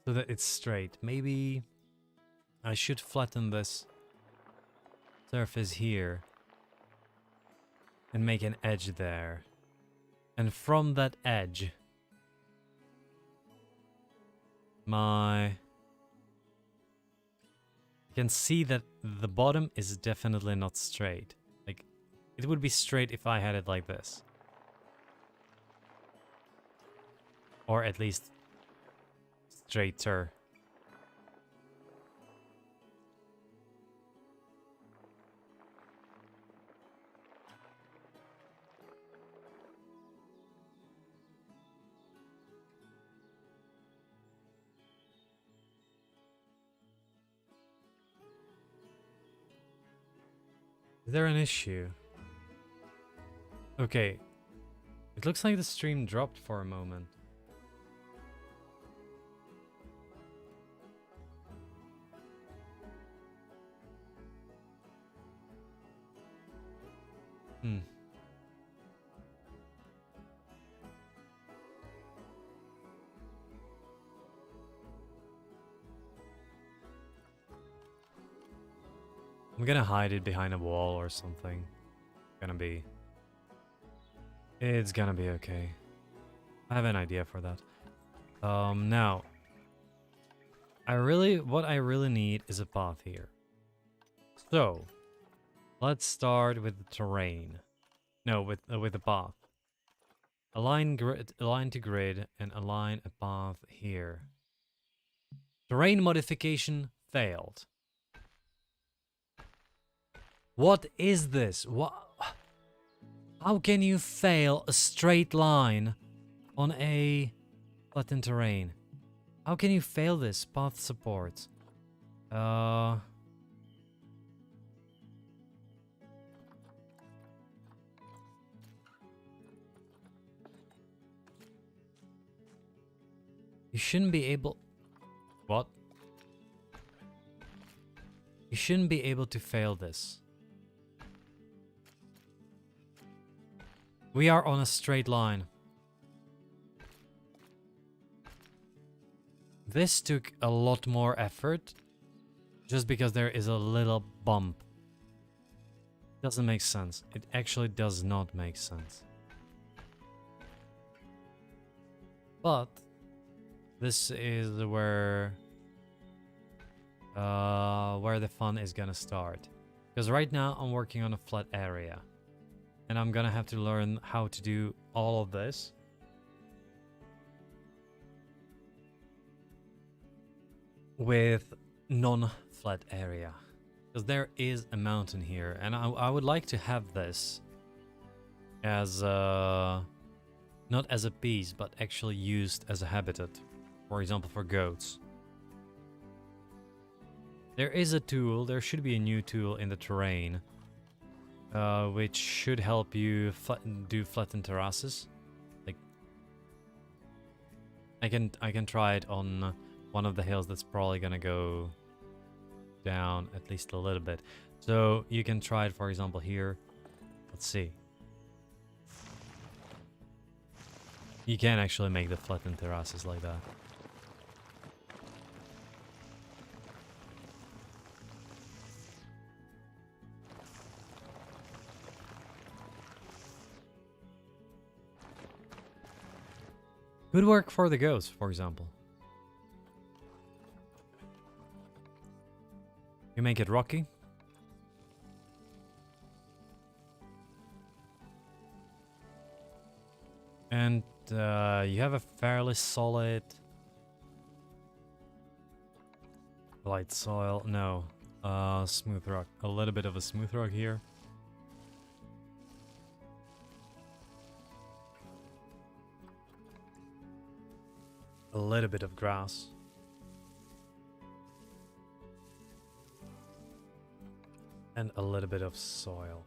So that it's straight. Maybe I should flatten this surface here and make an edge there. And from that edge, you can see that the bottom is definitely not straight. Like, it would be straight if I had it like this. Or at least straighter. Is there an issue? Okay. It looks like the stream dropped for a moment. Hmm. I'm gonna hide it behind a wall or something. It's gonna be okay. I have an idea for that. Now, what I really need is a path here. So, let's start with the terrain. No, with the path. Align to grid and align a path here. Terrain modification failed. What is this? What? How can you fail a straight line on a flattened terrain? How can you fail this? Path support. You shouldn't be able... What? You shouldn't be able to fail this. We are on a straight line. This took a lot more effort just because there is a little bump. Doesn't make sense. It actually does not make sense. But this is where the fun is gonna start. Because right now I'm working on a flat area. And I'm gonna have to learn how to do all of this. With non-flat area. Because there is a mountain here. And I would like to have this as not as a piece, but actually used as a habitat. For example, for goats. There is a tool, there should be a new tool in the terrain. Which should help you do flattened terraces. Like, I can try it on one of the hills that's probably gonna go down at least a little bit. So you can try it, for example, here. Let's see. You can actually make the flattened terraces like that. Could work for the ghosts, for example. You make it rocky. And you have a fairly solid light soil. No, smooth rock. A little bit of a smooth rock here. A little bit of grass. And a little bit of soil.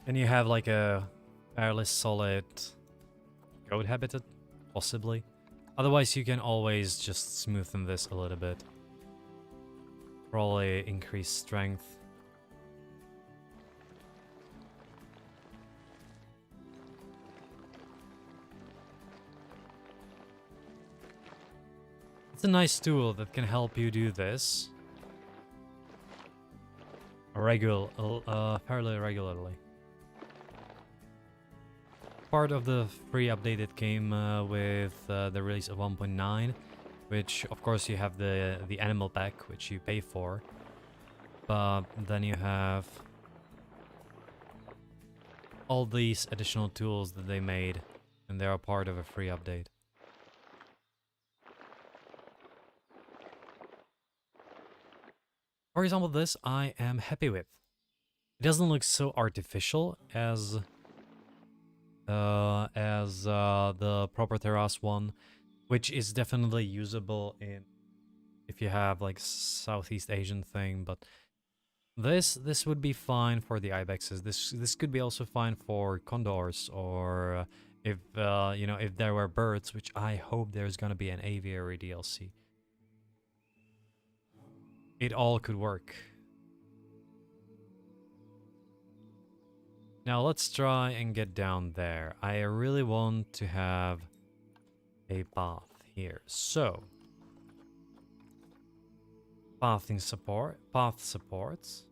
And you have like a fairly solid goat habitat, possibly. Otherwise, you can always just smoothen this a little bit. Probably increase strength. It's a nice tool that can help you do this. Fairly regularly. Part of the free update that came with the release of 1.9, which of course you have the animal pack, which you pay for, but then you have all these additional tools that they made, and they are part of a free update. For example, this I am happy with. It doesn't look so artificial as the proper terrace one, which is definitely usable in if you have like Southeast Asian thing, but this would be fine for the ibexes. This could be also fine for condors, or if you know, if there were birds, which I hope there's gonna be an aviary DLC. It all could work. Now let's try and get down there. I really want to have a path here. So path supports.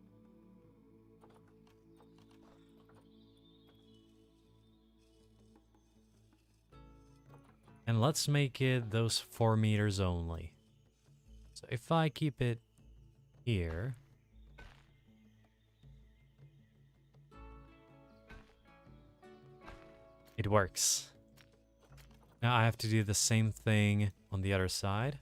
And let's make it those 4 meters only. So if I keep it here, it works. Now I have to do the same thing on the other side.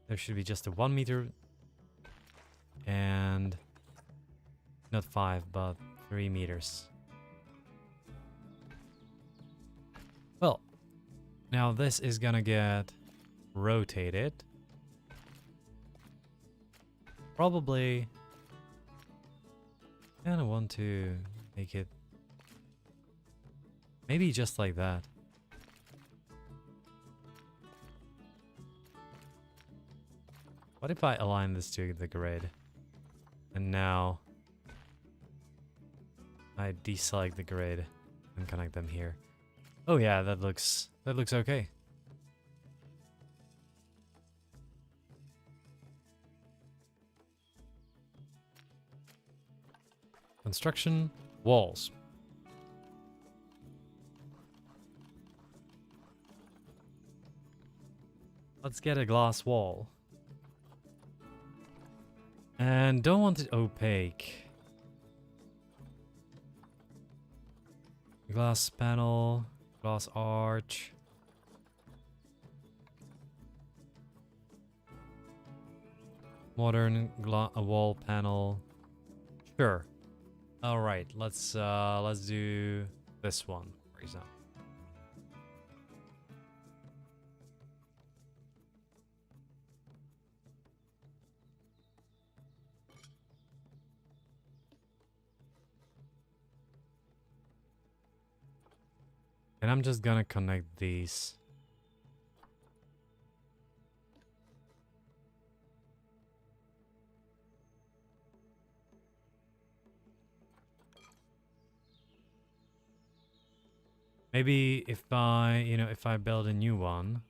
There should be just a 1 meter and not 5, but 3 meters. Well, now this is gonna get rotated. Probably kinda want to make it maybe just like that. What if I align this to the grid? And now I deselect the grid and connect them here. Oh yeah, that looks okay. Construction, walls. Let's get a glass wall. And don't want it opaque. Glass panel, glass arch. Modern wall panel. Sure. All right, let's do this one, for example. And I'm just gonna connect these. Maybe if if I build a new one,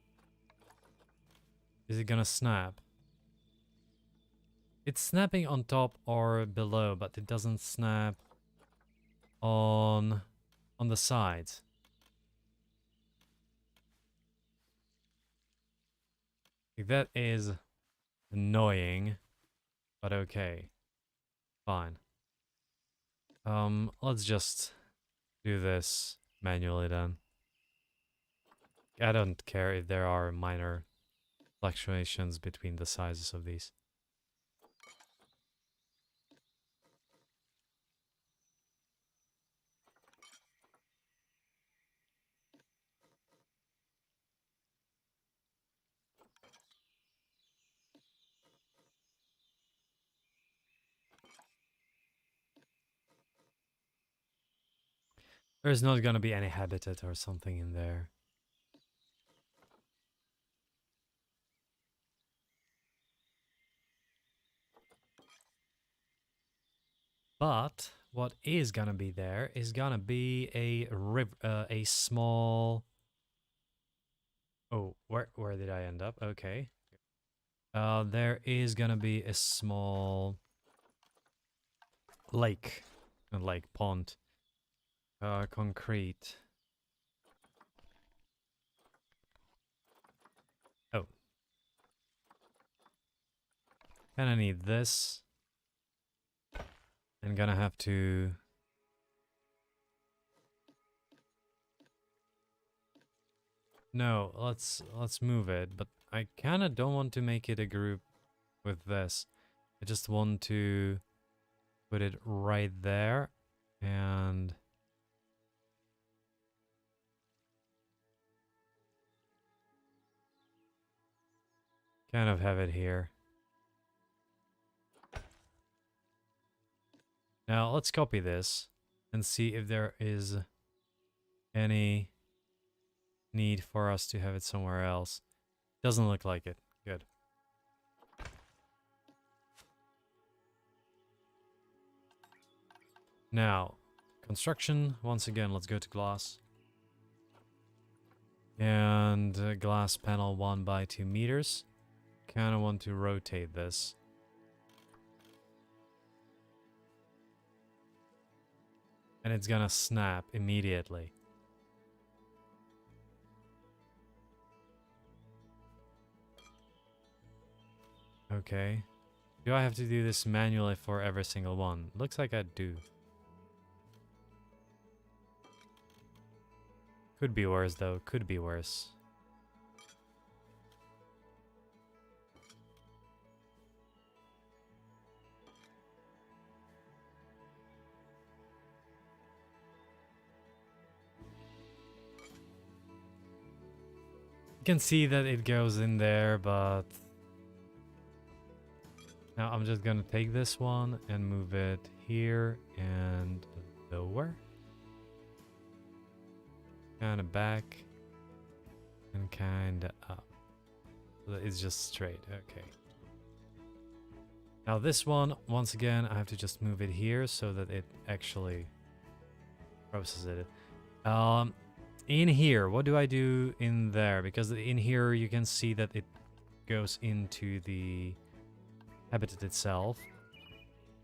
is it gonna snap? It's snapping on top or below, but it doesn't snap on the sides. That is annoying, but okay. Fine. Let's just do this manually then. I don't care if there are minor fluctuations between the sizes of these. There's not gonna be any habitat or something in there. But what is gonna be there is gonna be a small. Oh, where did I end up? Okay. There is gonna be a small lake, pond, concrete. Oh, kinda need this. I'm gonna have to. No, let's move it, but I kinda don't want to make it a group with this. I just want to put it right there and kind of have it here. Now let's copy this and see if there is any need for us to have it somewhere else. Doesn't look like it. Good. Now, construction. Once again, let's go to glass. And glass panel 1 by 2 meters. Kind of want to rotate this. And it's gonna snap immediately. Okay. Do I have to do this manually for every single one? Looks like I do. Could be worse though, could be worse. You can see that it goes in there, but now I'm just gonna take this one and move it here and lower. Kinda back and kinda up. So that it's just straight, okay. Now this one, once again, I have to just move it here so that it actually processes it. In here, what do I do in there? Because in here you can see that it goes into the habitat itself.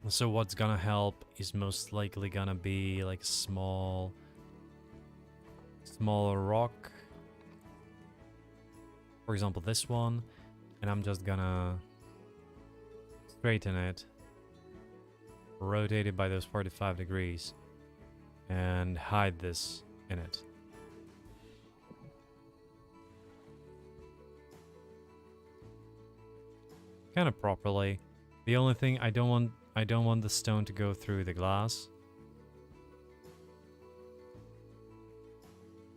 So what's gonna help is most likely gonna be like small rock. For example, this one. And I'm just gonna straighten it. Rotate it by those 45 degrees. And hide this in it. Kind of properly. The only thing I don't want the stone to go through the glass.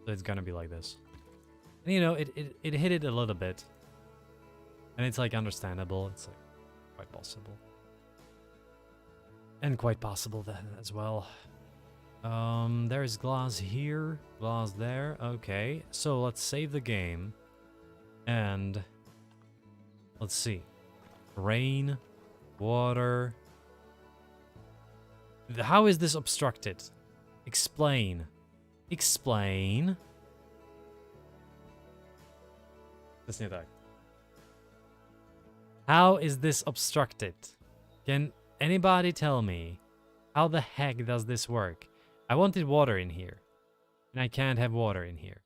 So it's gonna be like this. And you know, it hit it a little bit. And it's like understandable. It's like quite possible. And quite possible then as well. There is glass here, glass there. Okay, so let's save the game. And let's see. Rain, water. How is this obstructed? Explain. Explain. That's not that. How is this obstructed? Can anybody tell me how the heck does this work? I wanted water in here, and I can't have water in here.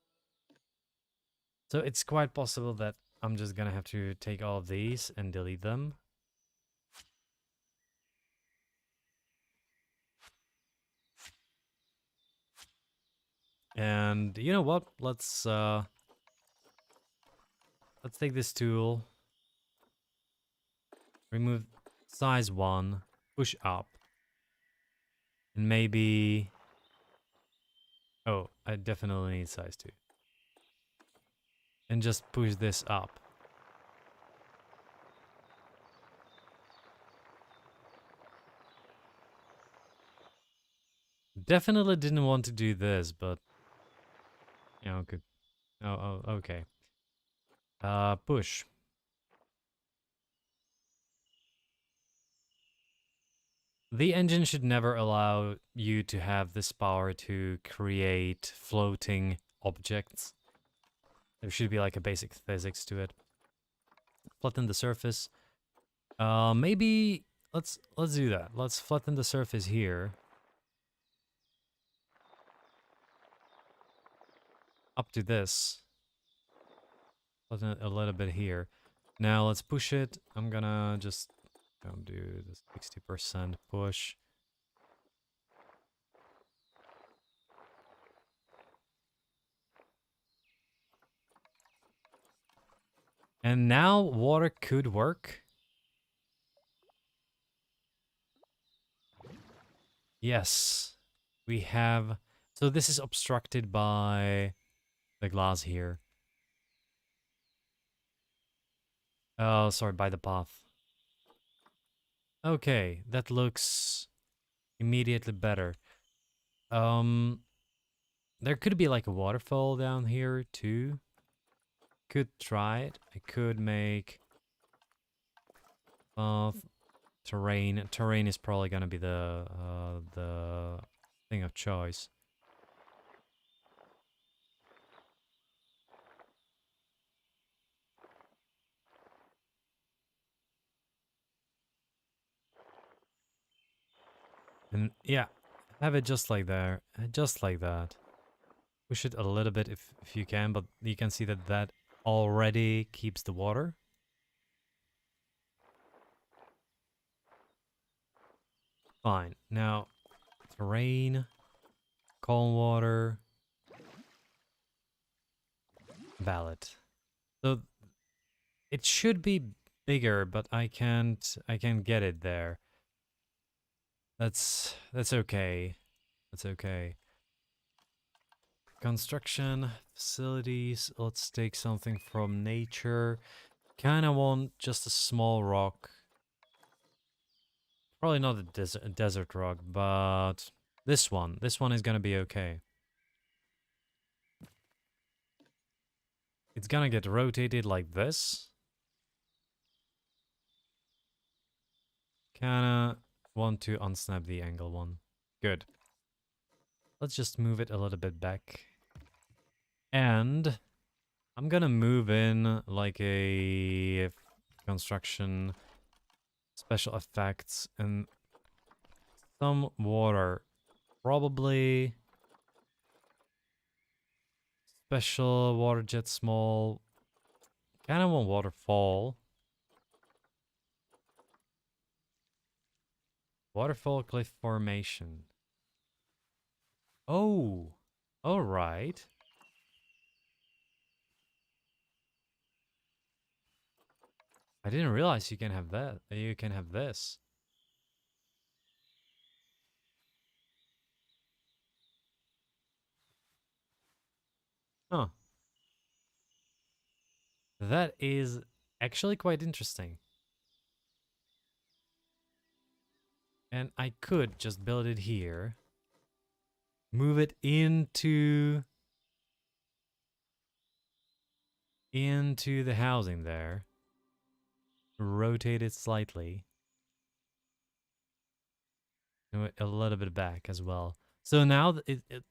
So it's quite possible that I'm just gonna have to take all of these and delete them. And you know what? Let's take this tool. Remove size 1, push up. And maybe... Oh, I definitely need size 2. And just push this up. Definitely didn't want to do this, but you know, good. Oh, okay. Push. The engine should never allow you to have this power to create floating objects. There should be like a basic physics to it. Flatten the surface. Maybe let's do that. Let's flatten the surface here. Up to this. Flatten it a little bit here. Now let's push it. I'm gonna just do the 60% push. And now water could work. Yes, we have. So this is obstructed by the glass here. Oh, sorry, by the path. Okay, that looks immediately better. Um, there could be like a waterfall down here too. Could try it. I could make terrain. Terrain is probably gonna be the thing of choice. And yeah, have it just like there, just like that. Push it a little bit if you can, but you can see that that already keeps the water. Fine. Now, terrain, calm water, valid. So it should be bigger, but I can't get it there. That's okay. That's okay. Construction facilities. Let's take something from nature. Kinda want just a small rock. Probably not a desert rock, but this one. This one is gonna be okay. It's gonna get rotated like this. Kinda want to unsnap the angle one. Good. Let's just move it a little bit back. And I'm gonna move in like a construction special effects and some water. Probably special water jet small. Kinda want waterfall. Waterfall cliff formation. Oh, all right. I didn't realize you can have that. You can have this. Huh. That is actually quite interesting. And I could just build it here. Move it into the housing there. Rotate it slightly. And a little bit back as well. So now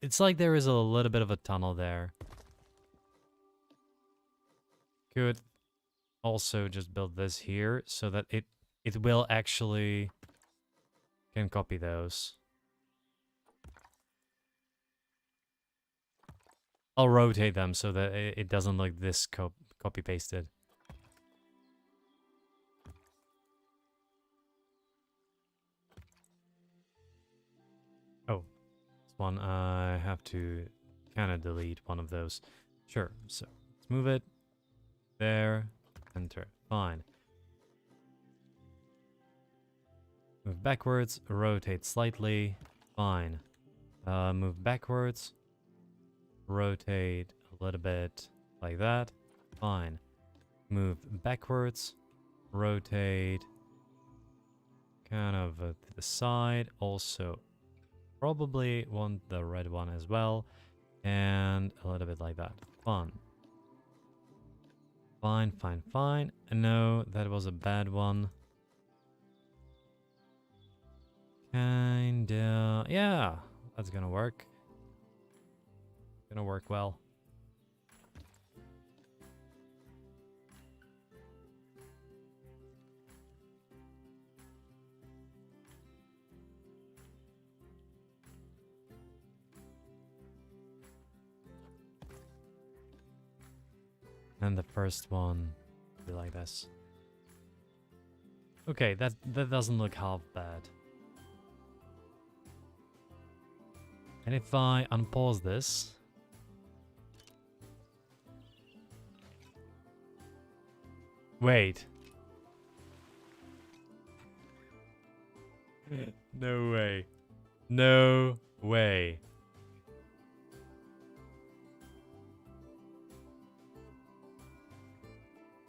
it's like there is a little bit of a tunnel there. Could also just build this here so that it will actually can copy those. I'll rotate them so that it doesn't look this copy pasted. Oh, this one I have to kind of delete one of those. Sure. So let's move it there. Enter. Fine. Move backwards. Rotate slightly. Fine. Move backwards. Rotate a little bit like that. Fine. Move backwards. Rotate kind of to the side. Also probably want the red one as well. And a little bit like that. Fun. Fine, fine, fine. No, that was a bad one. Kinda. Yeah, that's gonna work. Gonna work well. And the first one be like this. Okay, that doesn't look half bad. And if I unpause this, wait. No way. No way.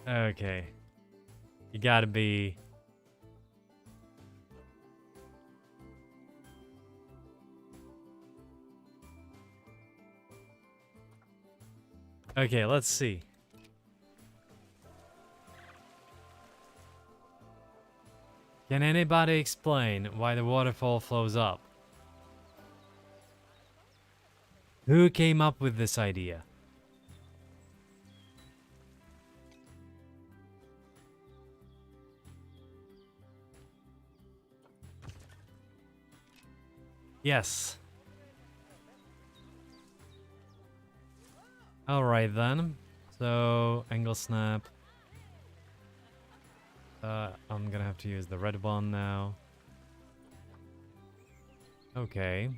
Okay. You gotta be... Okay, let's see. Can anybody explain why the waterfall flows up? Who came up with this idea? Yes. Alright then. So, angle snap. I'm gonna have to use the red one now. Okay.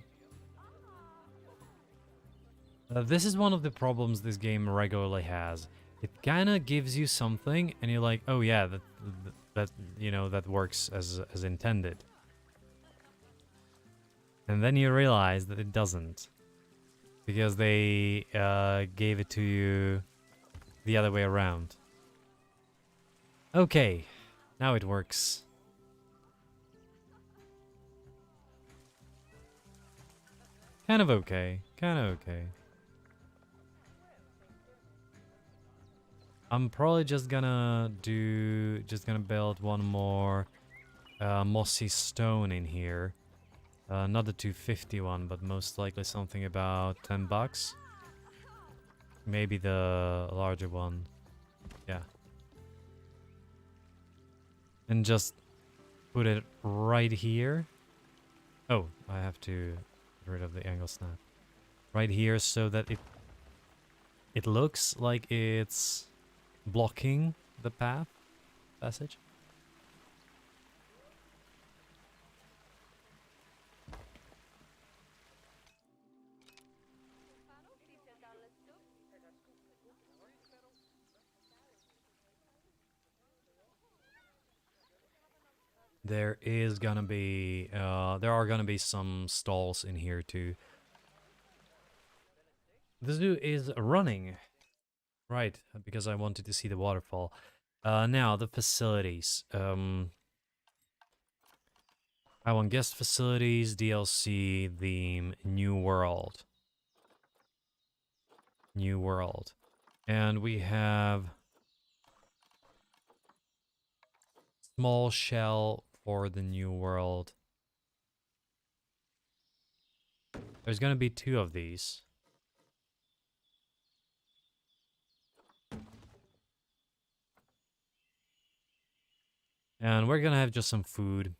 This is one of the problems this game regularly has. It kinda gives you something, and you're like, oh yeah, that you know, that works as intended. And then you realize that it doesn't. Because they gave it to you the other way around. Okay, now it works. Kind of okay, kind of okay. I'm probably just gonna build one more mossy stone in here. Not the 250 one, but most likely something about 10 bucks. Maybe the larger one. Yeah. And just put it right here. Oh, I have to get rid of the angle snap. Right here so that it looks like it's blocking the passage. There is gonna be, there are gonna be some stalls in here too. This dude is running. Right, because I wanted to see the waterfall. Now, the facilities. I want guest facilities, DLC, theme, new world. New world. And we have small shell for the new world. There's gonna be 2 of these. And we're gonna have just some food.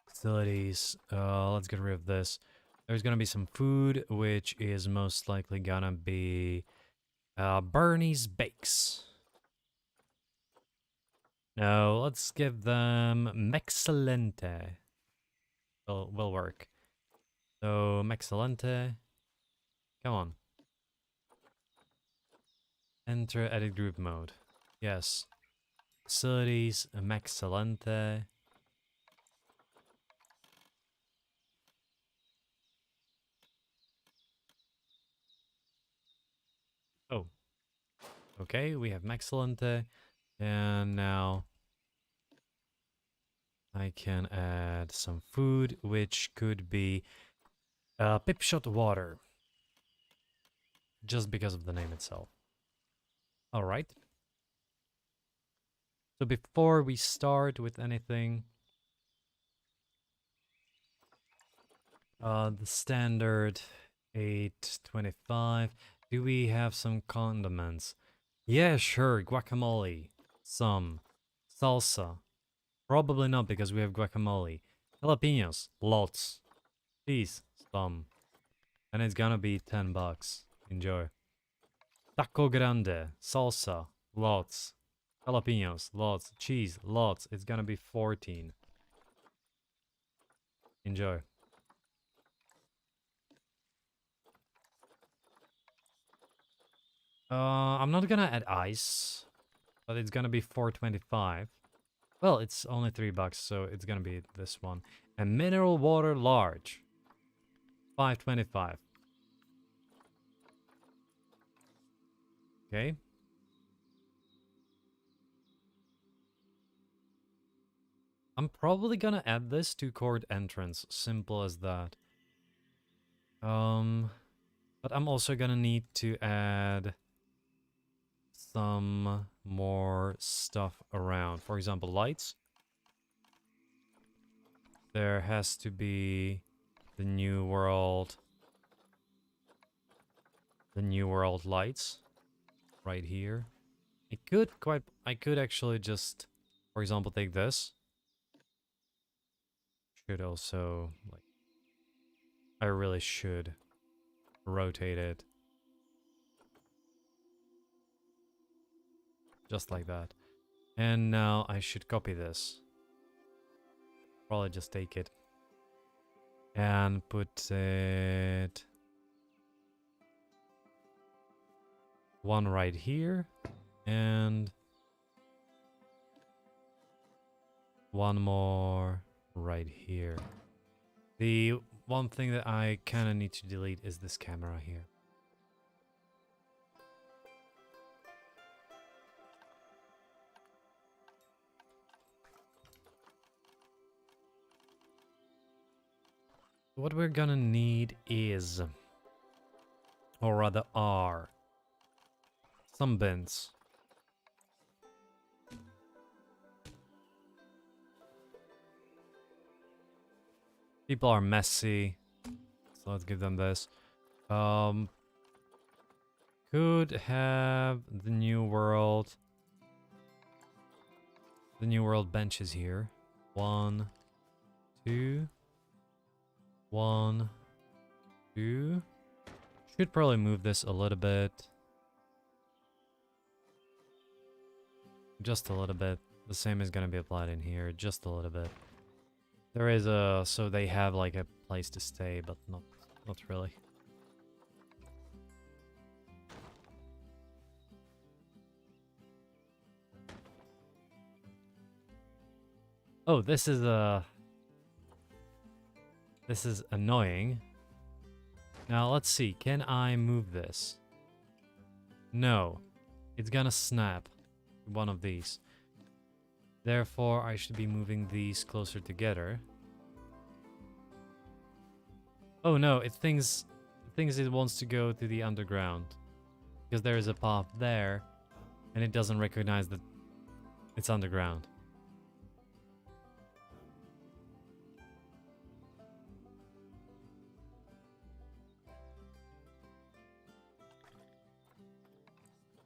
Facilities. Let's get rid of this. There's gonna be some food, which is most likely gonna be Bernie's Bakes. No, let's give them Mexcellente. Will work. So, Mexcellente. Come on. Enter edit group mode. Yes. Facilities, Mexcellente. Oh. Okay, we have Mexcellente. And now I can add some food, which could be Pipshot water, just because of the name itself. All right. So before we start with anything, the standard 825. Do we have some condiments? Yeah, sure. Guacamole. Some. Salsa. Probably not because we have guacamole. Jalapenos. Lots. Cheese. Some. And it's gonna be $10. Enjoy. Taco grande. Salsa. Lots. Jalapenos. Lots. Cheese. Lots. It's gonna be 14. Enjoy. I'm not gonna add ice, but it's gonna be 425. Well, it's only $3, so it's gonna be this one. And mineral water large, 525. Okay. I'm probably gonna add this to court entrance. Simple as that. But I'm also gonna need to add some more stuff around. For example, lights. There has to be the New World lights right here. I could actually just, for example, take this. Should also, like, I really should rotate it. Just like that. And now I should copy this. Probably just take it. And put it... one right here. And... one more right here. The one thing that I kind of need to delete is this camera here. What we're gonna need is, or rather are, some bins. People are messy, so let's give them this. Could have the New World benches here. 1, 2, 1, 2. Should probably move this a little bit. Just a little bit. The same is gonna be applied in here, just a little bit. There is a, so they have like a place to stay, but not really. Oh, this is annoying. Now let's see, can I move this? No, it's gonna snap one of these. Therefore, I should be moving these closer together. Oh no, it thinks it wants to go to the underground. Because there is a path there, and it doesn't recognize that it's underground.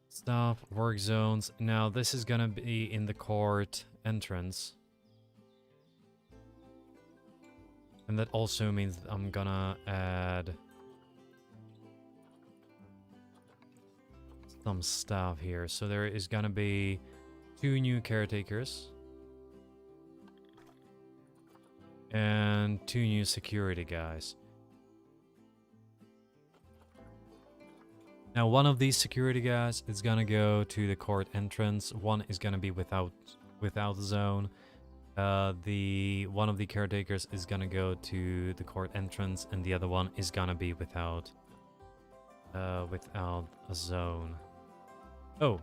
Stuff, work zones. Now this is gonna be in the court entrance. And that also means that I'm gonna add some stuff here. So there is gonna be 2 new caretakers. And 2 new security guys. Now one of these security guys is gonna go to the court entrance. One is gonna be without zone. One of the caretakers is gonna go to the court entrance, and the other one is gonna be without a zone. Oh.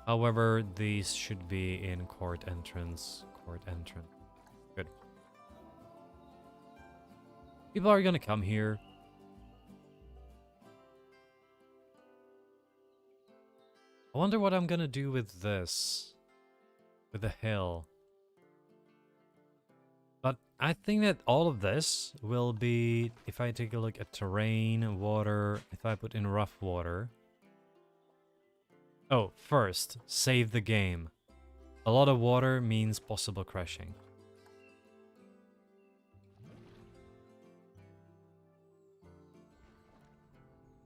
However, these should be in court entrance transport entrance. Good. People are gonna come here. I wonder what I'm gonna do with this. With the hill. But I think that all of this will be, if I take a look at terrain, water, if I put in rough water. Oh, first, save the game. A lot of water means possible crashing.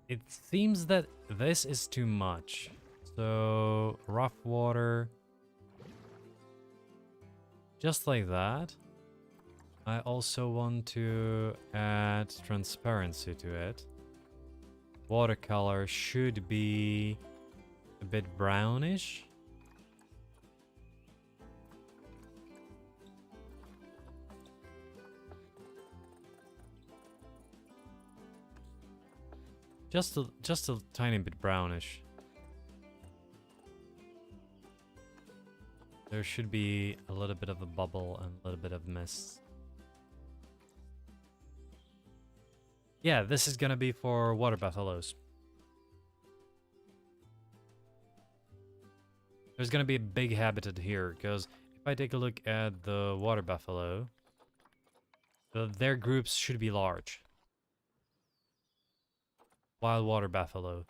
It seems that this is too much. So, rough water. Just like that. I also want to add transparency to it. Watercolor should be a bit brownish. Just a tiny bit brownish. There should be a little bit of a bubble and a little bit of mist. Yeah, this is gonna be for water buffaloes. There's gonna be a big habitat here, because if I take a look at the water buffalo, their groups should be large. Wild water buffalo.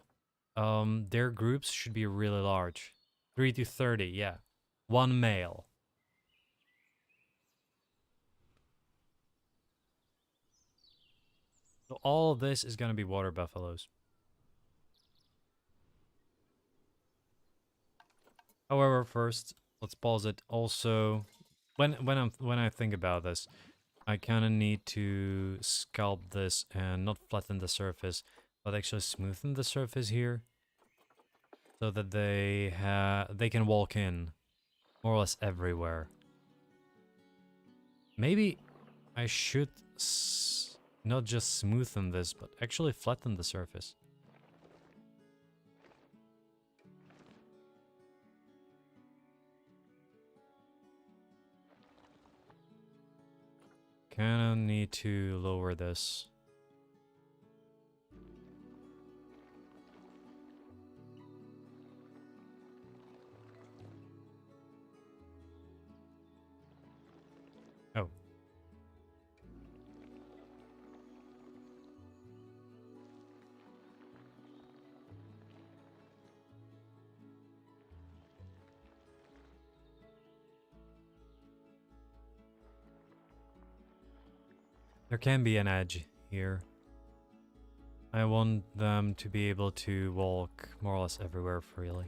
Their groups should be really large. 3 to 30, yeah. One male. So all of this is gonna be water buffaloes. However, first, let's pause it. Also, when I think about this, I kind of need to sculpt this and not flatten the surface, but actually smoothen the surface here, so that they can walk in more or less everywhere. Maybe I should not just smoothen this, but actually flatten the surface. Kinda need to lower this. Oh. There can be an edge here. I want them to be able to walk more or less everywhere freely.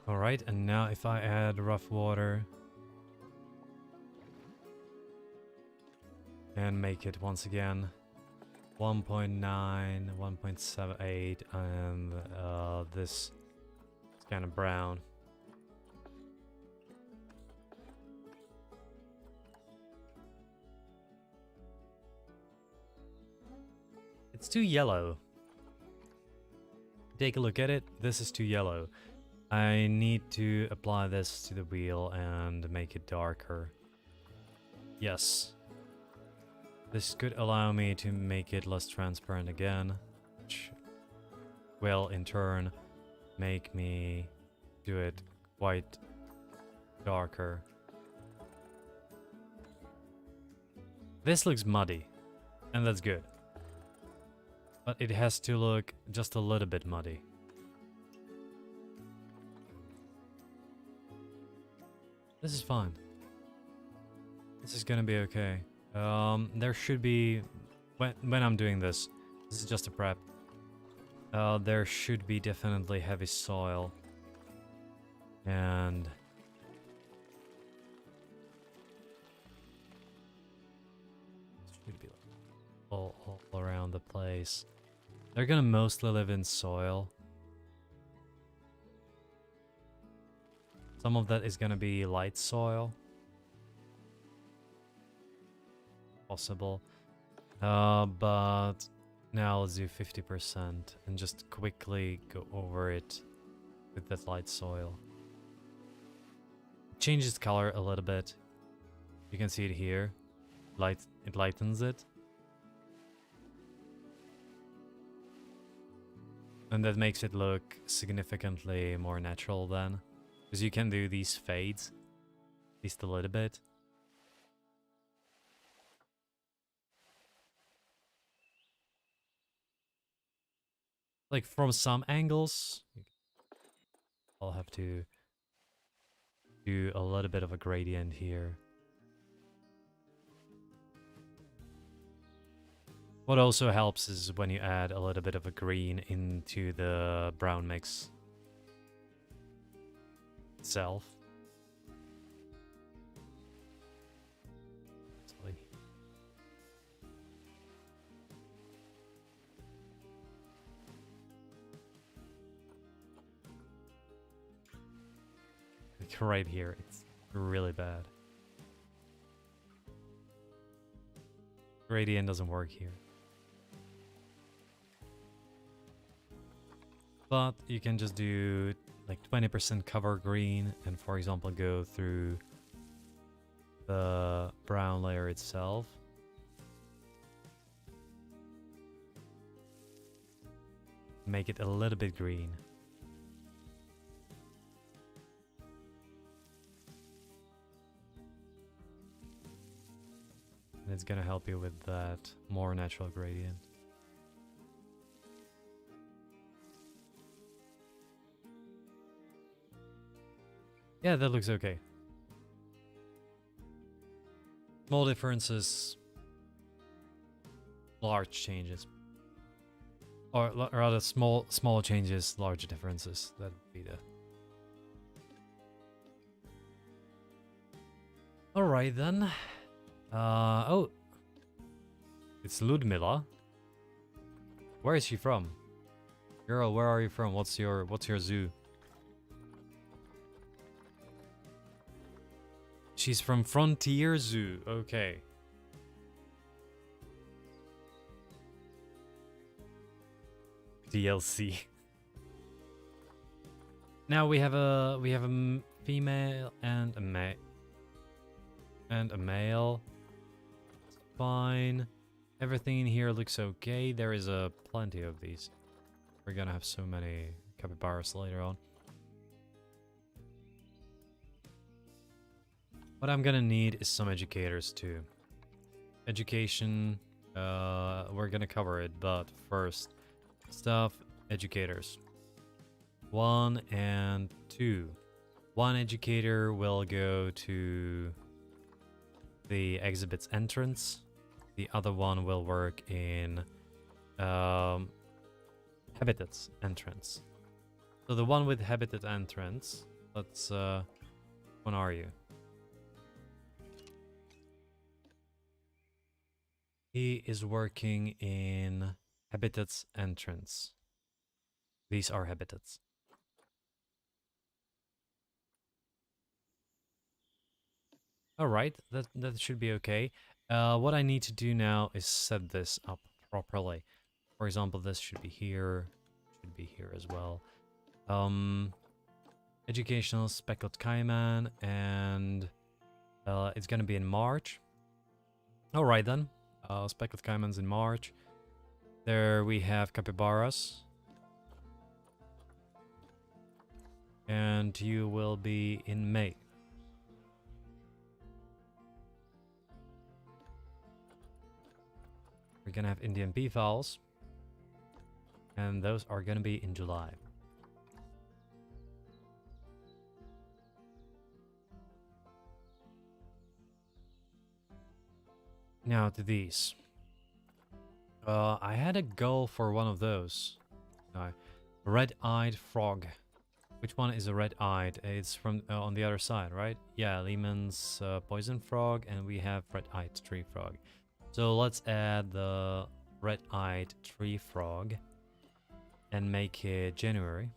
Alright, and now if I add rough water and make it once again 1.9, 1.78, and this is kind of brown. It's too yellow. Take a look at it, this is too yellow. I need to apply this to the wheel and make it darker. Yes. This could allow me to make it less transparent again, which will in turn make me do it quite darker. This looks muddy, and that's good. But it has to look just a little bit muddy. This is fine. This is gonna be okay. There should be, when I'm doing this is just a prep. There should be definitely heavy soil. And should be like all around the place. They're gonna mostly live in soil. Some of that is gonna be light soil. Possible. But now let's do 50% and just quickly go over it with that light soil. It changes color a little bit. You can see it here. It lightens it. And that makes it look significantly more natural then. Because you can do these fades. At least a little bit. Like from some angles, I'll have to do a little bit of a gradient here. What also helps is when you add a little bit of a green into the brown mix itself. Like right here, it's really bad. Gradient doesn't work here. But you can just do like 20% cover green and, for example, go through the brown layer itself. Make it a little bit green. And it's gonna help you with that more natural gradient. Yeah, that looks okay. Small differences, large changes. Or rather, small changes, large differences. That'd be the... Alright then. Oh. It's Ludmilla. Where is she from? Girl, where are you from? What's your zoo? She's from Frontier Zoo. Okay. DLC. Now we have a female and a male. It's fine. Everything in here looks okay. There is plenty of these. We're gonna have so many capybaras later on. What I'm gonna need is some educators too. Education, we're gonna cover it, but first, stuff, educators. 1 and 2. One educator will go to the exhibit's entrance. The other one will work in habitat's entrance. So the one with habitat entrance, let's, when are you? He is working in habitat's entrance. These are habitats. Alright, that should be okay. What I need to do now is set this up properly. For example, this should be here as well. Educational speckled caiman, and it's gonna be in March. Alright then. Speckled caimans in March. There we have capybaras. And you will be in May. We're gonna have Indian peafowls. And those are gonna be in July. Now to these. I had a goal for one of those. Red-eyed frog. Which one is a red-eyed? It's from on the other side, right? Yeah, Lehman's poison frog, and we have red-eyed tree frog. So let's add the red-eyed tree frog and make it January.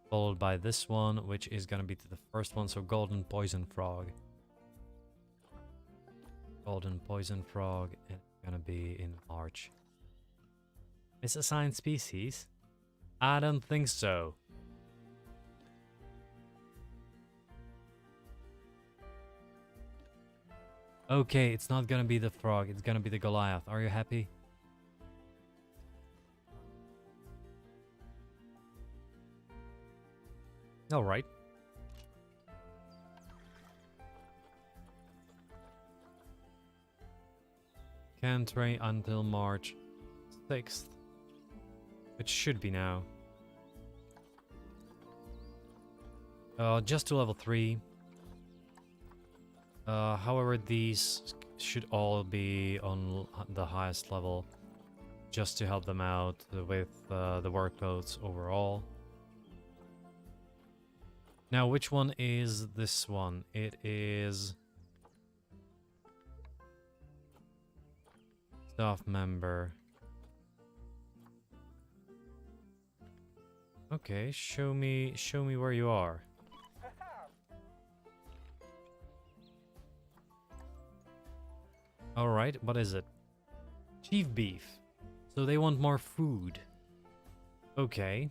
Followed by this one, which is gonna be the first one, so golden poison frog. Golden poison frog, and it's gonna be in March. It's assigned species? I don't think so. Okay, it's not gonna be the frog, it's gonna be the Goliath. Are you happy? Alright. Can train until March 6th. Which should be now. Just to level 3. However, these should all be on the highest level. Just to help them out with the workloads overall. Now, which one is this one? It is... staff member. Okay, show me where you are. Alright, what is it? Chief beef. So they want more food. Okay.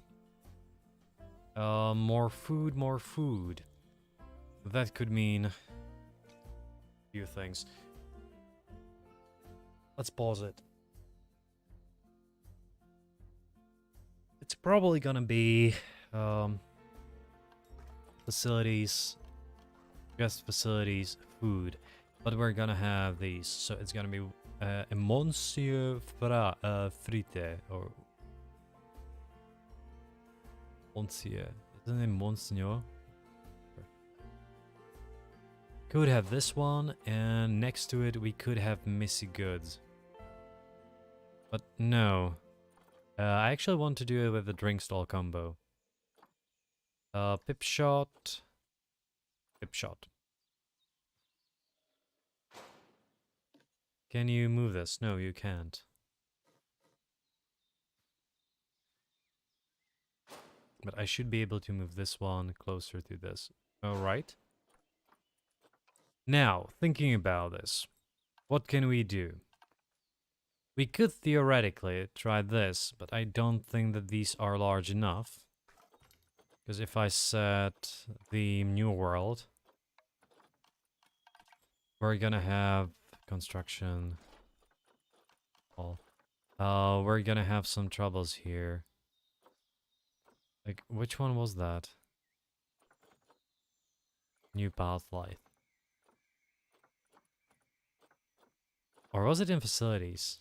More food, more food. That could mean a few things. Let's pause it. It's probably gonna be facilities, guest facilities, food, but we're gonna have these. So it's gonna be a Monsieur Frite or Monsieur. Isn't it Monsignor? Could have this one, and next to it we could have Missy Goods. But no. I actually want to do it with the drink stall combo. Pip shot. Pip shot. Can you move this? No, you can't. But I should be able to move this one closer to this. Alright. Now, thinking about this. What can we do? We could theoretically try this, but I don't think that these are large enough. Because if I set the new world, we're gonna have construction. We're gonna have some troubles here. Like, which one was that? New path light. Or was it in facilities?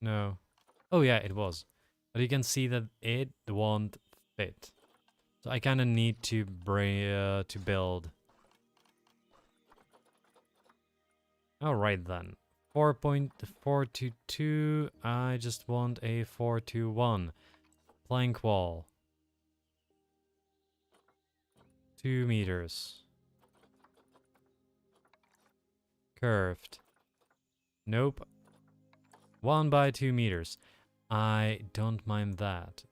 No. Oh yeah, it was. But you can see that it won't fit. So I kind of need to build. Alright then. 4.422. I just want a 421. Plank wall. 2 meters. Curved. Nope. 1 by 2 meters. I don't mind that.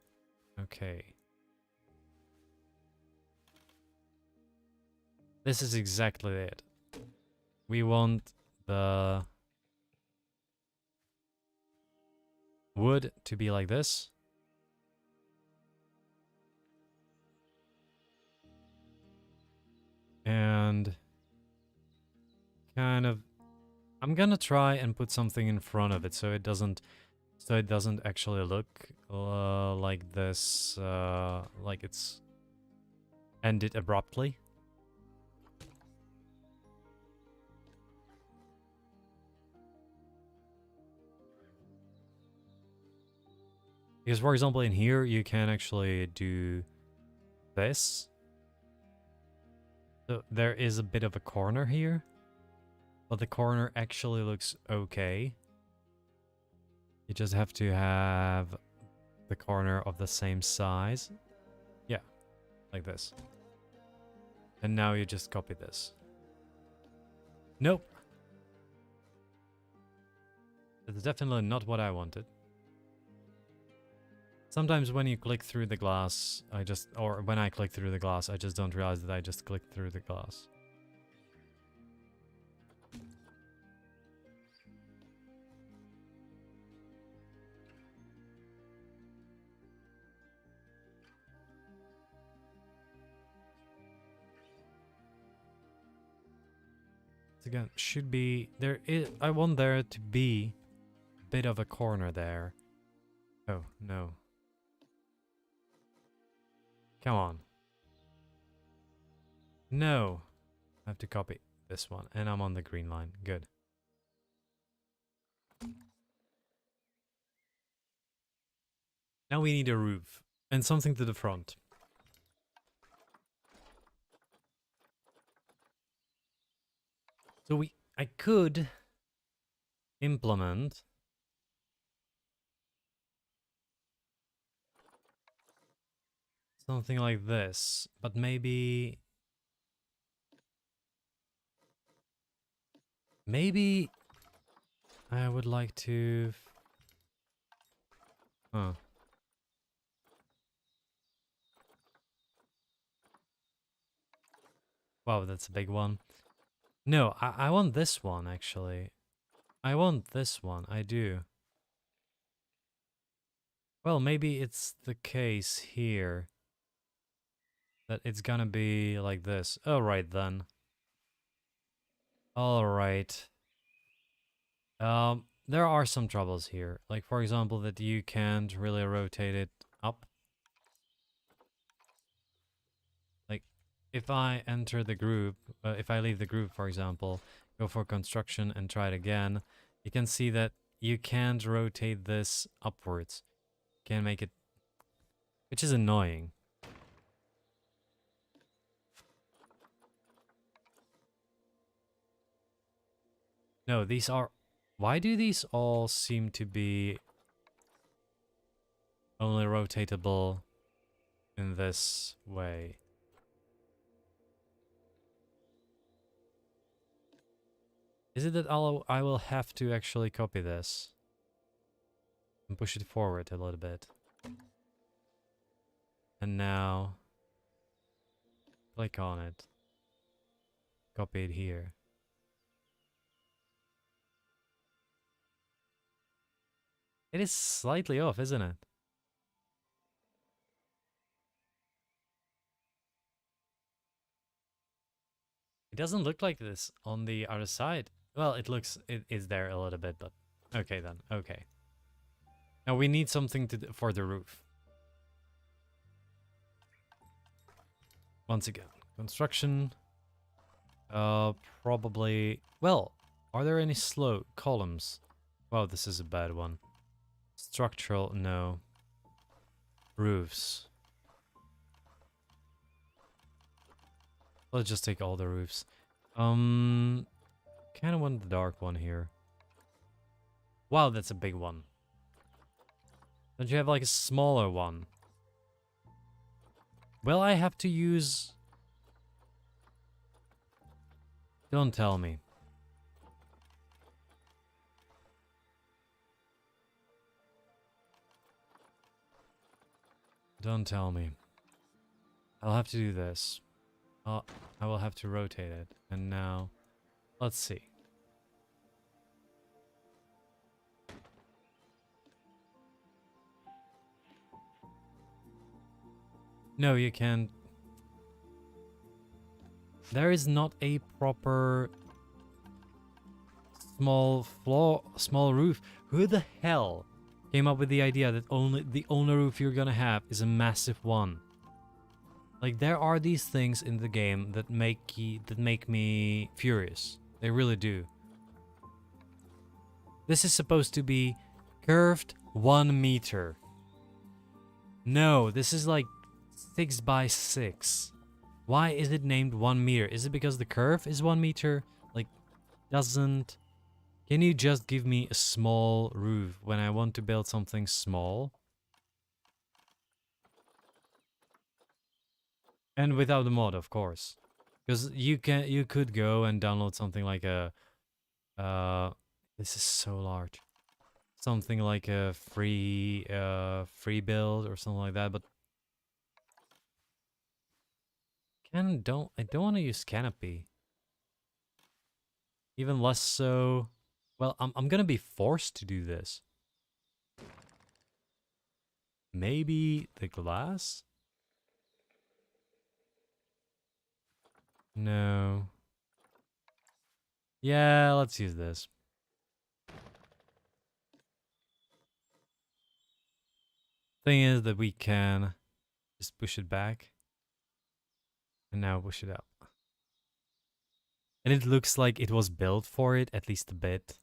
Okay. This is exactly it. We want the wood to be like this. And kind of, I'm gonna try and put something in front of it so it doesn't actually look like this, like it's ended abruptly. Because, for example, in here, you can actually do this. So there is a bit of a corner here. But the corner actually looks okay. You just have to have the corner of the same size. Yeah, like this. And now you just copy this. Nope. That's definitely not what I wanted. Sometimes when you click through the glass, or when I click through the glass, I just don't realize that I just clicked through the glass. Again, should be I want there to be a bit of a corner there. Oh no. Come on. No. I have to copy this one, and I'm on the green line. Good. Now we need a roof and something to the front. So I could implement something like this, but maybe I would like to... Huh. Wow, that's a big one. No, I want this one, actually. I want this one, I do. Well, maybe it's the case here that it's gonna be like this. Alright then. Alright. There are some troubles here. Like, for example, that you can't really rotate it up. Like, if I enter the group, if I leave the group, for example, go for construction and try it again, you can see that you can't rotate this upwards. Can't make it, which is annoying. No, these are... Why do these all seem to be only rotatable in this way? Is it that I will have to actually copy this and push it forward a little bit? And now click on it. Copy it here. It is slightly off, isn't it? It doesn't look like this on the other side. Well, it is there a little bit, but okay then, okay. Now we need something for the roof. Once again, construction. Probably, well, are there any slow columns? Wow, this is a bad one. Structural, no. Roofs. Let's just take all the roofs. Kind of want the dark one here. Wow, that's a big one. Don't you have like a smaller one? Will I have to use... Don't tell me. Don't tell me. I'll have to do this. I will have to rotate it. And now, let's see. No, you can't. There is not a proper small roof. Who the hell came up with the idea that the only roof you're gonna have is a massive one? Like, there are these things in the game that make me furious. They really do. This is supposed to be curved 1 meter. No, this is like 6 by 6. Why is it named 1 meter? Is it because the curve is 1 meter? Like, doesn't... Can you just give me a small roof when I want to build something small? And without the mod, of course. Because you could go and download something like a this is so large. Something like a free build or something like that, but I don't want to use Canopy. Even less so. Well, I'm gonna be forced to do this. Maybe the glass? No. Yeah, let's use this. Thing is that we can just push it back. And now push it up. And it looks like it was built for it, at least a bit.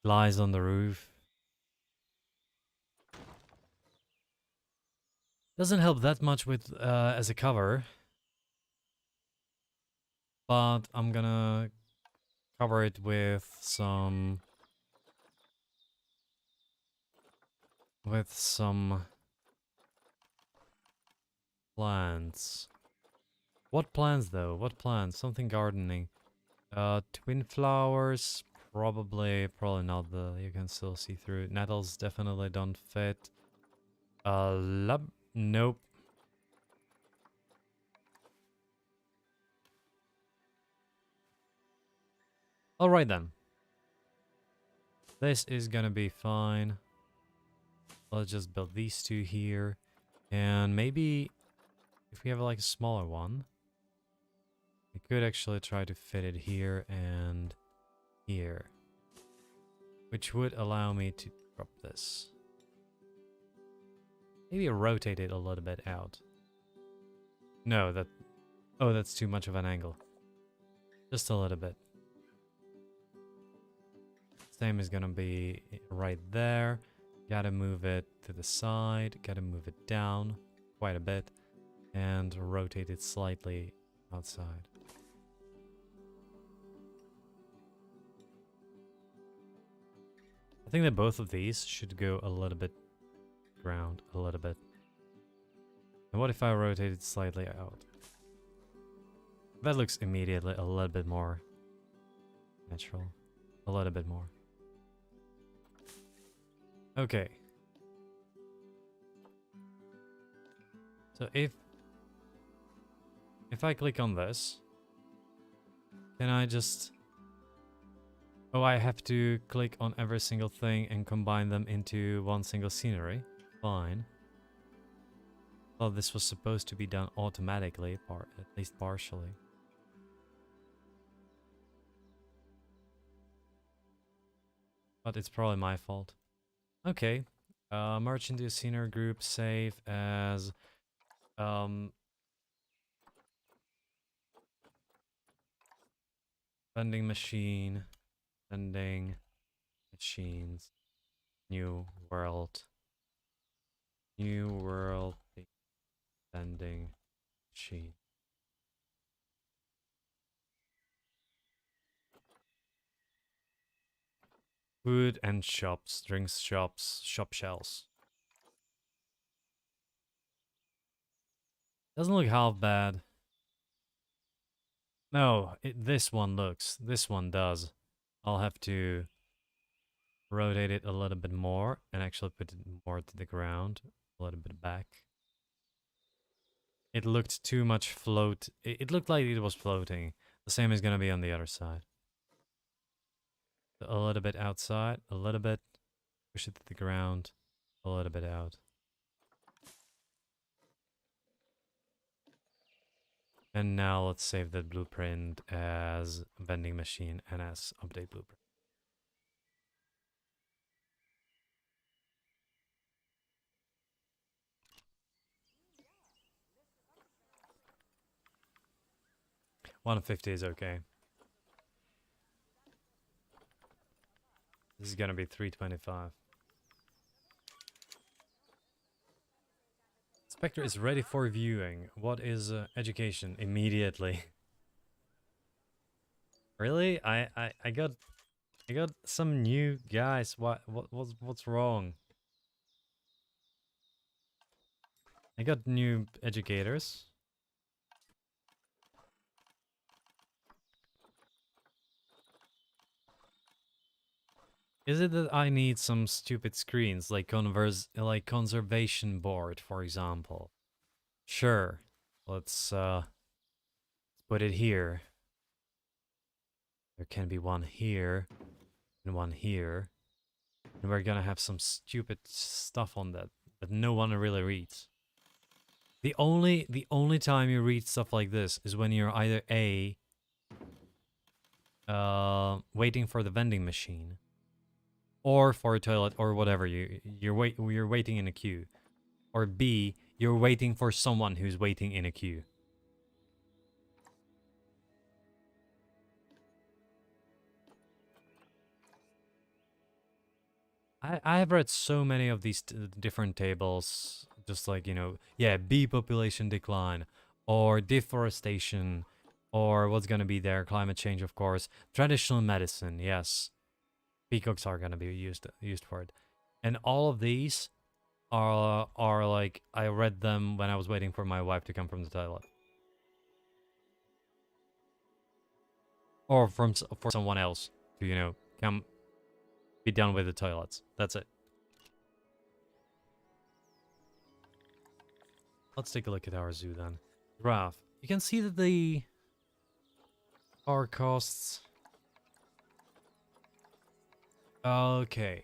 Lies on the roof. Doesn't help that much with as a cover. But I'm gonna cover it with some plants. What plants though? What plants? Something gardening. Twin flowers, probably not. You can still see through. Nettles definitely don't fit. Nope. Alright then. This is gonna be fine. Let's just build these two here. And maybe if we have like a smaller one, we could actually try to fit it here and here. Which would allow me to drop this. Maybe rotate it a little bit out. No, that's too much of an angle. Just a little bit. Same is gonna be right there. Gotta move it to the side. Gotta move it down quite a bit. And rotate it slightly outside. I think that both of these should go a little bit ground, a little bit. And what if I rotate it slightly out? That looks immediately a little bit more natural. A little bit more. Okay. So if I click on this, can I just... Oh, I have to click on every single thing and combine them into one single scenery. Fine. Well, this was supposed to be done automatically, at least partially. But it's probably my fault. Okay. Merge into a scenery group, save as... vending machine. Vending machines. New world. New world. Vending machine. Food and shops. Drinks shops. Shop shells. Doesn't look half bad. No, this one looks. This one does. I'll have to rotate it a little bit more and actually put it more to the ground. A little bit back. It looked too much float. It looked like it was floating. The same is going to be on the other side. So a little bit outside. A little bit. Push it to the ground. A little bit out. And now let's save that blueprint as vending machine and as update blueprint. $150 is okay. This is gonna be $325. Spectre is ready for viewing. What is education? Immediately. Really? I got some new guys. What's wrong? I got new educators. Is it that I need some stupid screens like conservation board, for example? Sure. Let's put it here. There can be one here and one here. And we're gonna have some stupid stuff on that no one really reads. The only time you read stuff like this is when you're either waiting for the vending machine, or for a toilet, or whatever. You're waiting in a queue, or B, you're waiting for someone who's waiting in a queue. I have read so many of these different tables, just like, yeah, bee population decline, or deforestation, or what's gonna be there, climate change, of course, traditional medicine, yes, peacocks are gonna be used for it, and all of these are like, I read them when I was waiting for my wife to come from the toilet, or for someone else to come be done with the toilets. That's it. Let's take a look at our zoo then. Graph. You can see that our costs. Okay.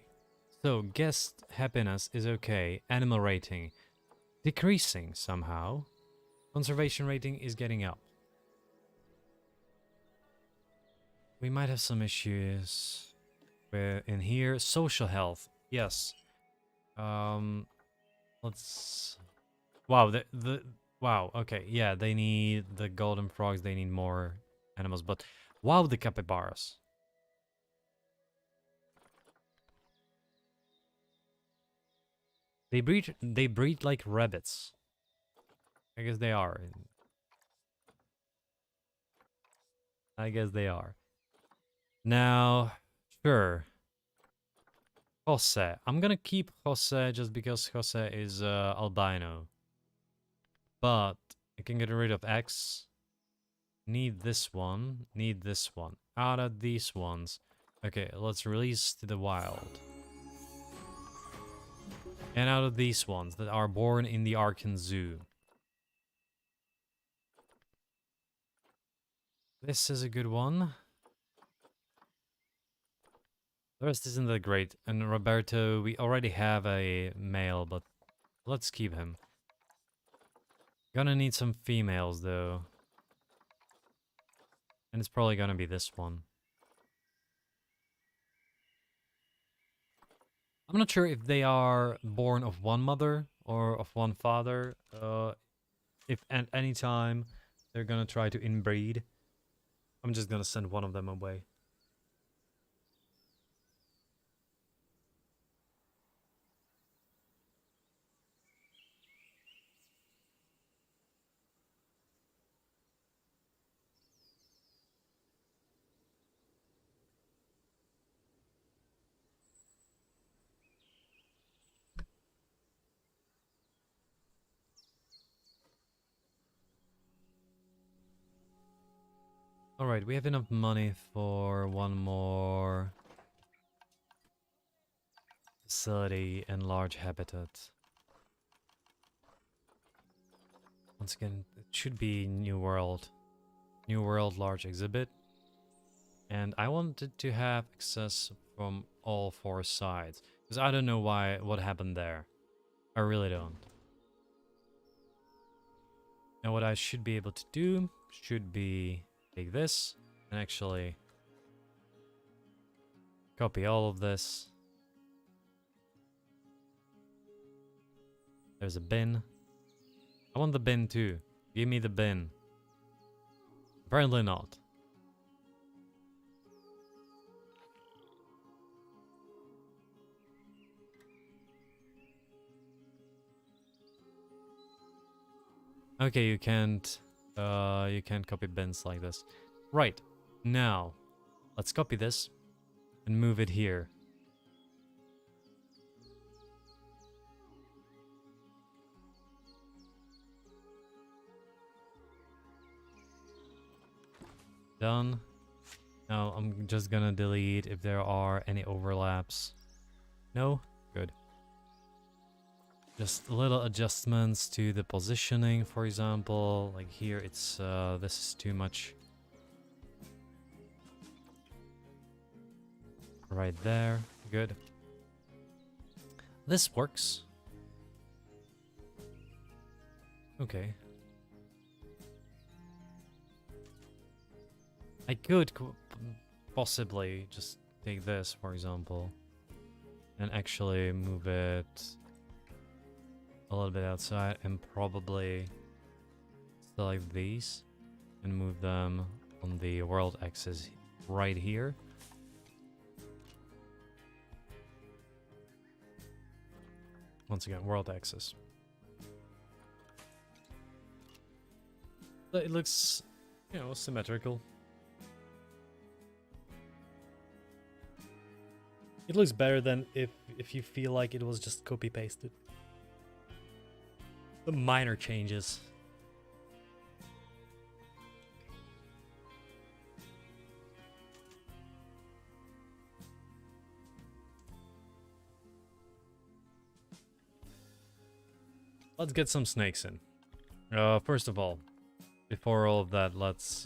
So guest happiness is okay. Animal rating decreasing somehow. Conservation rating is getting up. We might have some issues in here. Social health. Yes. Let's. Wow. Wow. Okay. Yeah. They need the golden frogs. They need more animals. But wow, the capybaras. They breed like rabbits. I guess they are. I guess they are. Now, sure. Jose. I'm gonna keep Jose just because Jose is albino. But I can get rid of X. Need this one. Need this one. Out of these ones. Okay, let's release to the wild. And out of these ones that are born in the Arkan Zoo. This is a good one. The rest isn't that great. And Roberto, we already have a male, but let's keep him. Gonna need some females, though. And it's probably gonna be this one. I'm not sure if they are born of one mother or of one father. If at any time they're gonna try to inbreed, I'm just gonna send one of them away. Alright, we have enough money for one more facility and large habitat. Once again, it should be New World. New World large exhibit. And I wanted to have access from all four sides. Because I don't know what happened there. I really don't. Now what I should be able to do should be take this and actually copy all of this. There's a bin. I want the bin too. Give me the bin. Apparently not. Okay, you can't copy bins like this. Right. Now, let's copy this and move it here. Done. Now I'm just gonna delete if there are any overlaps. No? Good. Just little adjustments to the positioning, for example. Like here it's, this is too much. Right there. Good. This works. Okay. I could possibly just take this, for example, and actually move it a little bit outside and probably select these and move them on the world axis right here. Once again, world axis. It looks, you know, symmetrical. It looks better than if you feel like it was just copy pasted. The minor changes. Let's get some snakes in. First of all, before all of that, let's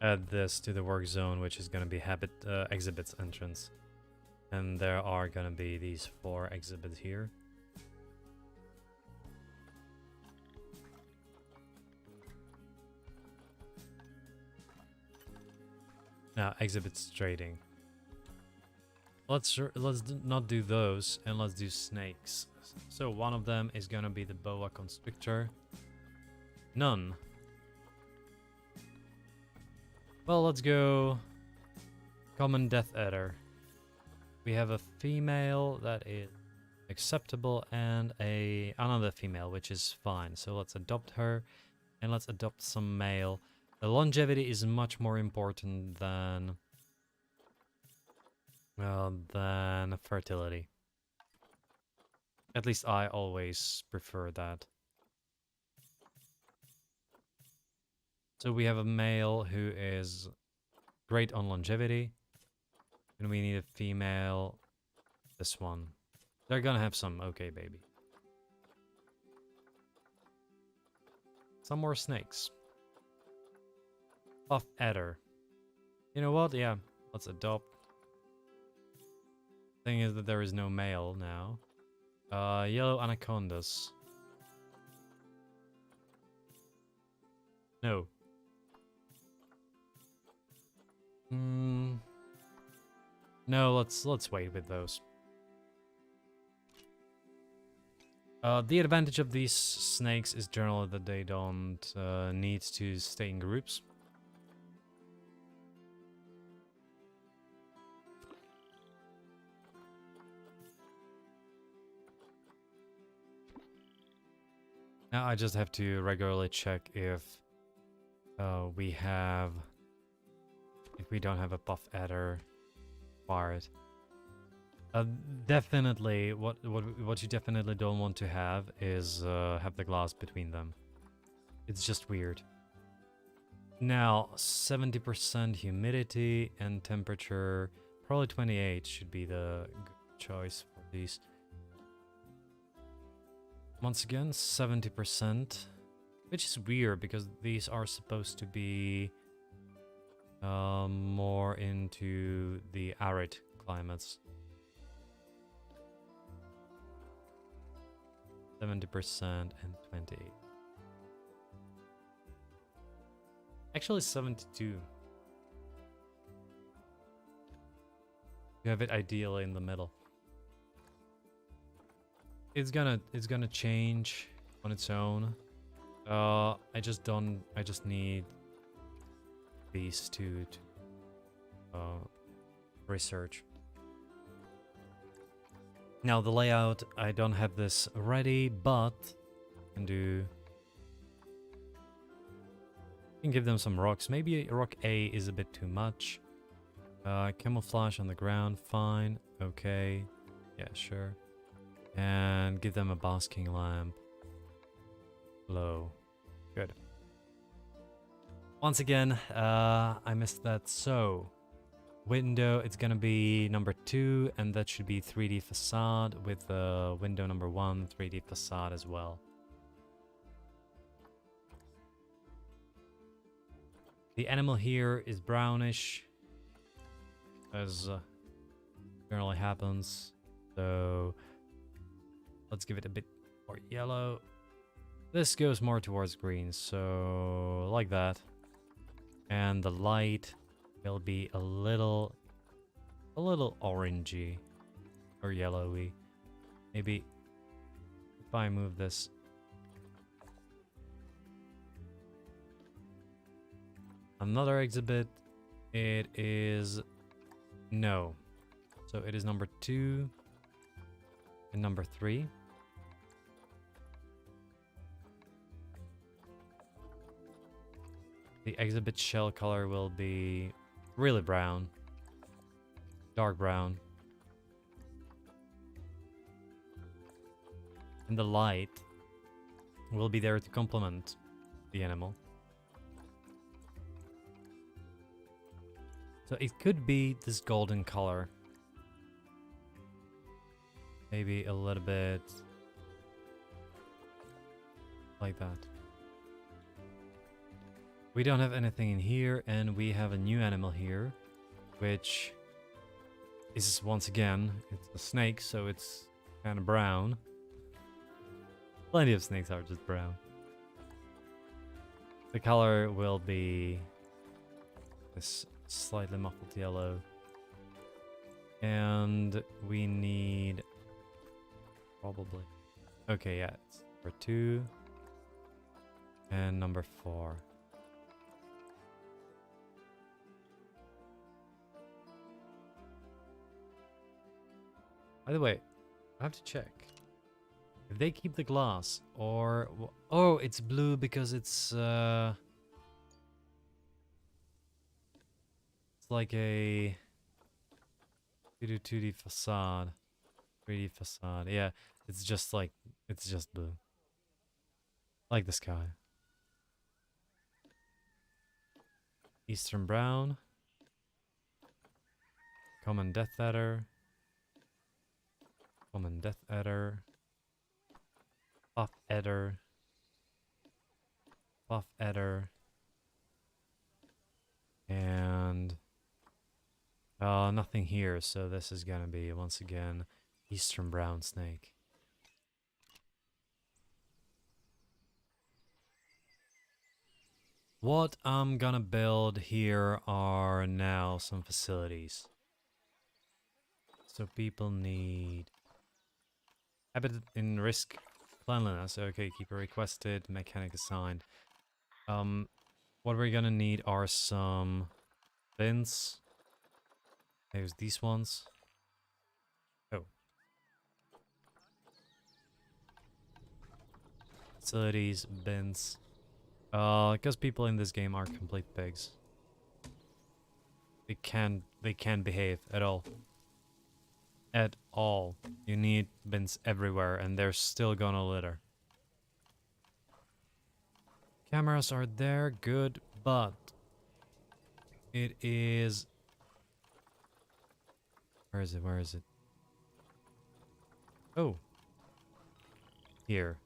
add this to the work zone, which is gonna be exhibits entrance. And there are gonna be these 4 exhibits here. Now, exhibits trading. Let's not do those, and let's do snakes. So one of them is gonna be the boa constrictor. None. Well, let's go common death adder. We have a female that is acceptable and another female, which is fine. So let's adopt her, and let's adopt some male. The longevity is much more important than fertility. At least I always prefer that. So we have a male who is great on longevity, and we need a female, this one. They're gonna have some okay baby. Some more snakes. Puff adder. You know what? Yeah, let's adopt. Thing is that there is no male now. Yellow anacondas. No. No, let's wait with those. The advantage of these snakes is generally that they don't need to stay in groups. Now I just have to regularly check if we don't have a buff adder required. Definitely, what you definitely don't want to have is have the glass between them. It's just weird. Now, 70% humidity and temperature, probably 28 should be the good choice for these. Once again, 70%, which is weird because these are supposed to be more into the arid climates. 70% and 28. Actually 72. You have it ideally in the middle. It's gonna change on its own. I just need these two to research. Now the layout, I don't have this ready, but I can give them some rocks. Maybe rock A is a bit too much. Camouflage on the ground, fine. Okay, yeah, sure. And give them a basking lamp. Low. Good. Once again, I missed that. So, window, it's gonna be number 2, and that should be 3D facade with window number 1, 3D facade as well. The animal here is brownish, as generally happens. So let's give it a bit more yellow. This goes more towards green, so like that. And the light will be a little orangey or yellowy. Maybe if I move this. Another exhibit. It is no. So it is number 2 and number 3. The exhibit shell color will be really brown. Dark brown. And the light will be there to complement the animal. So it could be this golden color. Maybe a little bit like that. We don't have anything in here, and we have a new animal here, which is, once again, it's a snake, so it's kind of brown. Plenty of snakes are just brown. The color will be this slightly muffled yellow. And we need probably... Okay, yeah, it's number 2 and number 4. By the way, I have to check if they keep the glass, or oh, it's blue because it's like a 2D facade, 3D facade. Yeah, it's just blue, like the sky. Eastern brown, common death adder. Common death adder, buff adder, and nothing here. So this is gonna be once again Eastern brown snake. What I'm gonna build here are now some facilities. So people need habitat in risk cleanliness. Okay, keeper requested, mechanic assigned. What we're gonna need are some bins. There's these ones. Oh. Facilities, bins. Because people in this game are complete pigs. They can't behave at all. At all. You need bins everywhere, and they're still gonna litter. Cameras are there, good, but it is... Where is it? Oh. Here.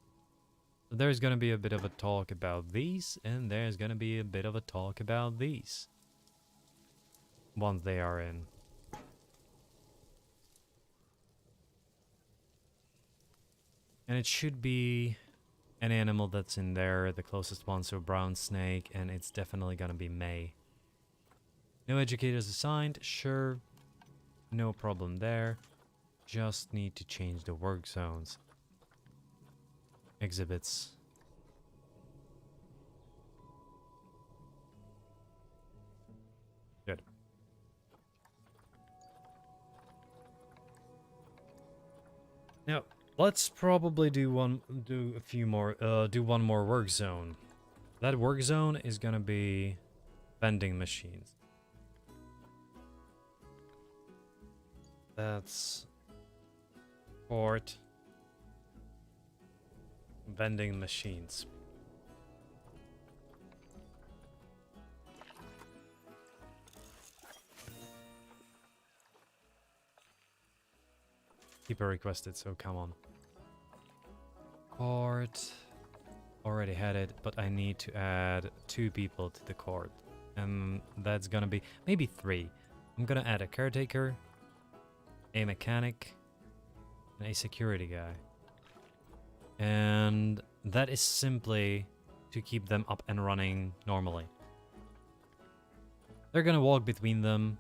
So there's gonna be a bit of a talk about these, and there's gonna be a bit of a talk about these. Once they are in. And it should be an animal that's in there, the closest one, so brown snake, and it's definitely gonna be May. No educators assigned, sure. No problem there. Just need to change the work zones. Exhibits. Good. Now, let's probably do one more work zone. That work zone is gonna be vending machines. That's port vending machines. Keeper requested, so come on. Court. Already had it, but I need to add 2 people to the court. And that's gonna be maybe 3. I'm gonna add a caretaker, a mechanic, and a security guy. And that is simply to keep them up and running normally. They're gonna walk between them.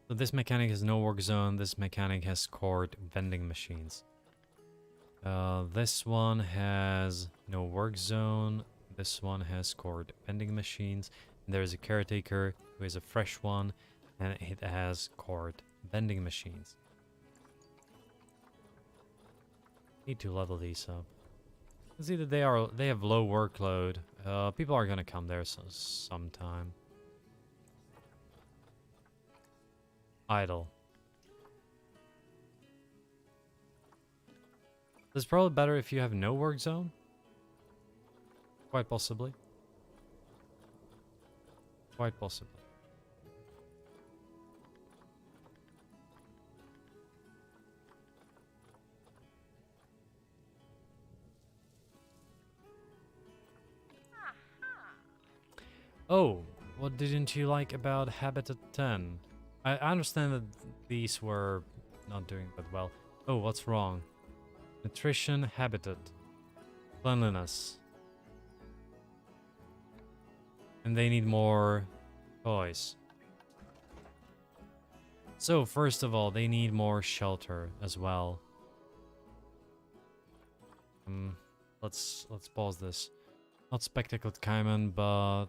So this mechanic has no work zone. This mechanic has court vending machines. This one has no work zone. This one has court vending machines. And there's a caretaker who is a fresh one, and it has court vending machines. Need to level these up. See that they have low workload. People are gonna come there sometime. Idle. It's probably better if you have no work zone. Quite possibly. Quite possibly. Oh, what didn't you like about Habitat 10? I understand that these were not doing that well. Oh, what's wrong? Nutrition, habitat, cleanliness. And they need more toys. So, first of all, they need more shelter as well. Let's pause this. Not spectacled caiman, but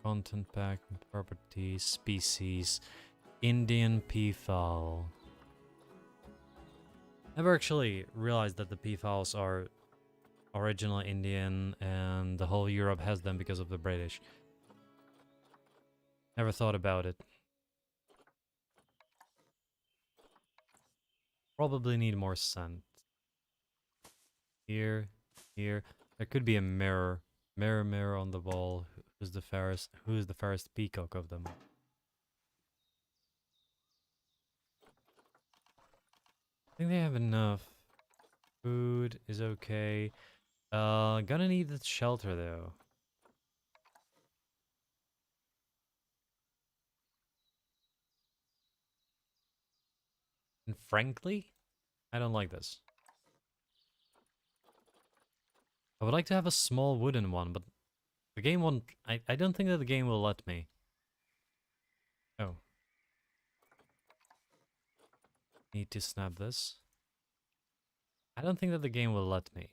content pack, properties, species, Indian peafowl. Never actually realized that the peafowls are originally Indian and the whole Europe has them because of the British. Never thought about it. Probably need more scent. Here, here. There could be a mirror. Mirror, mirror on the wall. Who's the fairest peacock of them? I think they have enough. Food is okay. Gonna need the shelter though. And frankly, I don't like this. I would like to have a small wooden one, but the game won't... I don't think that the game will let me. Oh. Need to snap this. I don't think that the game will let me.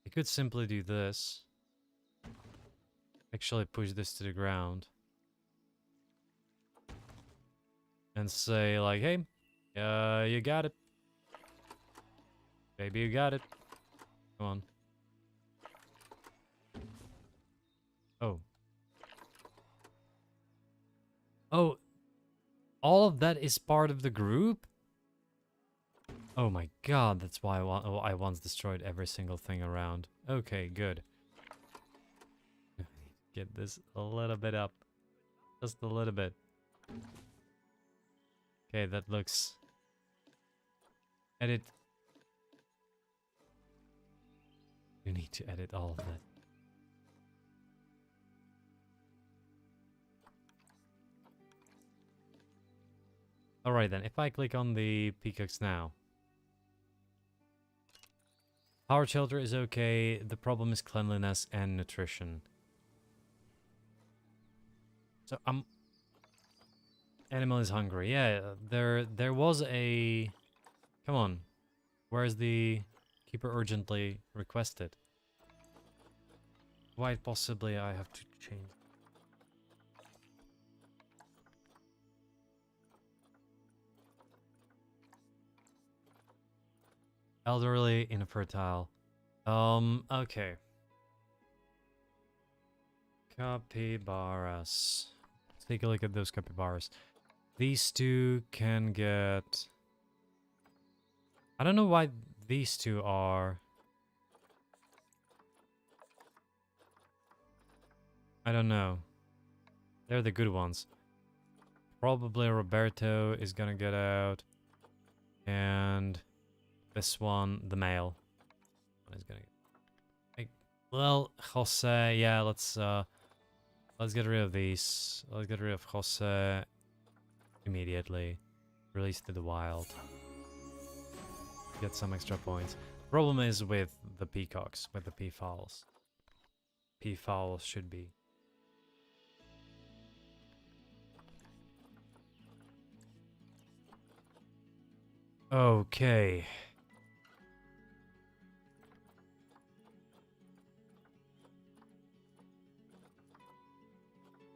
I could simply do this. Actually push this to the ground. And say like, hey, you got it. Baby, you got it. Come on. Oh. Oh. All of that is part of the group? Oh my god, that's why I once destroyed every single thing around. Okay, good. Get this a little bit up. Just a little bit. Okay, that looks... Edit. You need to edit all of that. Alright then, if I click on the peacocks now. Power shelter is okay, the problem is cleanliness and nutrition. So animal is hungry. Yeah, there was a... Come on. Where's the keeper urgently requested? Why possibly I have to change? Elderly, infertile. Okay. Capybaras. Let's take a look at those capybaras. These two can get... I don't know why these two are... I don't know. They're the good ones. Probably Roberto is gonna get out. And this one, the male, is gonna get... Well, Jose, yeah, let's get rid of these. Let's get rid of Jose immediately. Release to the wild. Get some extra points. Problem is with the peacocks, with the peafowls. Peafowls should be. Okay.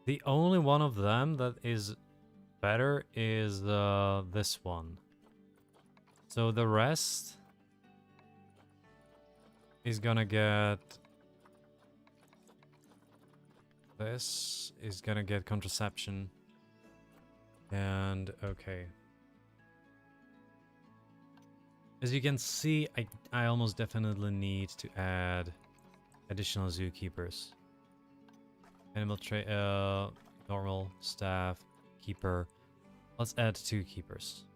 The only one of them that is better is this one. So the rest is gonna get... This is gonna get contraception. And okay. As you can see, I almost definitely need to add additional zookeepers. Animal trait, normal, staff, keeper. Let's add 2 keepers.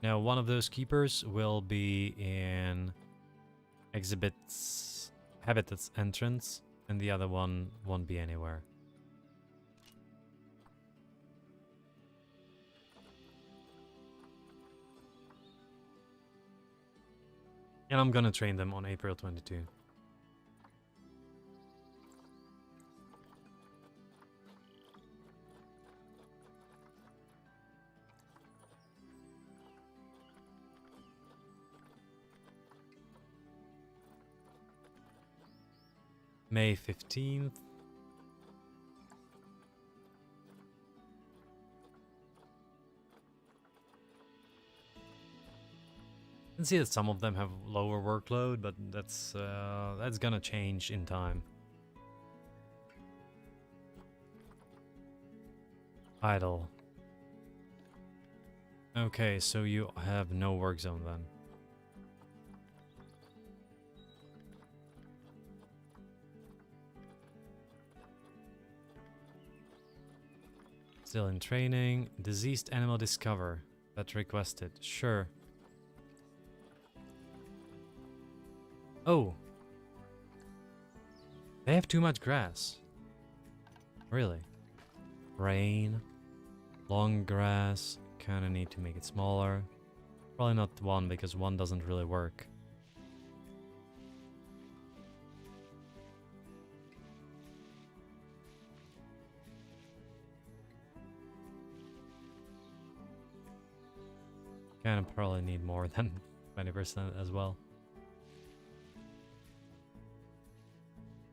Now, one of those keepers will be in exhibits, habitats entrance, and the other one won't be anywhere. And I'm gonna train them on April 22. May 15th. You can see that some of them have lower workload, but that's gonna change in time. Idle. Okay, so you have no work zone then. Still in training. Diseased animal discover. That's requested. Sure. Oh. They have too much grass. Really? Rain. Long grass. Kinda need to make it smaller. Probably not 1 because 1 doesn't really work. Kinda probably need more than 20% as well.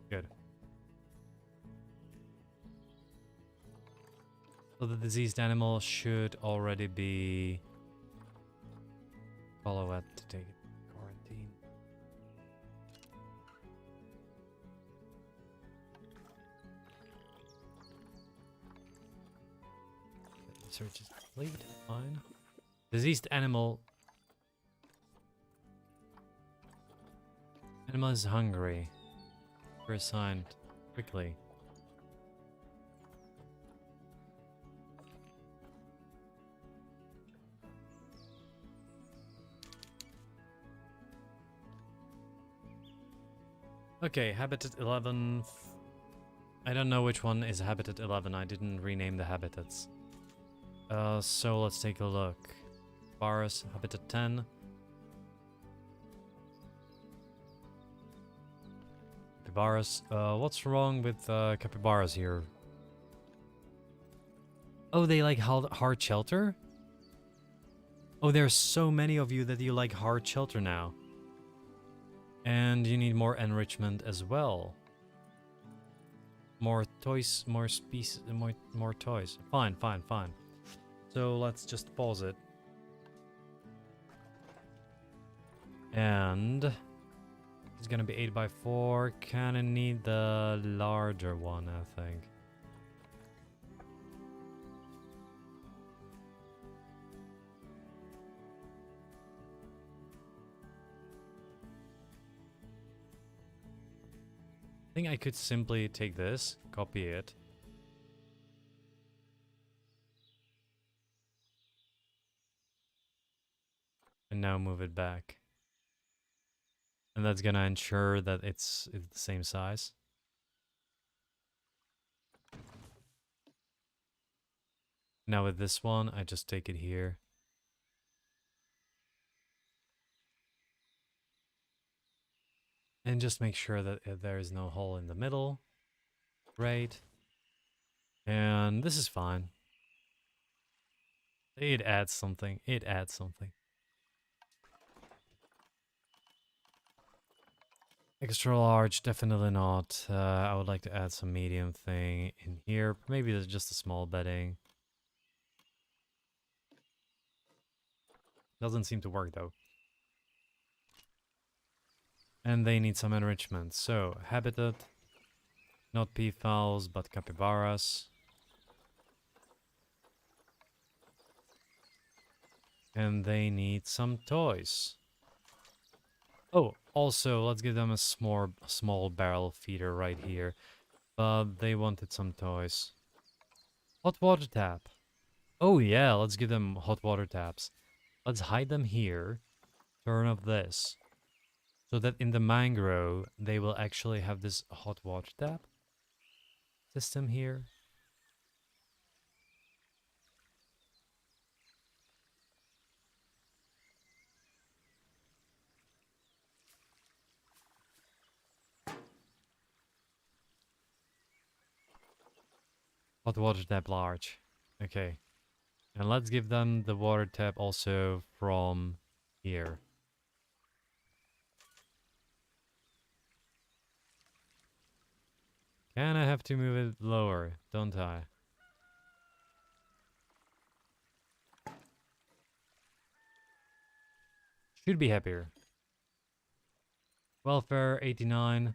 Good. So the diseased animal should already be... Follow it to take it to quarantine. Research is complete. Fine. Diseased animal. Animal is hungry. Reassigned quickly. Okay, Habitat 11. I don't know which one is Habitat 11. I didn't rename the habitats. So let's take a look. Capybaras, Habitat 10. Capybaras. What's wrong with capybaras here? Oh, they like hard shelter? Oh, there's so many of you that you like hard shelter now. And you need more enrichment as well. More toys, more species, more toys. Fine, fine, fine. So let's just pause it. And it's gonna be 8x4. Kinda need the larger one, I think. I think I could simply take this, copy it. And now move it back. And that's gonna ensure that it's the same size. Now with this one, I just take it here. And just make sure that there is no hole in the middle. Great. And this is fine. It adds something. It adds something. Extra large, definitely not. I would like to add some medium thing in here. Maybe there's just a small bedding. Doesn't seem to work though. And they need some enrichment. So, habitat. Not peafowls, but capybaras. And they need some toys. Oh, also, let's give them a small barrel feeder right here. But they wanted some toys. Hot water tap. Oh yeah, let's give them hot water taps. Let's hide them here. Turn off this. So that in the mangrove, they will actually have this hot water tap system here. Hot water tap large. Okay. And let's give them the water tap also from here. And I have to move it lower, don't I? Should be happier. Welfare 89.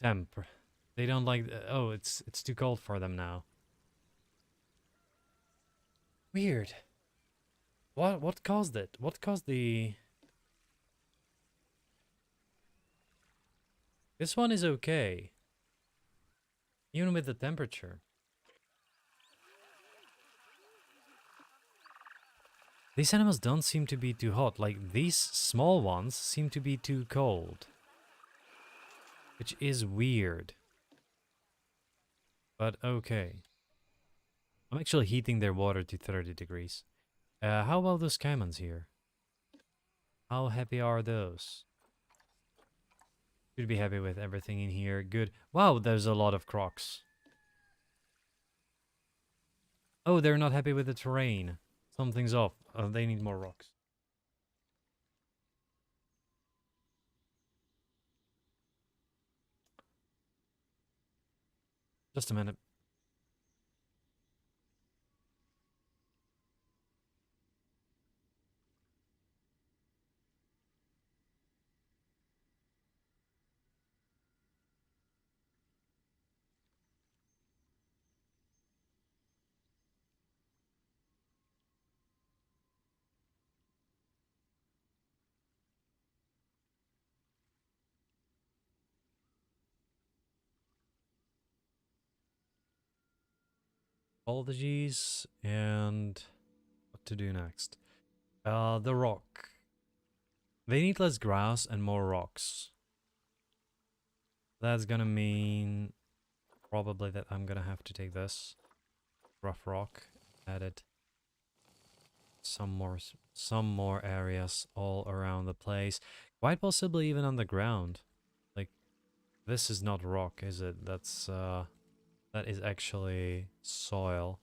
Temp. They don't like. Oh, it's too cold for them now. Weird. What caused it? What caused the? This one is okay. Even with the temperature. These animals don't seem to be too hot. Like, these small ones seem to be too cold. Which is weird. But okay. I'm actually heating their water to 30 degrees. How about those caimans here? How happy are those? Should be happy with everything in here. Good. Wow, there's a lot of crocs. Oh, they're not happy with the terrain. Something's off. They need more rocks. Just a minute. Apologies, and what to do next? The rock. They need less grass and more rocks. That's gonna mean probably that I'm gonna have to take this rough rock, add it some more areas all around the place. Quite possibly even on the ground. Like, this is not rock, is it? That is actually soil.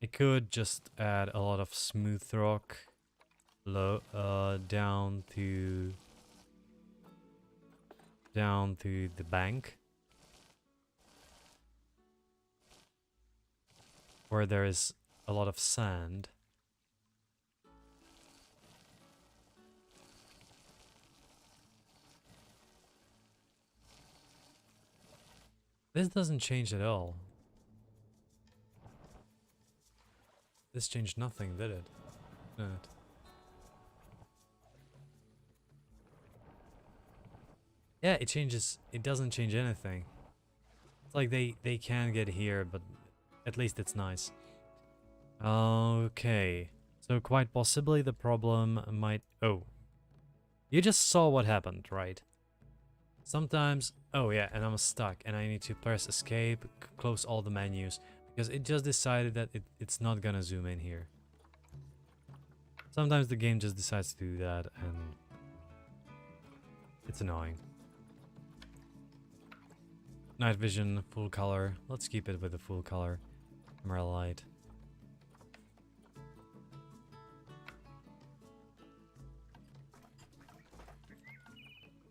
I could just add a lot of smooth rock down to the bank where there is a lot of sand. This doesn't change at all. This changed nothing, did it? Did it? Yeah, it changes. It doesn't change anything. It's like they can get here, but at least it's nice. Okay. So quite possibly the problem might... Oh. You just saw what happened, right? Sometimes... Oh yeah, and I'm stuck and I need to press escape, close all the menus. Because it just decided that it's not gonna zoom in here. Sometimes the game just decides to do that and... It's annoying. Night vision, full color. Let's keep it with the full color. Camera light.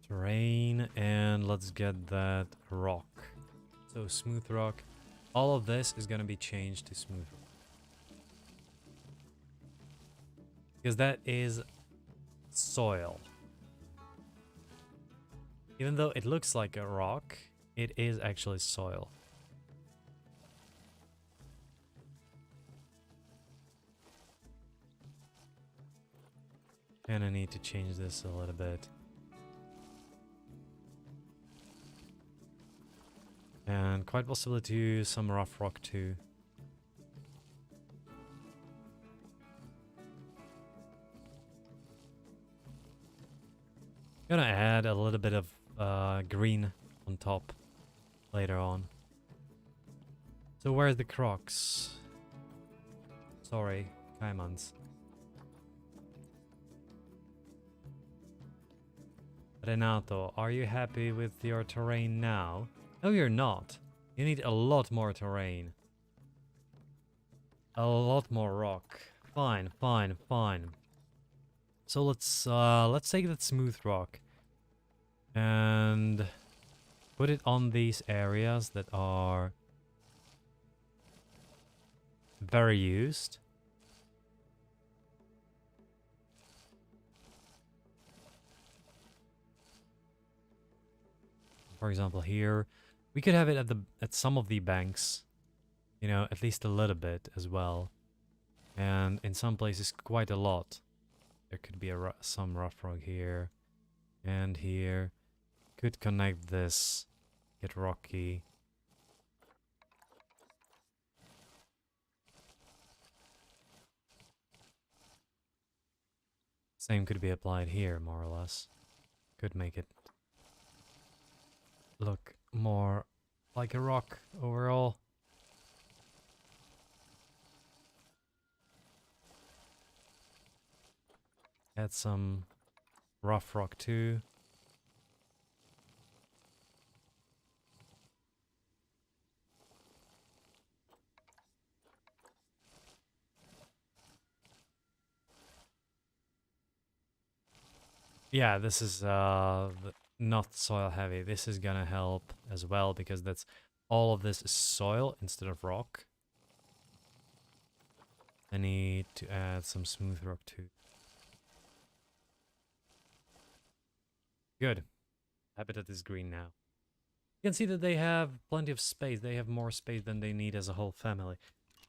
Terrain, and let's get that rock. So smooth rock. All of this is gonna be changed to smooth rock. Because that is soil. Even though it looks like a rock, it is actually soil. And I need to change this a little bit. And quite possibly to use some rough rock too. Gonna add a little bit of green on top later on. So where's the crocs? Sorry, Caimans. Renato, are you happy with your terrain now? No, you're not. You need a lot more terrain. A lot more rock. Fine, fine, fine. So let's take that smooth rock and put it on these areas that are very used. For example, here we could have it at some of the banks, you know, at least a little bit as well, and in some places quite a lot. There could be some rough rock here and here. Could connect this, get rocky. Same could be applied here, more or less. Could make it look more like a rock overall. Add some rough rock too. Yeah, this is not soil heavy. This is gonna help as well because that's all of this is soil instead of rock. I need to add some smooth rock too. Good. Habitat is green now. You can see that they have plenty of space. They have more space than they need as a whole family.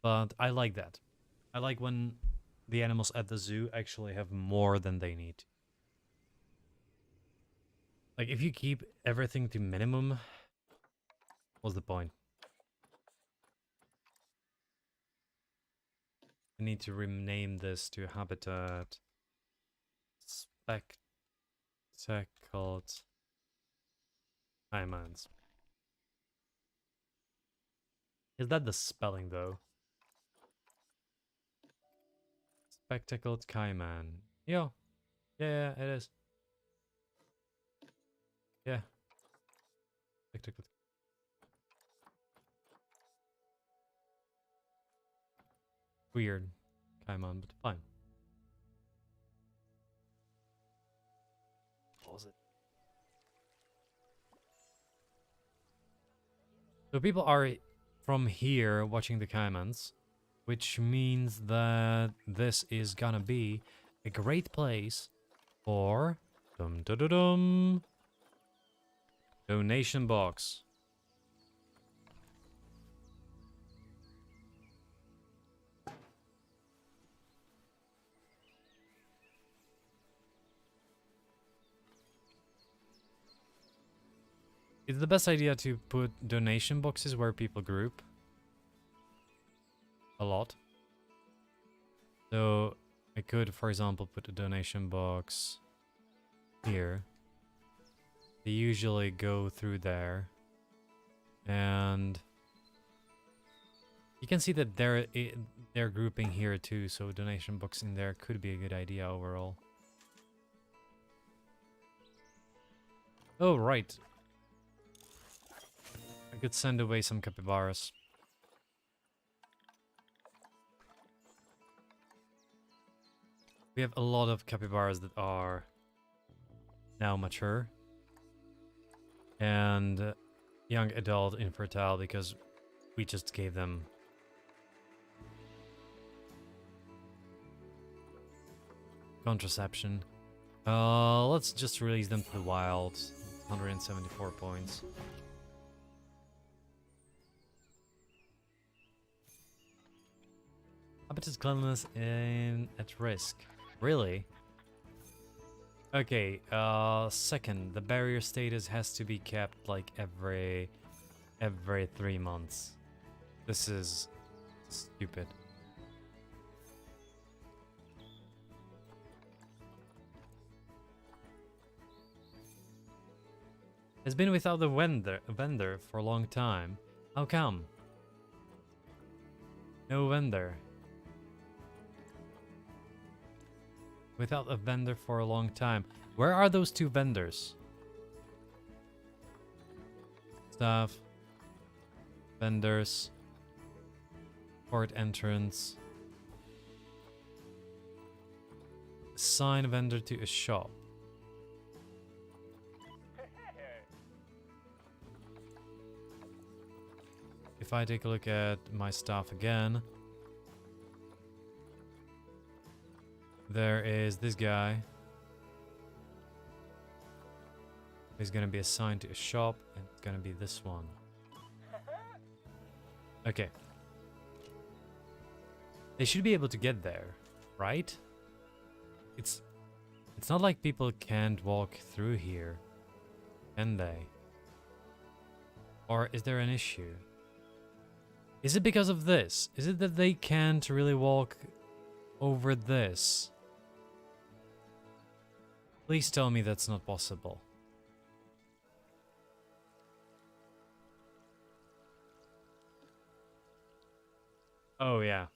But I like that. I like when the animals at the zoo actually have more than they need. Like, if you keep everything to minimum, what's the point? I need to rename this to Habitat Spectacled Caimans. Is that the spelling, though? Spectacled Caiman. Yeah. Yeah, it is. Yeah. Spectacled. Weird. Caiman, but fine. Pause it. So people are from here watching the Caimans, which means that this is gonna be a great place for donation box. It's the best idea to put donation boxes where people group a lot. So I could, for example, put a donation box here. They usually go through there. And you can see that they're grouping here too, so donation box in there could be a good idea overall. Oh, right. I could send away some capybaras. We have a lot of capybaras that are now mature. And young adult infertile because we just gave them contraception. Let's just release them to the wild. 174 points. Habitat cleanliness at risk. Really? Okay, second, the barrier status has to be kept like every 3 months. This is stupid. Has been without the vendor for a long time. How come? No vendor. Without a vendor for a long time. Where are those two vendors? Staff. Vendors. Port entrance. Assign vendor to a shop. If I take a look at my staff again, there is this guy. He's gonna be assigned to a shop, and it's gonna be this one. Okay. They should be able to get there, right? It's not like people can't walk through here, can they? Or is there an issue? Is it because of this? Is it that they can't really walk over this? Please tell me that's not possible. Oh yeah.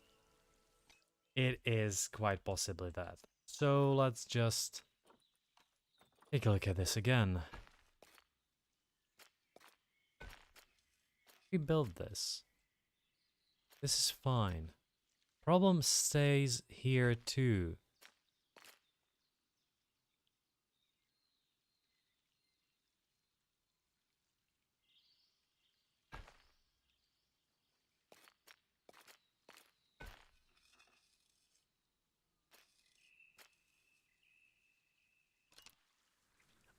It is quite possibly that. So let's just take a look at this again. Rebuild this. This is fine. Problem stays here too.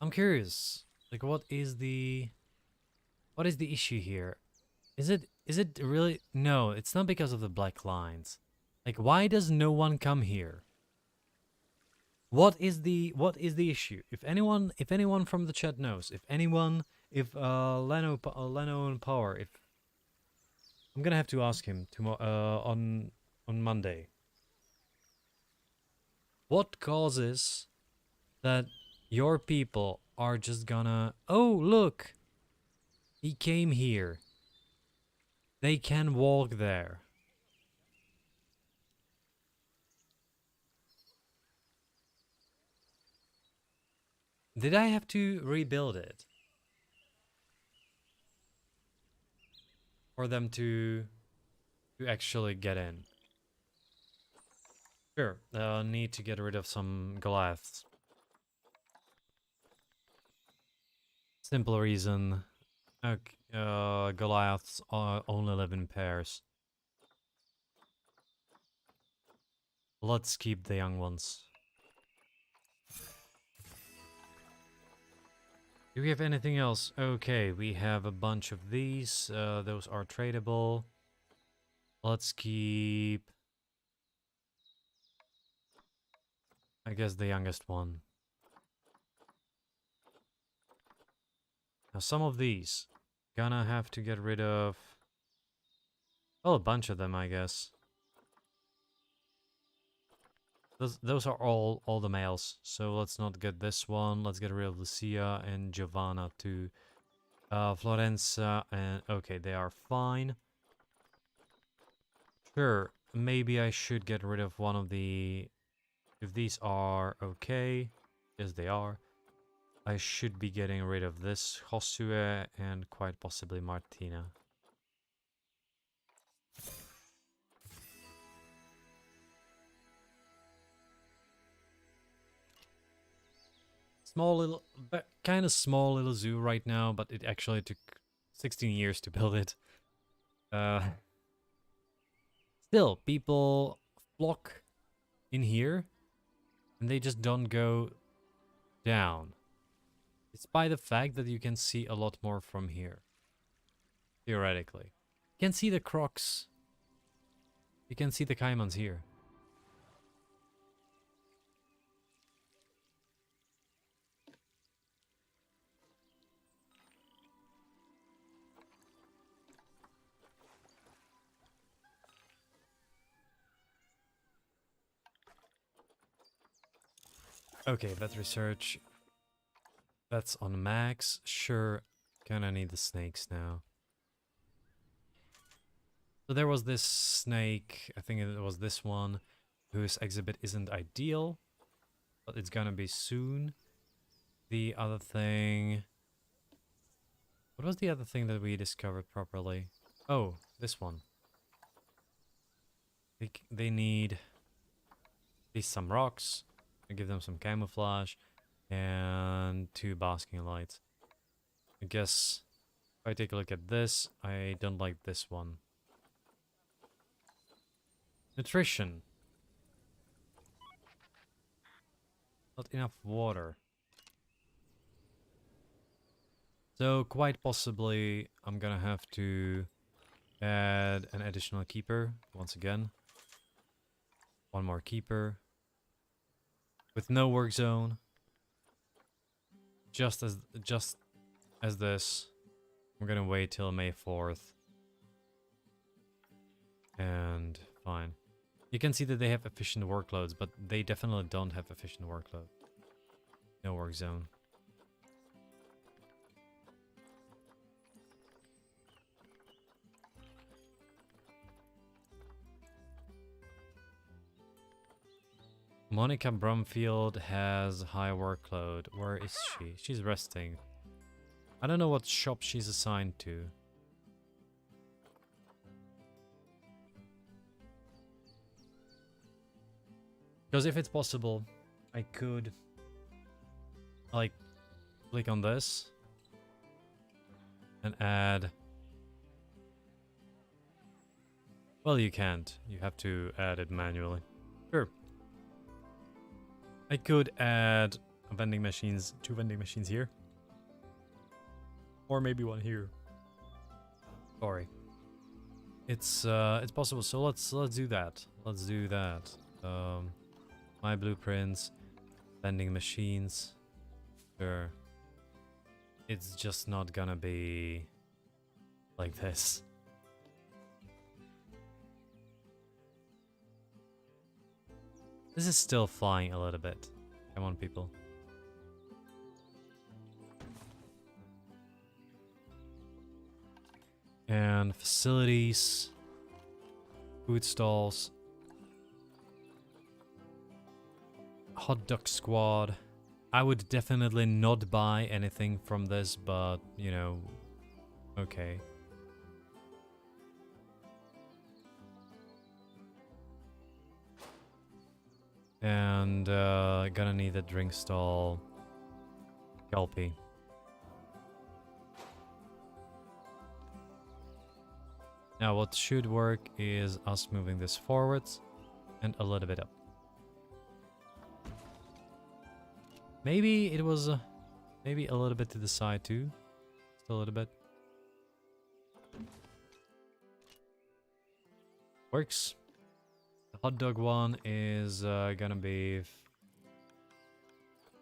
I'm curious. Like what is the issue here? Is it really? No, it's not because of the black lines. Like why does no one come here? What is the issue? If anyone from the chat knows, if Leno and Power, if I'm gonna have to ask him tomorrow on Monday. What causes that your people are just gonna, oh look, he came here. They can walk there. Did I have to rebuild it for them to actually get in? Sure, need to get rid of some Goliaths. Simple reason. Okay, Goliaths only live in pairs. Let's keep the young ones. Do we have anything else? Okay, we have a bunch of these. Those are tradable. Let's keep, I guess, the youngest one. Now some of these, gonna have to get rid of, well, a bunch of them, I guess. Those are all the males, so let's not get this one. Let's get rid of Lucia and Giovanna too. Florenza and... okay, they are fine. Sure, maybe I should get rid of one of the... if these are okay, yes they are, I should be getting rid of this Josue and quite possibly Martina. Small little, kind of small little zoo right now, but it actually took 16 years to build it. Still, people flock in here, and they just don't go down. Despite the fact that you can see a lot more from here. Theoretically. You can see the crocs. You can see the caimans here. Okay, vet research. That's on max. Sure, gonna need the snakes now. So there was this snake, I think it was this one, whose exhibit isn't ideal, but it's gonna be soon. The other thing... what was the other thing that we discovered properly? Oh, this one. They need at least some rocks. I give them some camouflage and 2 basking lights. I guess if I take a look at this, I don't like this one. Nutrition. Not enough water. So quite possibly I'm gonna have to add an additional keeper once again. One more keeper. With no work zone. Just as this. I'm gonna wait till May 4th. And fine. You can see that they have efficient workloads, but they definitely don't have efficient workload. No work zone. Monica Brumfield has high workload. Where is she? She's resting. I don't know what shop she's assigned to. Because if it's possible, I could like click on this and add... well, you can't. You have to add it manually. Sure. I could add vending machines, 2 vending machines here. Or maybe 1 here. Sorry. It's possible. So let's do that. Let's do that. My blueprints, vending machines. Sure. It's just not gonna be like this. This is still flying a little bit. Come on, people. And facilities, food stalls, hot dog squad. I would definitely not buy anything from this, but you know, okay. And gonna need a drink stall. Kelpie. Now what should work is us moving this forwards and a little bit up. Maybe it was maybe a little bit to the side too. Just a little bit. Works. The hot dog one is gonna be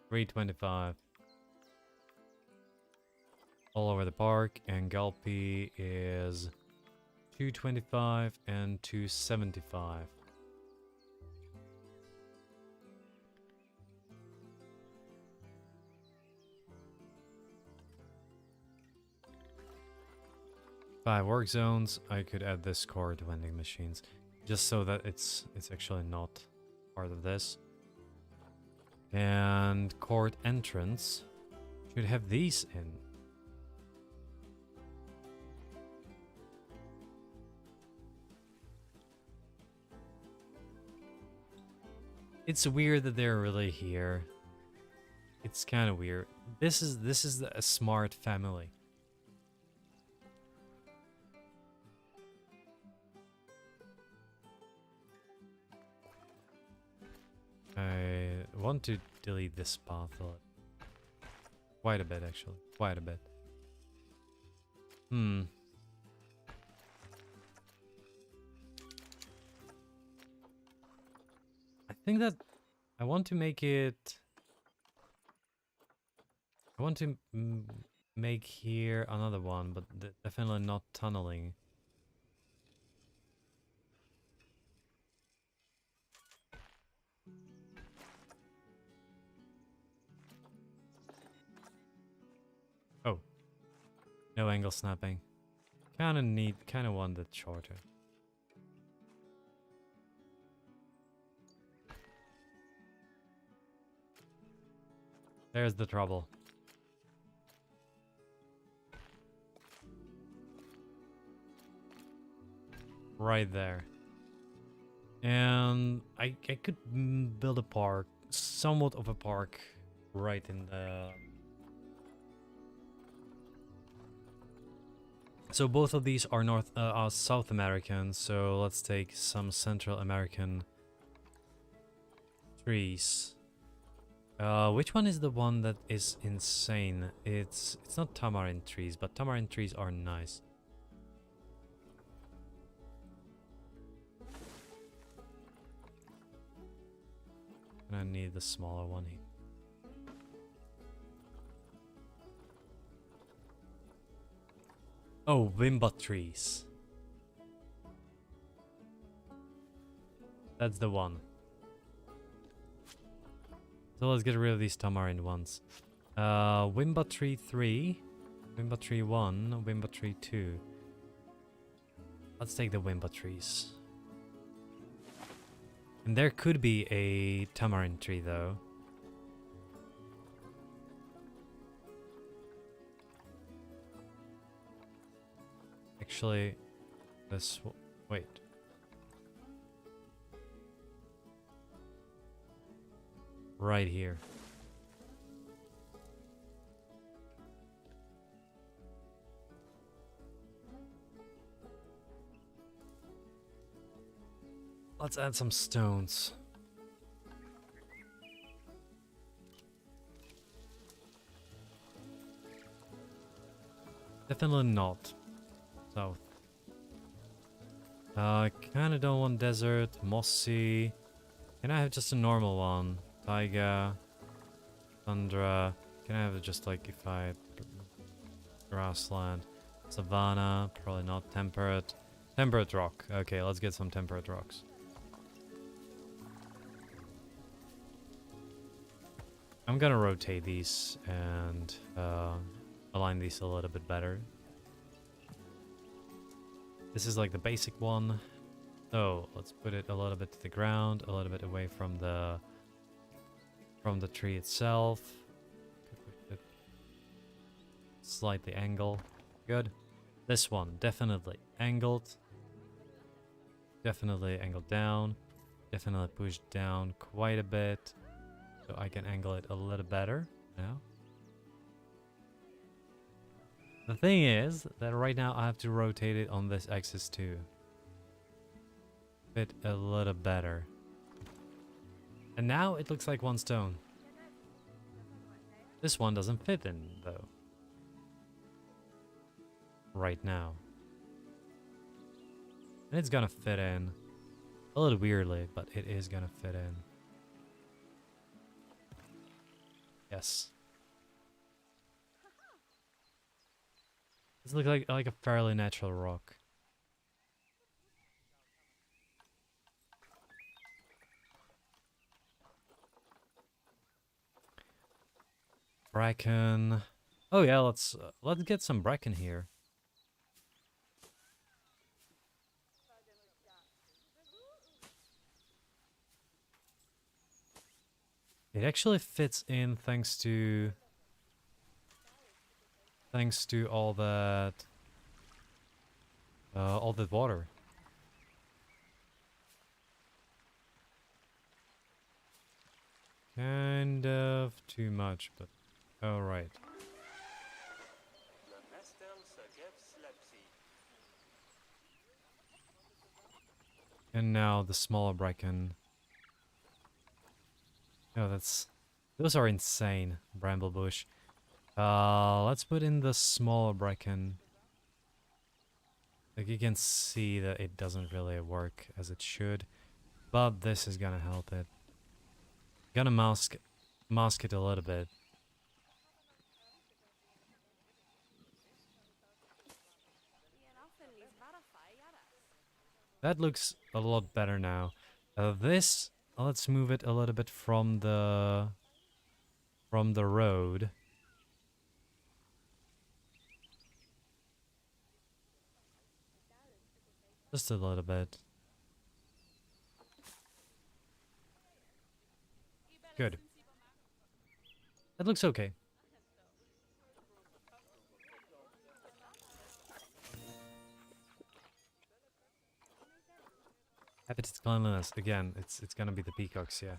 325. all over the park, and Galpy is 225 and 275. Five work zones. I could add this core to vending machines, just so that it's actually not part of this. And court entrance should have these in. It's weird that they're really here. It's kind of weird. This is a smart family. I want to delete this path quite a bit, actually. Quite a bit. I think that I want to make it... I want to make here another one, but definitely not tunneling. Oh. No angle snapping. Kinda want that shorter. There's the trouble. Right there. And I could build a park, somewhat of a park, right in the... So both of these are South American, so let's take some Central American trees. Which one is the one that is insane? It's not tamarind trees, but tamarind trees are nice. And I need the smaller one here. Oh, Wimba trees. That's the one. So let's get rid of these tamarind ones. Wimba tree 3, Wimba tree 1, Wimba tree 2. Let's take the Wimba trees. And there could be a tamarind tree though. Actually, this... wait. Right here. Let's add some stones. Definitely not south. Kinda don't want desert, mossy. Can I have just a normal one? Taiga, tundra. Can I have just like if I grassland, savanna? Probably not. Temperate. Temperate rock. Okay, let's get some temperate rocks. I'm gonna rotate these and align these a little bit better. This is like the basic one. So let's put it a little bit to the ground, a little bit away from the tree itself. Slightly angle. Good. This one, definitely angled. Definitely angled down. Definitely pushed down quite a bit. So I can angle it a little better now. The thing is that right now I have to rotate it on this axis too. Fit a little better. And now it looks like one stone. This one doesn't fit in though. Right now. And it's gonna fit in. A little weirdly, but it is gonna fit in. Yes. This looks like a fairly natural rock. Bracken. Oh yeah, let's get some bracken here. It actually fits in thanks to all that water. Kind of too much, but all right. And now the smaller bracken. Oh, those are insane, Bramblebush. Let's put in the smaller bracken. Like you can see that it doesn't really work as it should, but this is gonna help it. Gonna mask it a little bit. That looks a lot better now. This, let's move it a little bit from the road. Just a little bit. Good. That looks okay. Habitat cleanliness. Again, it's gonna be the peacocks, yeah.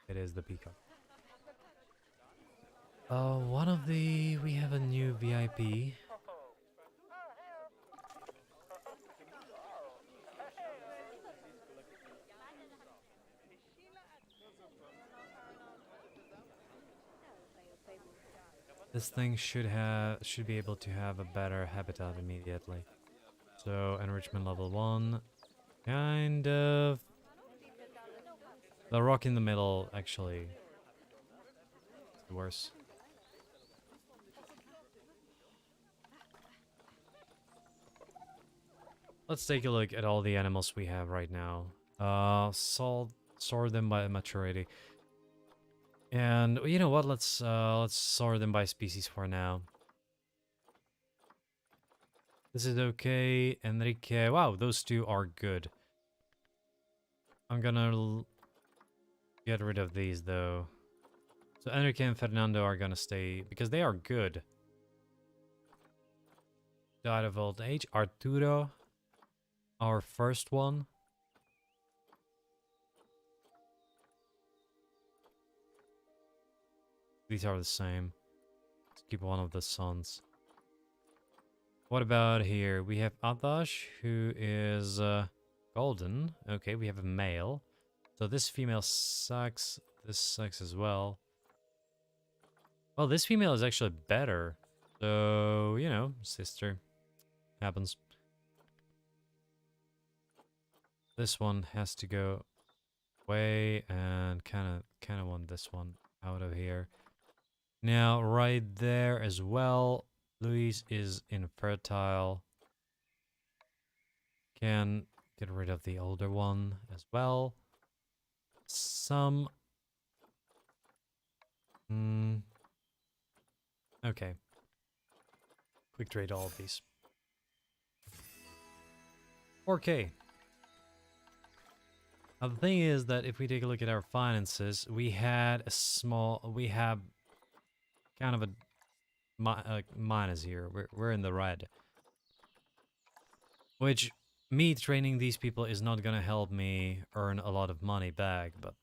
It is the peacock. We have a new VIP. This thing should be able to have a better habitat immediately. So enrichment level 1. Kind of. The rock in the middle actually is worse. Let's take a look at all the animals we have right now. Sort them by maturity. And you know what? Let's sort them by species for now. This is okay. Enrique. Wow, those two are good. I'm gonna get rid of these though. So Enrique and Fernando are gonna stay because they are good. Died of old age. Arturo, our first one. These are the same. Let's keep one of the sons. What about here? We have Adash, who is golden. Okay, we have a male. So this female sucks. This sucks as well. Well, this female is actually better. So, you know, sister. Happens. This one has to go away and kind of want this one out of here. Now, right there as well, Luis is infertile. Can get rid of the older one as well. Some... Okay. Quick trade all of these. 4K. Now the thing is that if we take a look at our finances, we have kind of a minus here. We're in the red. Which, me training these people is not gonna help me earn a lot of money back, but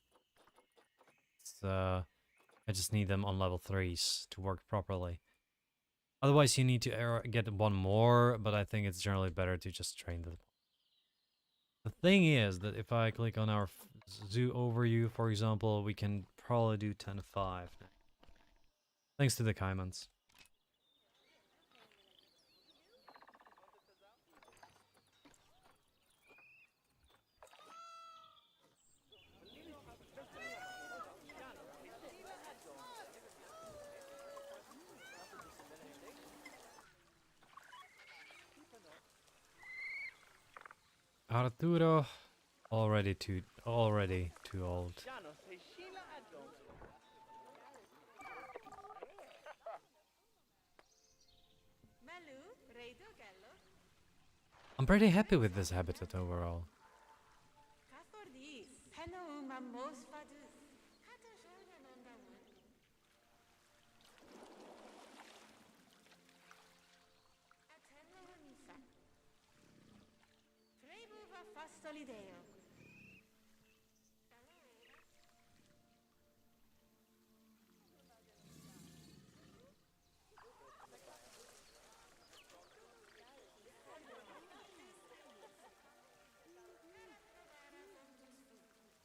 I just need them on level 3s to work properly. Otherwise you need to get one more, but I think it's generally better to just train them. The thing is that if I click on our zoo overview, for example, we can probably do 10-5. Thanks to the Caimans. Arturo, already too old. I'm pretty happy with this habitat overall.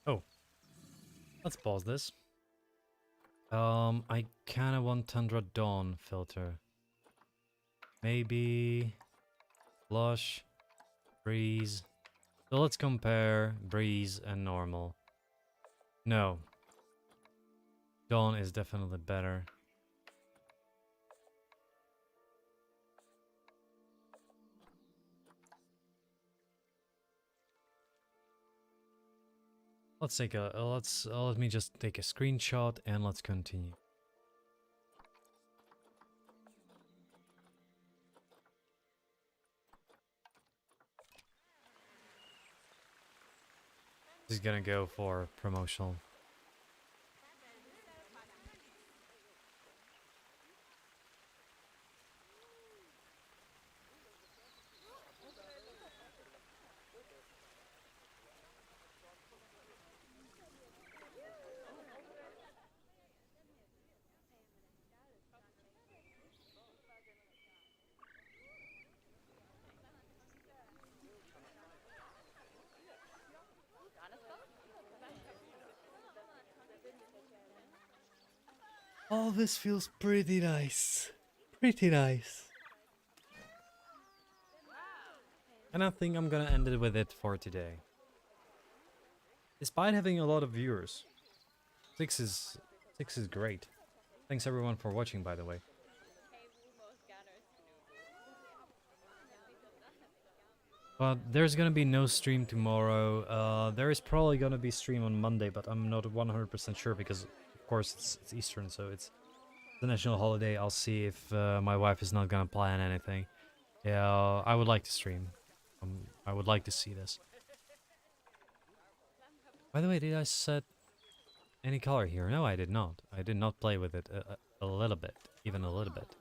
Oh, let's pause this. I kinda want Tundra Dawn filter. Maybe Lush, Breeze. So let's compare Breeze and normal. No. Dawn is definitely better. Let's take a let me just take a screenshot and let's continue. This is gonna go for promotional. Oh, this feels pretty nice. Pretty nice. And I think I'm gonna end it with it for today. Despite having a lot of viewers, 6 is great. Thanks everyone for watching, by the way. But there's gonna be no stream tomorrow. There is probably gonna be stream on Monday, but I'm not 100% sure because, of course, it's Eastern, so it's the national holiday. I'll see if my wife is not gonna plan anything. Yeah, I would like to stream. I would like to see this. By the way, did I set any color here? No, I did not. I did not play with it a little bit, even a little bit.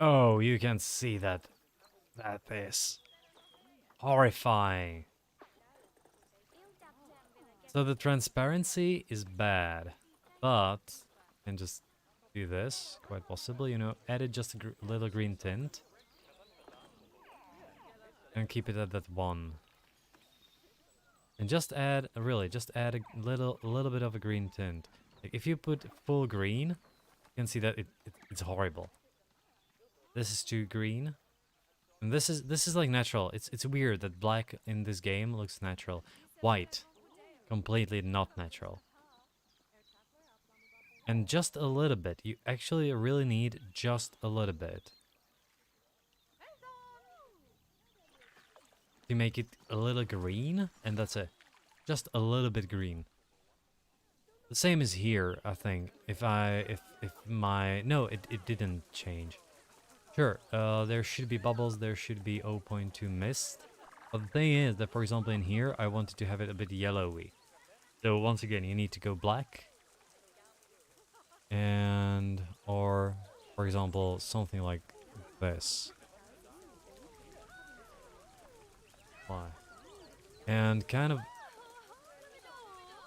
Oh, you can see that. That is horrifying. So the transparency is bad, but I can just do this, quite possibly, you know, edit just a little green tint. And keep it at that 1. And just add, really, just add a little bit of a green tint. Like if you put full green, you can see that it's horrible. This is too green. And this is like natural. It's weird that black in this game looks natural. White, completely not natural. And just a little bit. You actually really need just a little bit to make it a little green, and that's it. Just a little bit green. The same as here, I think. If my no, it didn't change. Sure, there should be bubbles, there should be 0.2 mist. But the thing is that, for example, in here, I wanted to have it a bit yellowy. So once again, you need to go black. And, or, for example, something like this. Why? And kind of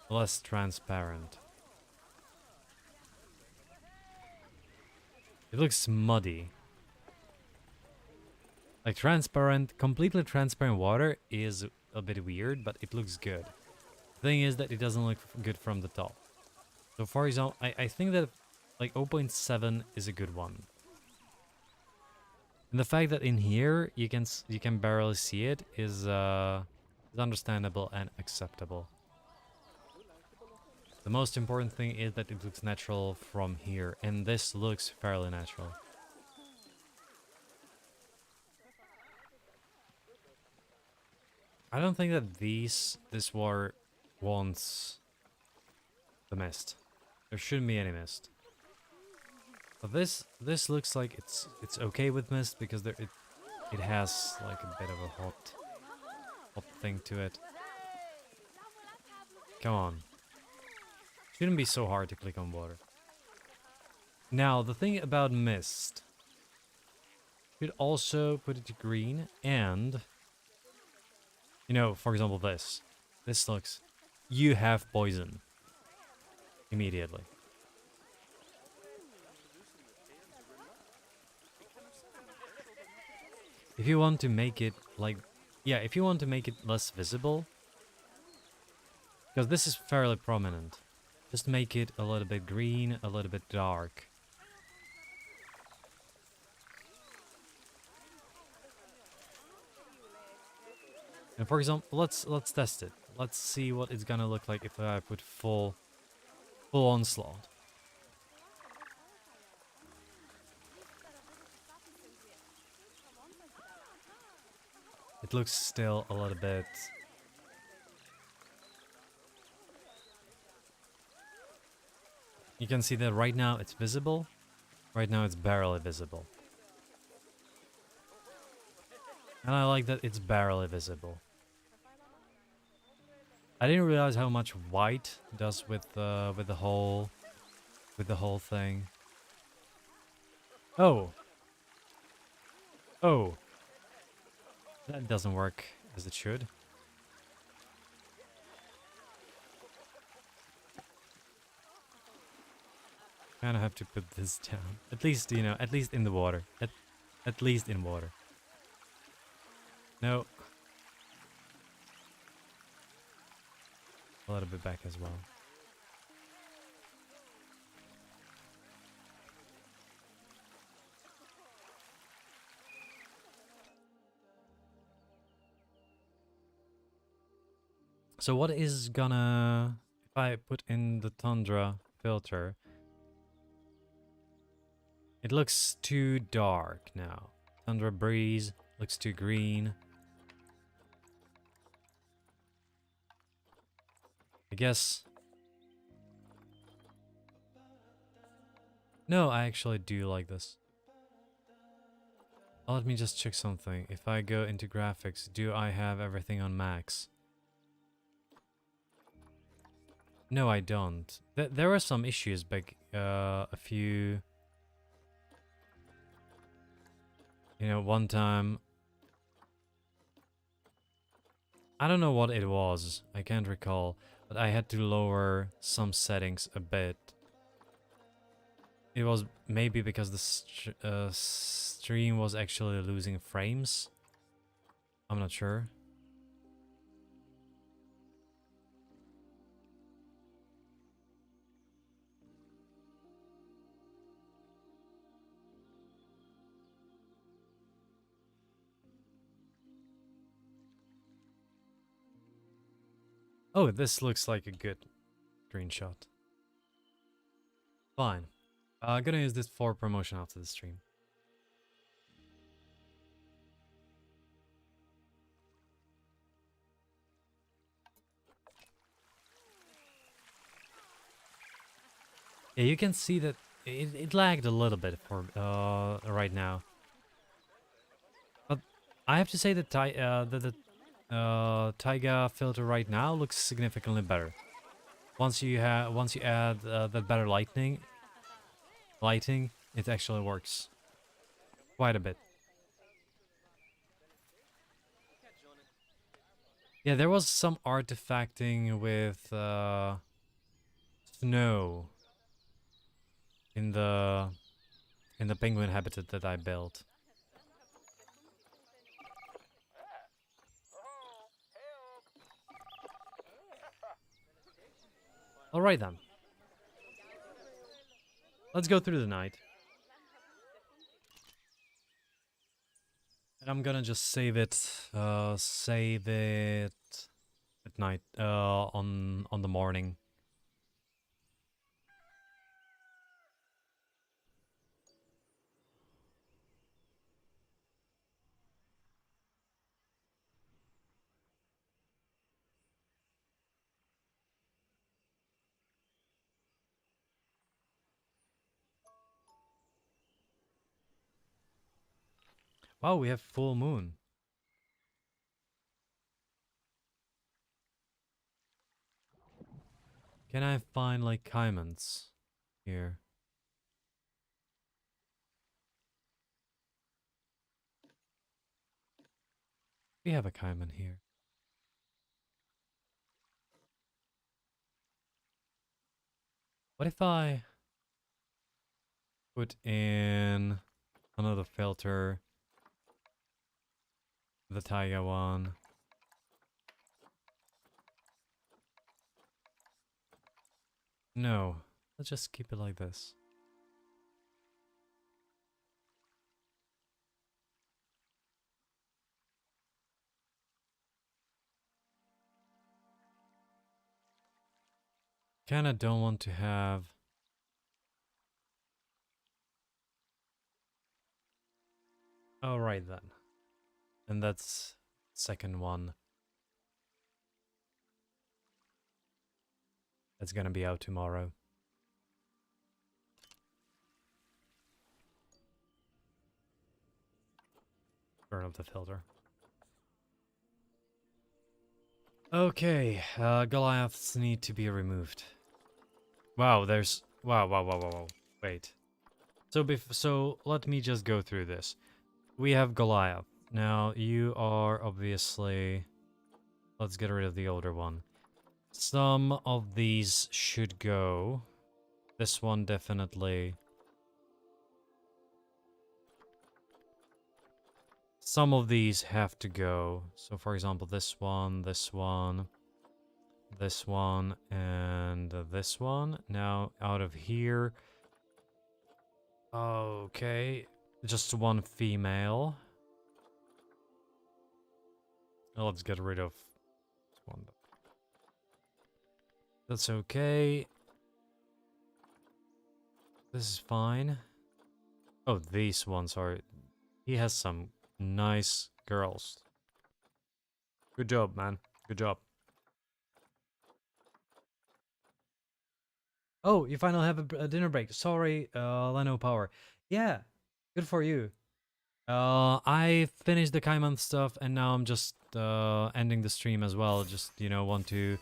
less transparent. It looks muddy. Like transparent, completely transparent water is a bit weird, but it looks good. The thing is that it doesn't look good from the top. So for example, I think that like 0.7 is a good one. And the fact that in here you can barely see it is understandable and acceptable. The most important thing is that it looks natural from here, and this looks fairly natural. I don't think that this water wants the mist. There shouldn't be any mist. But this looks like it's okay with mist because it has like a bit of a hot thing to it. Come on. Shouldn't be so hard to click on water. Now the thing about mist, should also put it to green, and you know, for example, this looks, you have poison immediately. If you want to make it like, yeah, if you want to make it less visible, because this is fairly prominent, just make it a little bit green, a little bit dark. And for example, let's test it. Let's see what it's gonna look like if I put full onslaught. It looks still a little bit. You can see that right now it's visible. Right now it's barely visible. And I like that it's barely visible. I didn't realize how much white does with the whole thing. Oh. Oh. That doesn't work as it should. Kind of have to put this down. At least, you know, at least in the water. At least in water. No. A little bit back as well. So what is gonna, if I put in the tundra filter, it looks too dark now. Tundra breeze looks too green. I guess. No, I actually do like this. Oh, let me just check something. If I go into graphics, do I have everything on max? No, I don't. There were some issues back a few... You know, one time... I don't know what it was. I can't recall. But I had to lower some settings a bit. It was maybe because the stream was actually losing frames. I'm not sure. Oh, this looks like a good screenshot. Fine. I'm gonna use this for promotion after the stream. Yeah, you can see that it lagged a little bit for right now. But I have to say that the Taiga filter right now looks significantly better. Once you add the better lighting, it actually works quite a bit. Yeah, there was some artifacting with snow in the penguin habitat that I built. All right then. Let's go through the night. And I'm gonna just save it at night, on the morning. Wow, we have full moon. Can I find like Caimans here? We have a Caiman here. What if I put in another filter, the Taiga one? No, let's just keep it like this. Kinda don't want to have... Alright then. And that's second one. That's gonna be out tomorrow. Turn off the filter. Okay, Goliaths need to be removed. Wow, there's... Wow. Wait. So let me just go through this. We have Goliath. Now, you are obviously... Let's get rid of the older one. Some of these should go. This one definitely. Some of these have to go. So for example, this one, this one, this one, and this one. Now out of here. Okay. Just one female. Now let's get rid of this one. That's okay. This is fine. Oh, these ones are... He has some nice girls. Good job, man. Good job. Oh, you finally have a dinner break. Sorry, Leno Power. Yeah, good for you. I finished the Caiman stuff, and now I'm just ending the stream as well. Just, you know, want to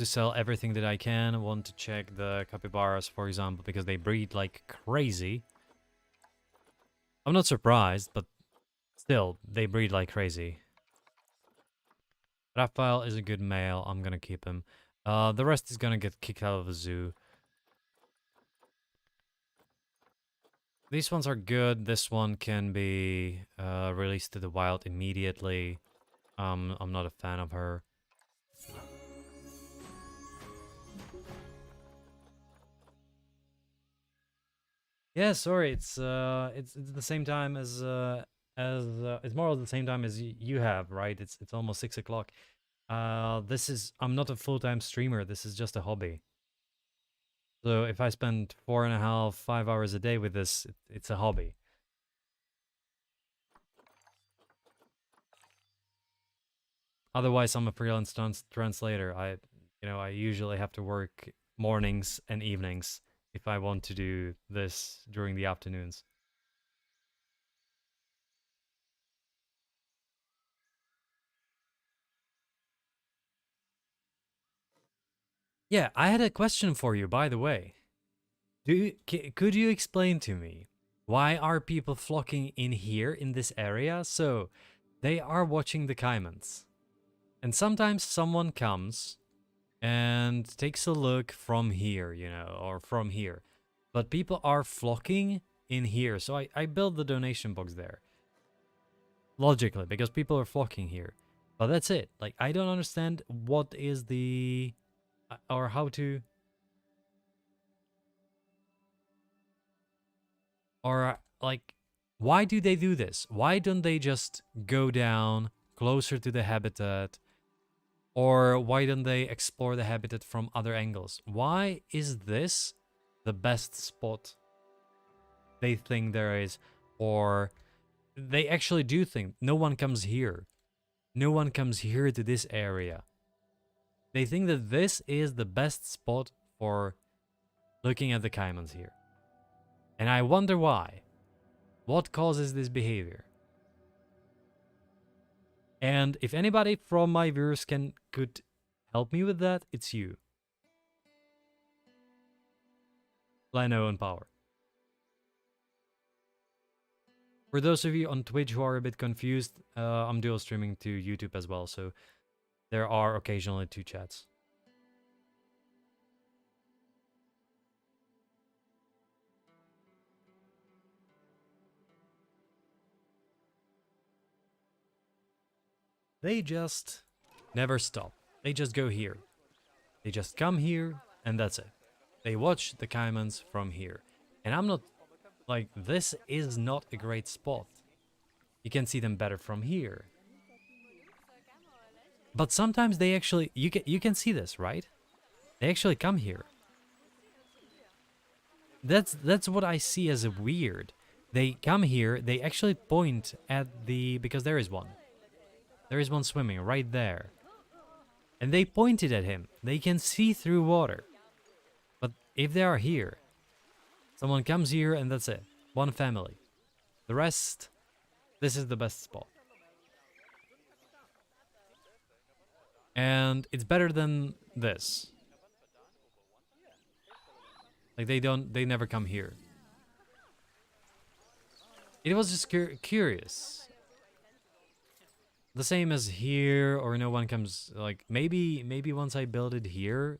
sell everything that I can. Want to check the capybaras, for example, because they breed like crazy. I'm not surprised, but still, they breed like crazy. Raphael is a good male. I'm gonna keep him. The rest is gonna get kicked out of the zoo. These ones are good. This one can be released to the wild immediately. I'm not a fan of her. Yeah, sorry. It's the same time as it's more or less the same time as you have, right? It's almost 6 o'clock. I'm not a full-time streamer. This is just a hobby. So if I spend 4.5, 5 hours a day with this, it's a hobby. Otherwise, I'm a freelance translator. I usually have to work mornings and evenings if I want to do this during the afternoons. Yeah, I had a question for you, by the way. Could you explain to me why are people flocking in here in this area? So they are watching the Caimans, and sometimes someone comes and takes a look from here, you know, or from here. But people are flocking in here, so I built the donation box there. Logically, because people are flocking here. But that's it. Like, I don't understand what is the... or how to... or, like, why do they do this? Why don't they just go down closer to the habitat? Or why don't they explore the habitat from other angles? Why is this the best spot they think there is? Or they actually do think no one comes here. No one comes here to this area. They think that this is the best spot for looking at the Caimans here. And I wonder why. What causes this behavior? And if anybody from my viewers could help me with that, it's you. Lino and Power. For those of you on Twitch who are a bit confused, I'm dual streaming to YouTube as well, so there are occasionally 2 chats. They just never stop. They just go here. They just come here, and that's it. They watch the Caimans from here. And I'm not... Like, this is not a great spot. You can see them better from here. But sometimes they actually... You can see this, right? They actually come here. That's what I see as a weird. They come here, they actually point at the... Because there is one. There is one swimming right there. And they pointed at him. They can see through water. But if they are here, someone comes here and that's it. One family. The rest, this is the best spot. And it's better than this. Like they never come here. It was just curious. The same as here, or no one comes, like, maybe once I build it here,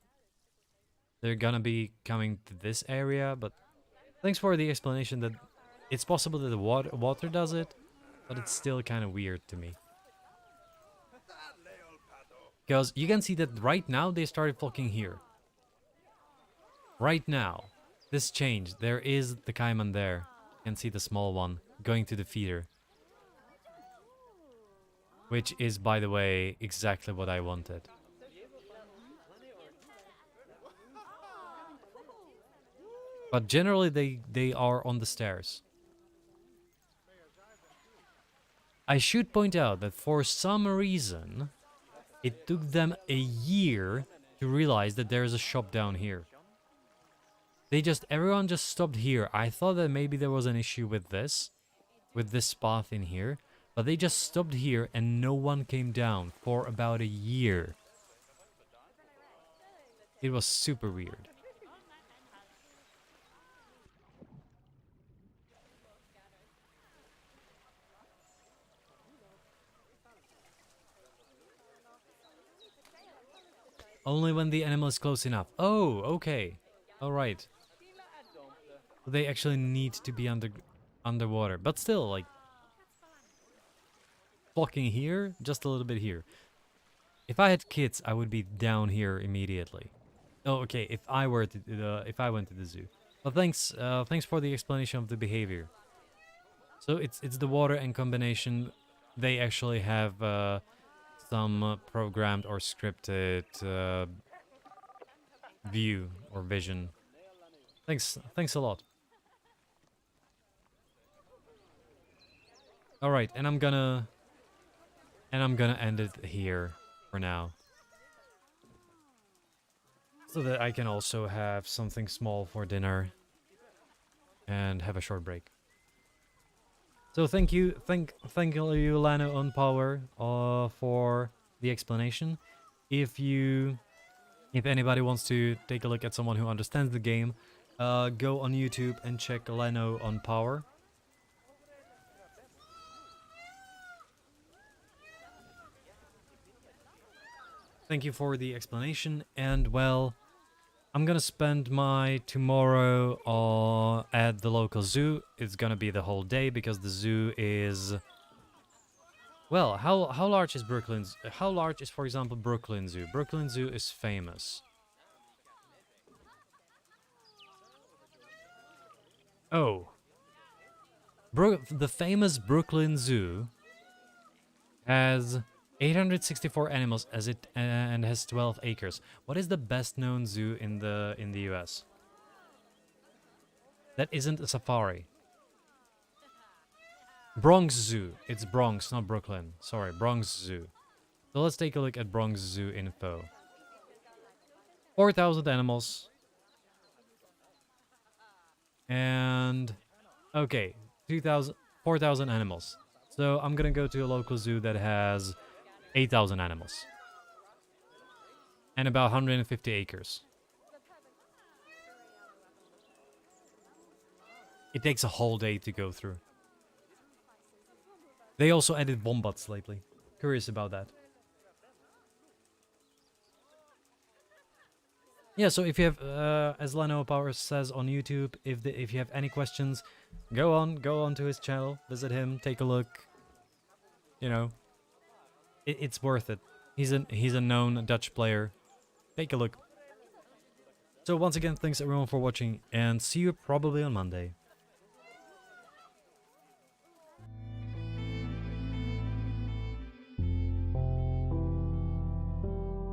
they're gonna be coming to this area, but thanks for the explanation that it's possible that the water does it, but it's still kind of weird to me. Because you can see that right now they started flocking here. Right now, this changed. There is the Caiman there. You can see the small one going to the feeder. Which is, by the way, exactly what I wanted. But generally they are on the stairs. I should point out that for some reason, it took them a year to realize that there is a shop down here. Everyone just stopped here. I thought that maybe there was an issue with this path in here. But they just stopped here and no one came down for about a year. It was super weird. Only when the animal is close enough. Oh, okay. Alright. They actually need to be underwater. But still, like... Flocking here, just a little bit here. If I had kids, I would be down here immediately. Oh, okay. If I went to the zoo. But thanks for the explanation of the behavior. So it's the water and combination. They actually have some programmed or scripted view or vision. Thanks a lot. All right, and I'm gonna end it here for now. So that I can also have something small for dinner and have a short break. So thank you Lano on Power for the explanation. If anybody wants to take a look at someone who understands the game, go on YouTube and check Lano on Power. Thank you for the explanation, and well, I'm gonna spend my tomorrow at the local zoo. It's gonna be the whole day because the zoo is... Well, how large is Brooklyn's? How large is, for example, Brooklyn Zoo? Brooklyn Zoo is famous. Oh. The famous Brooklyn Zoo has 864 animals and has 12 acres. What is the best known zoo in the US? That isn't a safari. Bronx Zoo. It's Bronx, not Brooklyn. Sorry, Bronx Zoo. So let's take a look at Bronx Zoo info. 4,000 animals. And okay, 4,000 animals. So I'm gonna go to a local zoo that has 8,000 animals. And about 150 acres. It takes a whole day to go through. They also added wombats lately. Curious about that. Yeah, so if you have, as Leno Power says on YouTube, if you have any questions, go on to his channel, visit him, take a look. You know, it's worth it. He's a known Dutch player. Take a look. So once again, thanks everyone for watching, and see you probably on Monday.